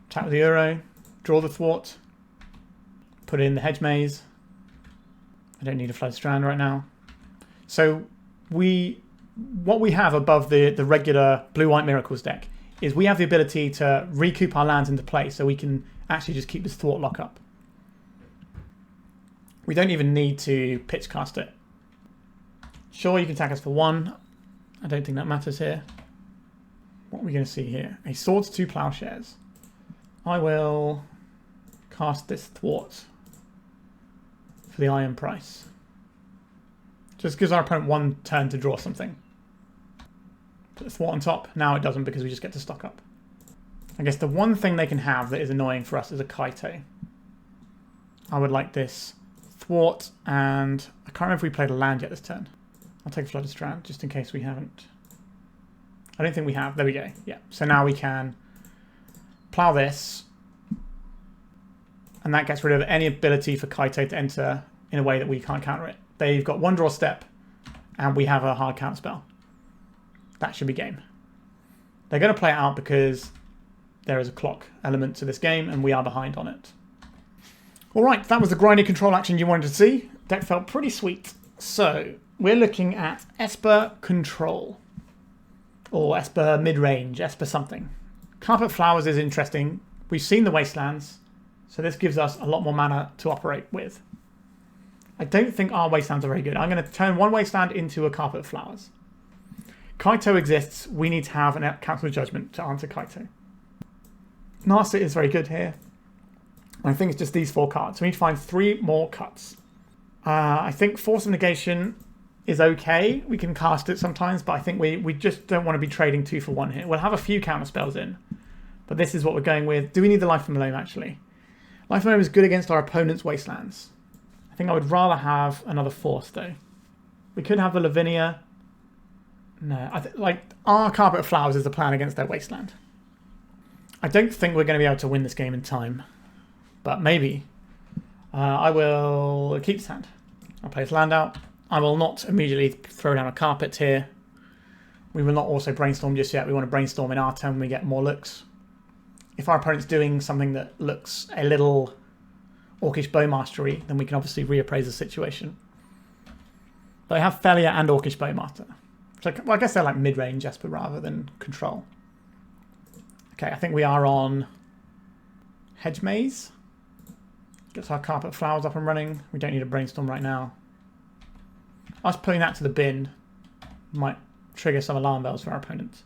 Attack with the Uro. Draw the thwart. Put in the Hedge Maze. I don't need a Flooded Strand right now. So what we have above the regular Blue-White Miracles deck is we have the ability to recoup our lands into play so we can actually just keep this thwart lock up. We don't even need to pitch cast it. Sure, you can attack us for 1. I don't think that matters here. What are we going to see here? A Swords 2 Plowshares. I will cast this thwart for the Iron Price. Just gives our opponent 1 turn to draw something. Put the thwart on top. Now it doesn't because we just get to stock up. I guess the one thing they can have that is annoying for us is a Kaito. I would like this thwart, and I can't remember if we played a land yet this turn. I'll take a Flooded Strand just in case we haven't. I don't think we have. There we go. Yeah. So now we can plow this, and that gets rid of any ability for Kaito to enter in a way that we can't counter it. They've got 1 draw step, and we have a hard counter spell. That should be game. They're going to play it out because there is a clock element to this game, and we are behind on it. Alright, that was the grindy control action you wanted to see. Deck felt pretty sweet. So, we're looking at Esper Control. Or Esper Midrange, Esper something. Carpet Flowers is interesting. We've seen the Wastelands, so this gives us a lot more mana to operate with. I don't think our Wastelands are very good. I'm going to turn 1 Wasteland into a Carpet of Flowers. Kaito exists. We need to have a Council of Judgment to answer Kaito. Narset is very good here. I think it's just these 4 cards. We need to find 3 more cuts. I think Force of Negation is okay. We can cast it sometimes, but I think we just don't want to be trading 2 for 1 here. We'll have a few counter spells in, but this is what we're going with. Do we need the Life from Loam, actually? Life from Loam is good against our opponent's Wastelands. I think I would rather have another Force, though. We could have the Lavinia. No, like our Carpet of Flowers is the plan against their Wasteland. I don't think we're going to be able to win this game in time, but maybe. I will keep this hand. I'll play this land out. I will not immediately throw down a carpet here. We will not also brainstorm just yet. We want to brainstorm in our turn when we get more looks. If our opponent's doing something that looks a little Orcish Bowmastery, then we can obviously reappraise the situation. But I have Felia and Orcish Bowmaster. So, well, I guess they're like mid-range Esper rather than control. Okay, I think we are on Hedge Maze. Gets our Carpet Flowers up and running. We don't need a brainstorm right now. Us putting that to the bin might trigger some alarm bells for our opponent.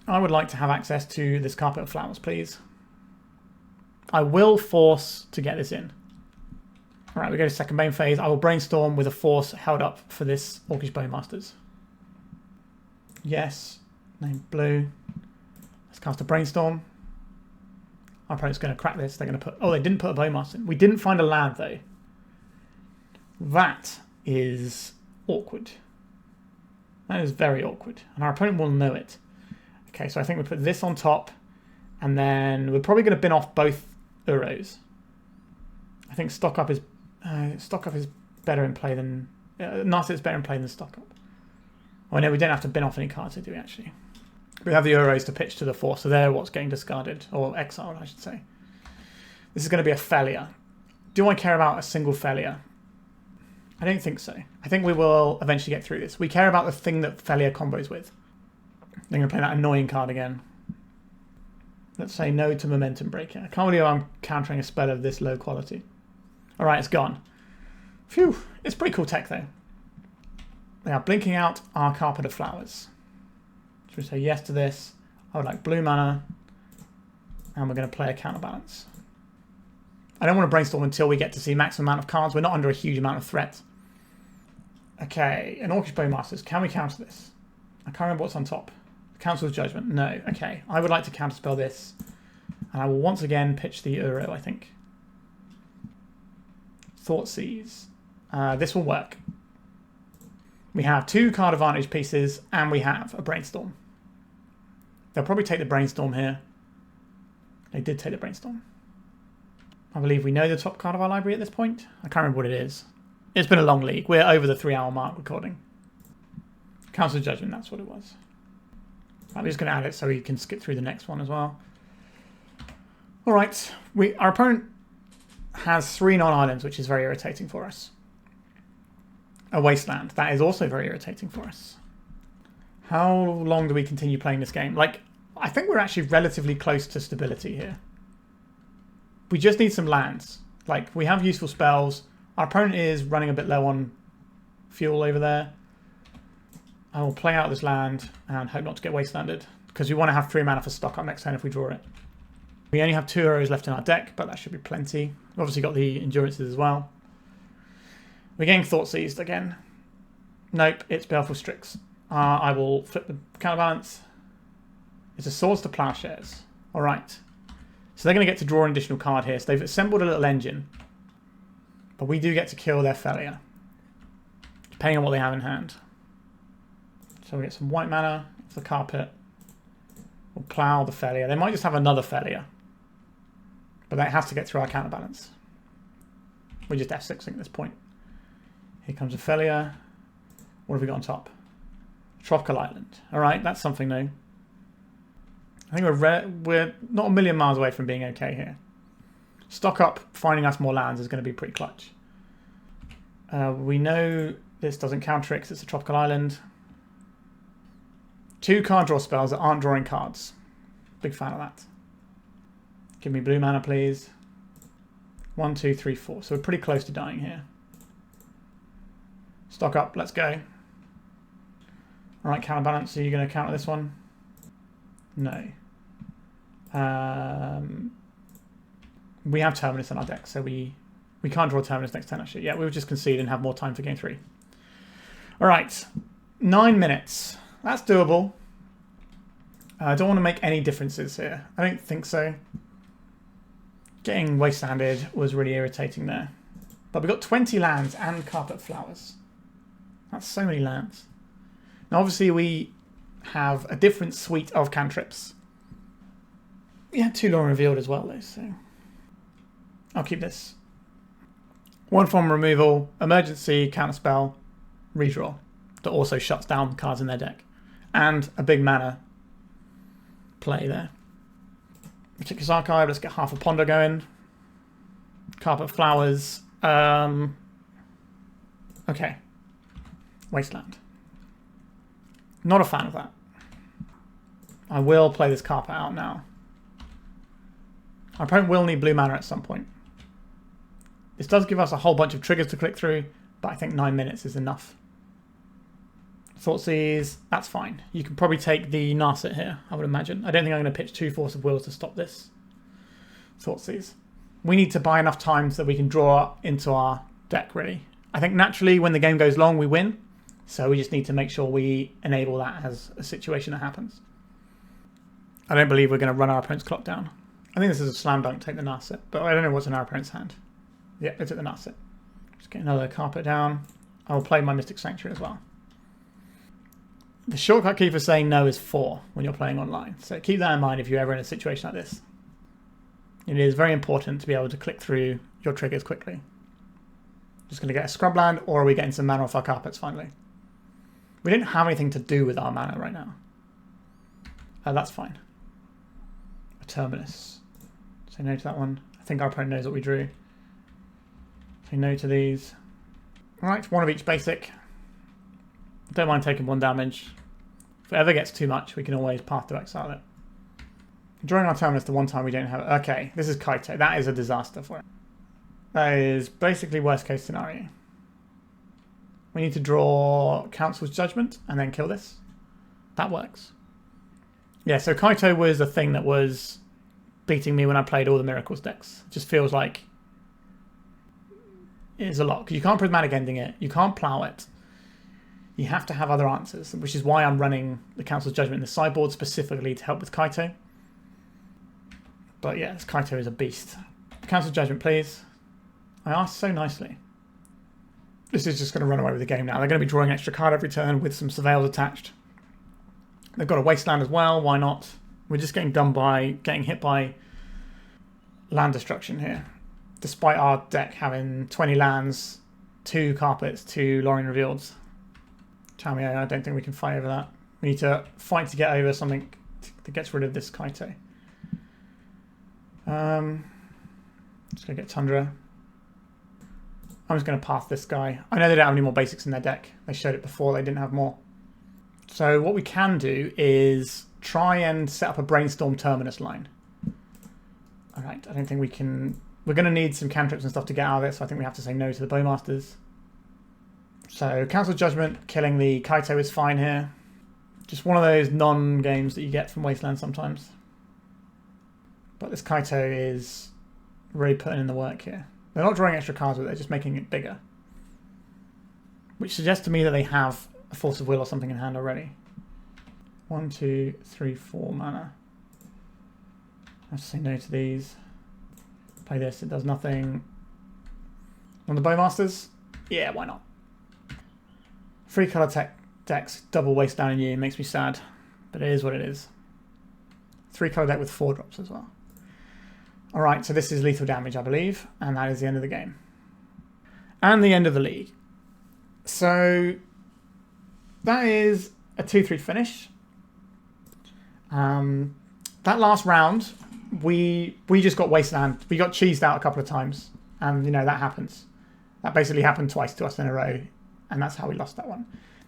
I would like to have access to this Carpet of Flowers, please. I will force to get this in. Alright, we go to second main phase. I will brainstorm with a force held up for this Orcish Bowmasters. Yes. Name blue. Let's cast a brainstorm. Our opponent's going to crack this. They're going to put... Oh, they didn't put a Bowmaster in. We didn't find a land, though. That is awkward. That is very awkward. And our opponent will know it. Okay, so I think we put this on top. And then we're probably going to bin off both Uros. I think stock up is better in play than... Narset is better in play than stock up. Oh, no, we don't have to bin off any cards, do we, actually? We have the Uros to pitch to the Force, so they're what's getting discarded, or exiled, I should say. This is going to be a failure. Do I care about a single failure? I don't think so. I think we will eventually get through this. We care about the thing that failure combos with. They're going to play that annoying card again. Let's say no to Momentum Breaker. I can't believe I'm countering a spell of this low quality. Alright, it's gone. Phew. It's pretty cool tech, though. They are blinking out our Carpet of Flowers. Should we say yes to this? I would like blue mana. And we're going to play a Counterbalance. I don't want to brainstorm until we get to see maximum amount of cards. We're not under a huge amount of threat. Okay, an Orcish Bowmasters. Can we counter this? I can't remember what's on top. Council's Judgment. No. Okay, I would like to counterspell this. And I will once again pitch the Uro, I think. Thoughtseize. This will work. We have 2 card advantage pieces, and we have a Brainstorm. They'll probably take the Brainstorm here. They did take the Brainstorm. I believe we know the top card of our library at this point. I can't remember what it is. It's been a long league. We're over the 3-hour mark recording. Council's Judgment, that's what it was. I'm just going to add it so we can skip through the next one as well. Alright, our opponent has 3 non-islands, which is very irritating for us. A Wasteland, that is also very irritating for us. How long do we continue playing this game? Like, I think we're actually relatively close to stability here. We just need some lands. Like, we have useful spells. Our opponent is running a bit low on fuel over there. I will play out this land and hope not to get wastelanded, because we want to have 3 mana for stock up next turn if we draw it. We only have 2 arrows left in our deck, but that should be plenty. We've obviously got the endurances as well. We're getting Thoughtseized again. Nope, it's Baleful Strix. I will flip the Counterbalance. It's a Swords to Plowshares. Alright. So they're going to get to draw an additional card here. So they've assembled a little engine. But we do get to kill their failure, depending on what they have in hand. So we get some white mana off the carpet. We'll plow the failure. They might just have another failure. But that has to get through our Counterbalance. We're just F6ing at this point. Here comes a failure. What have we got on top? Tropical Island. Alright, that's something new. I think we're not a million miles away from being okay here. Stock up, finding us more lands is going to be pretty clutch. We know this doesn't counter it because it's a tropical island. 2 card draw spells that aren't drawing cards. Big fan of that. Give me blue mana, please. 1, 2, 3, 4. So we're pretty close to dying here. Stock up, let's go. Alright, Counterbalance, are you going to counter this one? No. We have Terminus in our deck, so we can't draw Terminus next turn, actually. Yeah, we would just concede and have more time for game 3. Alright, 9 minutes. That's doable. I don't want to make any differences here. I don't think so. Getting wastelanded was really irritating there. But we got 20 lands and Carpet Flowers. That's so many lands. Now, obviously, we have a different suite of cantrips. We had 2 Lórien Revealed as well, though, so I'll keep this. 1 from removal, emergency, counterspell, redraw, that also shuts down cards in their deck. And a big mana play there. Meticulous Archive, let's get half a Ponder going. Carpet Flowers. Okay. Wasteland. Not a fan of that. I will play this carpet out now. Our opponent will need blue mana at some point. This does give us a whole bunch of triggers to click through, but I think 9 minutes is enough. Thoughtseize, that's fine. You can probably take the Narset here, I would imagine. I don't think I'm going to pitch 2 Force of Wills to stop this. Thoughtseize. We need to buy enough time so that we can draw into our deck, really. I think naturally when the game goes long, we win. So we just need to make sure we enable that as a situation that happens. I don't believe we're going to run our opponent's clock down. I think this is a slam dunk, take the Narset, but I don't know what's in our opponent's hand. Yeah, it's at the Narset. Just get another carpet down. I will play my Mystic Sanctuary as well. The shortcut key for saying no is 4 when you're playing online. So keep that in mind if you're ever in a situation like this. It is very important to be able to click through your triggers quickly. Just going to get a scrubland, or are we getting some mana off our carpets finally? We didn't have anything to do with our mana right now. That's fine. A Terminus. Say no to that one. I think our opponent knows what we drew. Say no to these. Alright, 1 of each basic. Don't mind taking 1 damage. If it ever gets too much, we can always Path to Exile it. Drawing our Terminus the one time we don't have it. Okay, this is Kaito. That is a disaster for it. That is basically worst case scenario. We need to draw Council's Judgment and then kill this. That works. Yeah, so Kaito was the thing that was beating me when I played all the Miracles decks. It just feels like it is a lot. Because you can't Prismatic Ending it. You can't plow it. You have to have other answers, which is why I'm running the Council's Judgment in the sideboard specifically to help with Kaito. But yeah, this Kaito is a beast. Council's Judgment, please. I asked so nicely. This is just going to run away with the game now. They're going to be drawing an extra card every turn with some surveils attached. They've got a Wasteland as well. Why not? We're just getting done by getting hit by land destruction here. Despite our deck having 20 lands, 2 carpets, 2 Lórien Revealeds. Chameo, I don't think we can fight over that. We need to fight to get over something that gets rid of this Kaito. Just going to get Tundra. I'm just going to path this guy. I know they don't have any more basics in their deck. They showed it before, they didn't have more. So what we can do is try and set up a Brainstorm Terminus line. Alright, I don't think we can... We're going to need some cantrips and stuff to get out of it, so I think we have to say no to the Bowmasters. So Council Judgment, killing the Kaito is fine here. Just one of those non-games that you get from Wasteland sometimes. But this Kaito is really putting in the work here. They're not drawing extra cards with it, they're just making it bigger. Which suggests to me that they have a Force of Will or something in hand already. 1, 2, 3, 4 mana. I have to say no to these. Play this, it does nothing. On the Bowmasters? Yeah, why not? 3 colour tech decks double Wasteland in you makes me sad. But it is what it is. 3 colour deck with 4 drops as well. Alright, so this is lethal damage, I believe, and that is the end of the game. And the end of the league. So, that is a 2-3 finish. That last round, we just got Wasteland. We got cheesed out a couple of times, and you know, that happens. That basically happened twice to us in a row, and that's how we lost that one.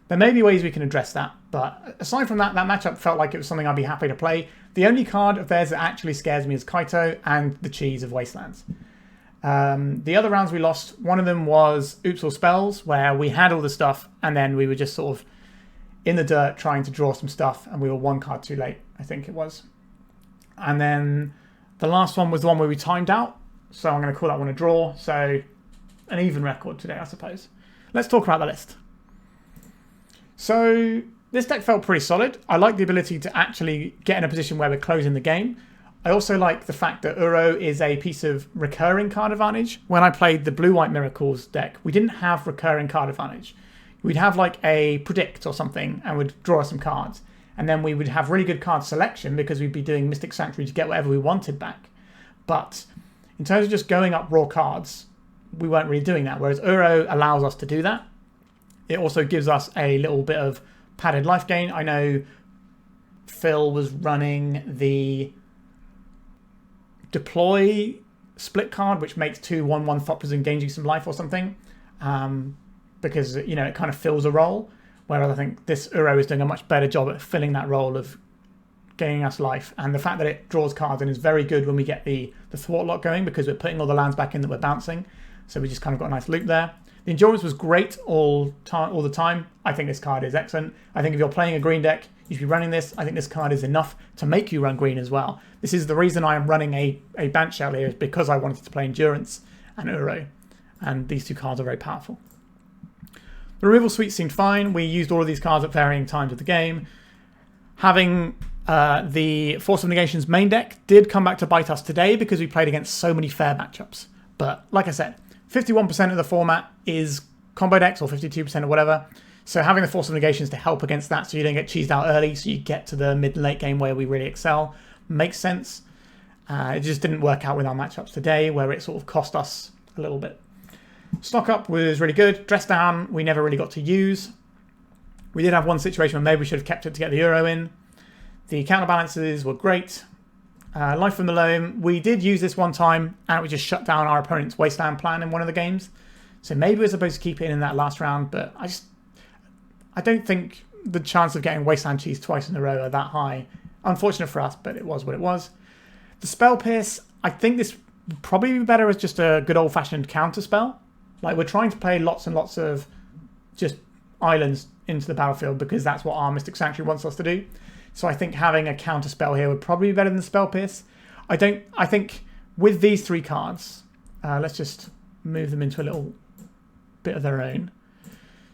There may be ways we can address that, but aside from that, that matchup felt like it was something I'd be happy to play. The only card of theirs that actually scares me is Kaito and the cheese of Wastelands. The other rounds we lost, one of them was Oops All Spells, where we had all the stuff, and then we were just sort of in the dirt trying to draw some stuff, and we were 1 card too late, I think it was. And then the last one was the one where we timed out, so I'm going to call that one a draw. So an even record today, I suppose. Let's talk about the list. So this deck felt pretty solid. I like the ability to actually get in a position where we're closing the game. I also like the fact that Uro is a piece of recurring card advantage. When I played the blue-white Miracles deck, we didn't have recurring card advantage. we'd have like a predict or something and would draw us some cards. And then we would have really good card selection because we'd be doing Mystic Sanctuary to get whatever we wanted back. But in terms of just going up raw cards, we weren't really doing that. Whereas Uro allows us to do that. It also gives us a little bit of padded life gain. I know Phil was running the deploy split card, which makes 2 1/1 Thwart and gains you some life or something, because it kind of fills a role. Whereas I think this Uro is doing a much better job at filling that role of gaining us life, and the fact that it draws cards and is very good when we get the Thwart lock going because we're putting all the lands back in that we're bouncing. So we just kind of got a nice loop there. The endurance was great all the time. I think this card is excellent. I think if you're playing a green deck, you should be running this. I think this card is enough to make you run green as well. This is the reason I am running a Bant shell here, is because I wanted to play endurance and Uro, and these two cards are very powerful. The removal suite seemed fine. We used all of these cards at varying times of the game. Having the Force of Negation's main deck did come back to bite us today because we played against so many fair matchups. But like I said, 51% of the format is combo decks, or 52% or whatever. So having the Force of Negations to help against that so you don't get cheesed out early, so you get to the mid and late game where we really excel, makes sense. It just didn't work out with our matchups today, where it sort of cost us a little bit. Stock up was really good. Dress down, we never really got to use. We did have one situation where maybe we should have kept it to get the Uro in. The counterbalances were great. Life from the Loam, we did use this one time and we just shut down our opponent's Wasteland plan in one of the games. So maybe we're supposed to keep it in that last round, but I don't think the chance of getting Wasteland cheese twice in a row are that high. Unfortunate for us, but it was what it was. The Spell Pierce, I think this would probably be better as just a good old-fashioned counter spell. Like, we're trying to play lots and lots of just islands into the battlefield because that's what our Mystic Sanctuary wants us to do. So I think having a counter spell here would probably be better than the Spell Pierce. I think with these 3 cards, let's just move them into a little bit of their own.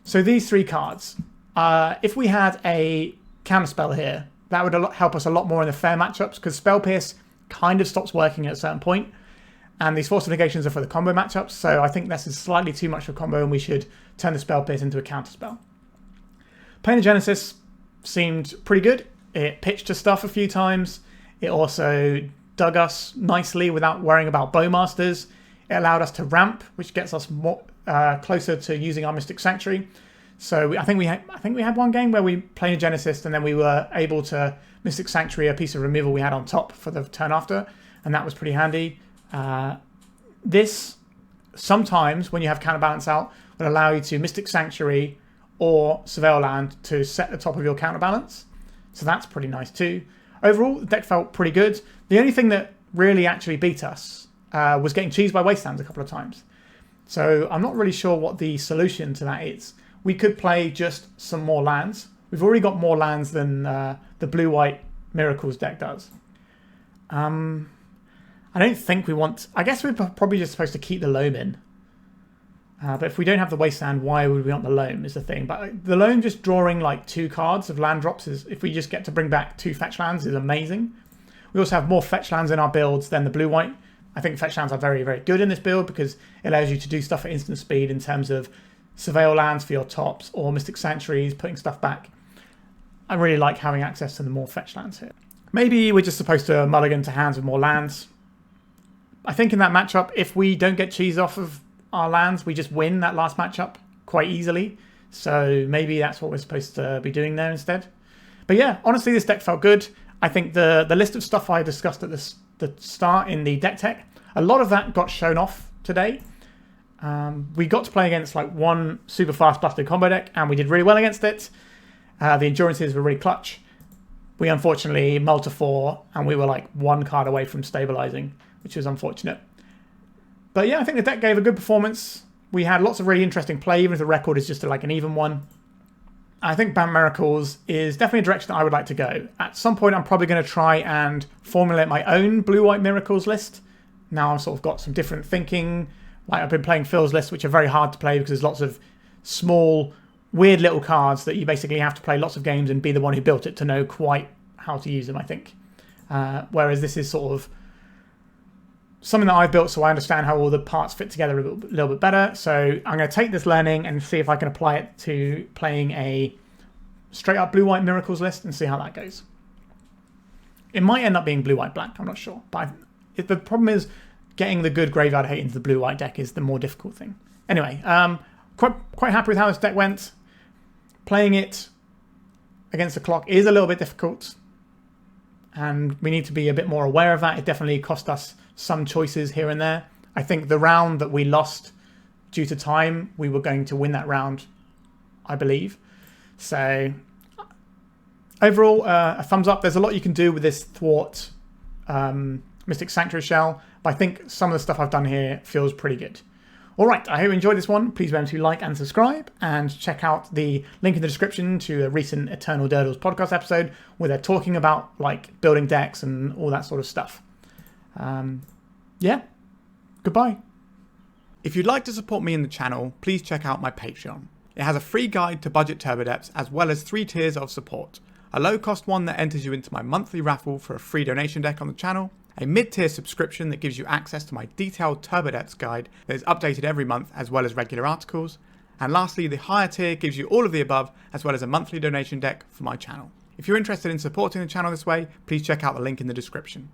So these 3 cards, if we had a counter spell here, that would help us a lot more in the fair matchups because Spell Pierce kind of stops working at a certain point. And these Force of Negations are for the combo matchups, so I think this is slightly too much for combo and we should turn the Spell Pierce into a counter spell. Planar Genesis seemed pretty good. It pitched to stuff a few times. It also dug us nicely without worrying about Bowmasters. It allowed us to ramp, which gets us more closer to using our Mystic Sanctuary. So I think we had one game where we played Genesis and then we were able to Mystic Sanctuary a piece of removal we had on top for the turn after, and that was pretty handy. This sometimes when you have Counterbalance out will allow you to Mystic Sanctuary or Surveil Land to set the top of your Counterbalance. So that's pretty nice too. Overall, the deck felt pretty good. The only thing that really actually beat us was getting cheesed by Wastelands a couple of times. So I'm not really sure what the solution to that is. We could play just some more lands. We've already got more lands than the blue-white Miracles deck does. I don't think we want... I guess we're probably just supposed to keep the Loam in. But if we don't have the Wasteland, why would we want the Loam is the thing. But the Loam just drawing like 2 cards of land drops, is if we just get to bring back 2 fetch lands, is amazing. We also have more fetch lands in our builds than the blue-white. I think fetch lands are very, very good in this build because it allows you to do stuff at instant speed in terms of Surveil lands for your tops or Mystic Sanctuaries, putting stuff back. I really like having access to the more fetch lands here. Maybe we're just supposed to mulligan to hands with more lands. I think in that matchup, if we don't get cheese off of our lands, we just win that last matchup quite easily. So maybe that's what we're supposed to be doing there instead. But yeah, honestly, this deck felt good. I think the list of stuff I discussed at the start in the deck tech, a lot of that got shown off today. We got to play against like one super fast busted combo deck and we did really well against it. The endurances were really clutch. We unfortunately mulled 4 and we were like 1 card away from stabilizing, which was unfortunate. But yeah, I think the deck gave a good performance. We had lots of really interesting play, even if the record is just like an even one. I think Bant Miracles is definitely a direction that I would like to go. At some point, I'm probably going to try and formulate my own blue-white Miracles list. Now I've sort of got some different thinking. Like I've been playing Phil's list, which are very hard to play because there's lots of small, weird little cards that you basically have to play lots of games and be the one who built it to know quite how to use them, I think. Whereas this is sort of something that I've built so I understand how all the parts fit together a little bit better. So I'm going to take this learning and see if I can apply it to playing a straight up blue-white Miracles list and see how that goes. It might end up being blue-white-black, I'm not sure. But the problem is getting the good graveyard hate into the blue-white deck is the more difficult thing. Anyway, quite happy with how this deck went. Playing it against the clock is a little bit difficult, and we need to be a bit more aware of that. It definitely cost us some choices here and there. I think the round that we lost due to time, we were going to win that round, I believe. So overall, a thumbs up. There's a lot you can do with this Thwart Mystic Sanctuary shell, but I think some of the stuff I've done here feels pretty good. All right, I hope you enjoyed this one. Please remember to like and subscribe, and check out the link in the description to a recent Eternal Durdles podcast episode where they're talking about like building decks and all that sort of stuff. Yeah, goodbye. If you'd like to support me in the channel, please check out my Patreon. It has a free guide to budget turbo depths as well as 3 tiers of support. A low-cost one that enters you into my monthly raffle for a free donation deck on the channel, a mid-tier subscription that gives you access to my detailed turbo depths guide that is updated every month as well as regular articles, and lastly the higher tier gives you all of the above as well as a monthly donation deck for my channel. If you're interested in supporting the channel this way, please check out the link in the description.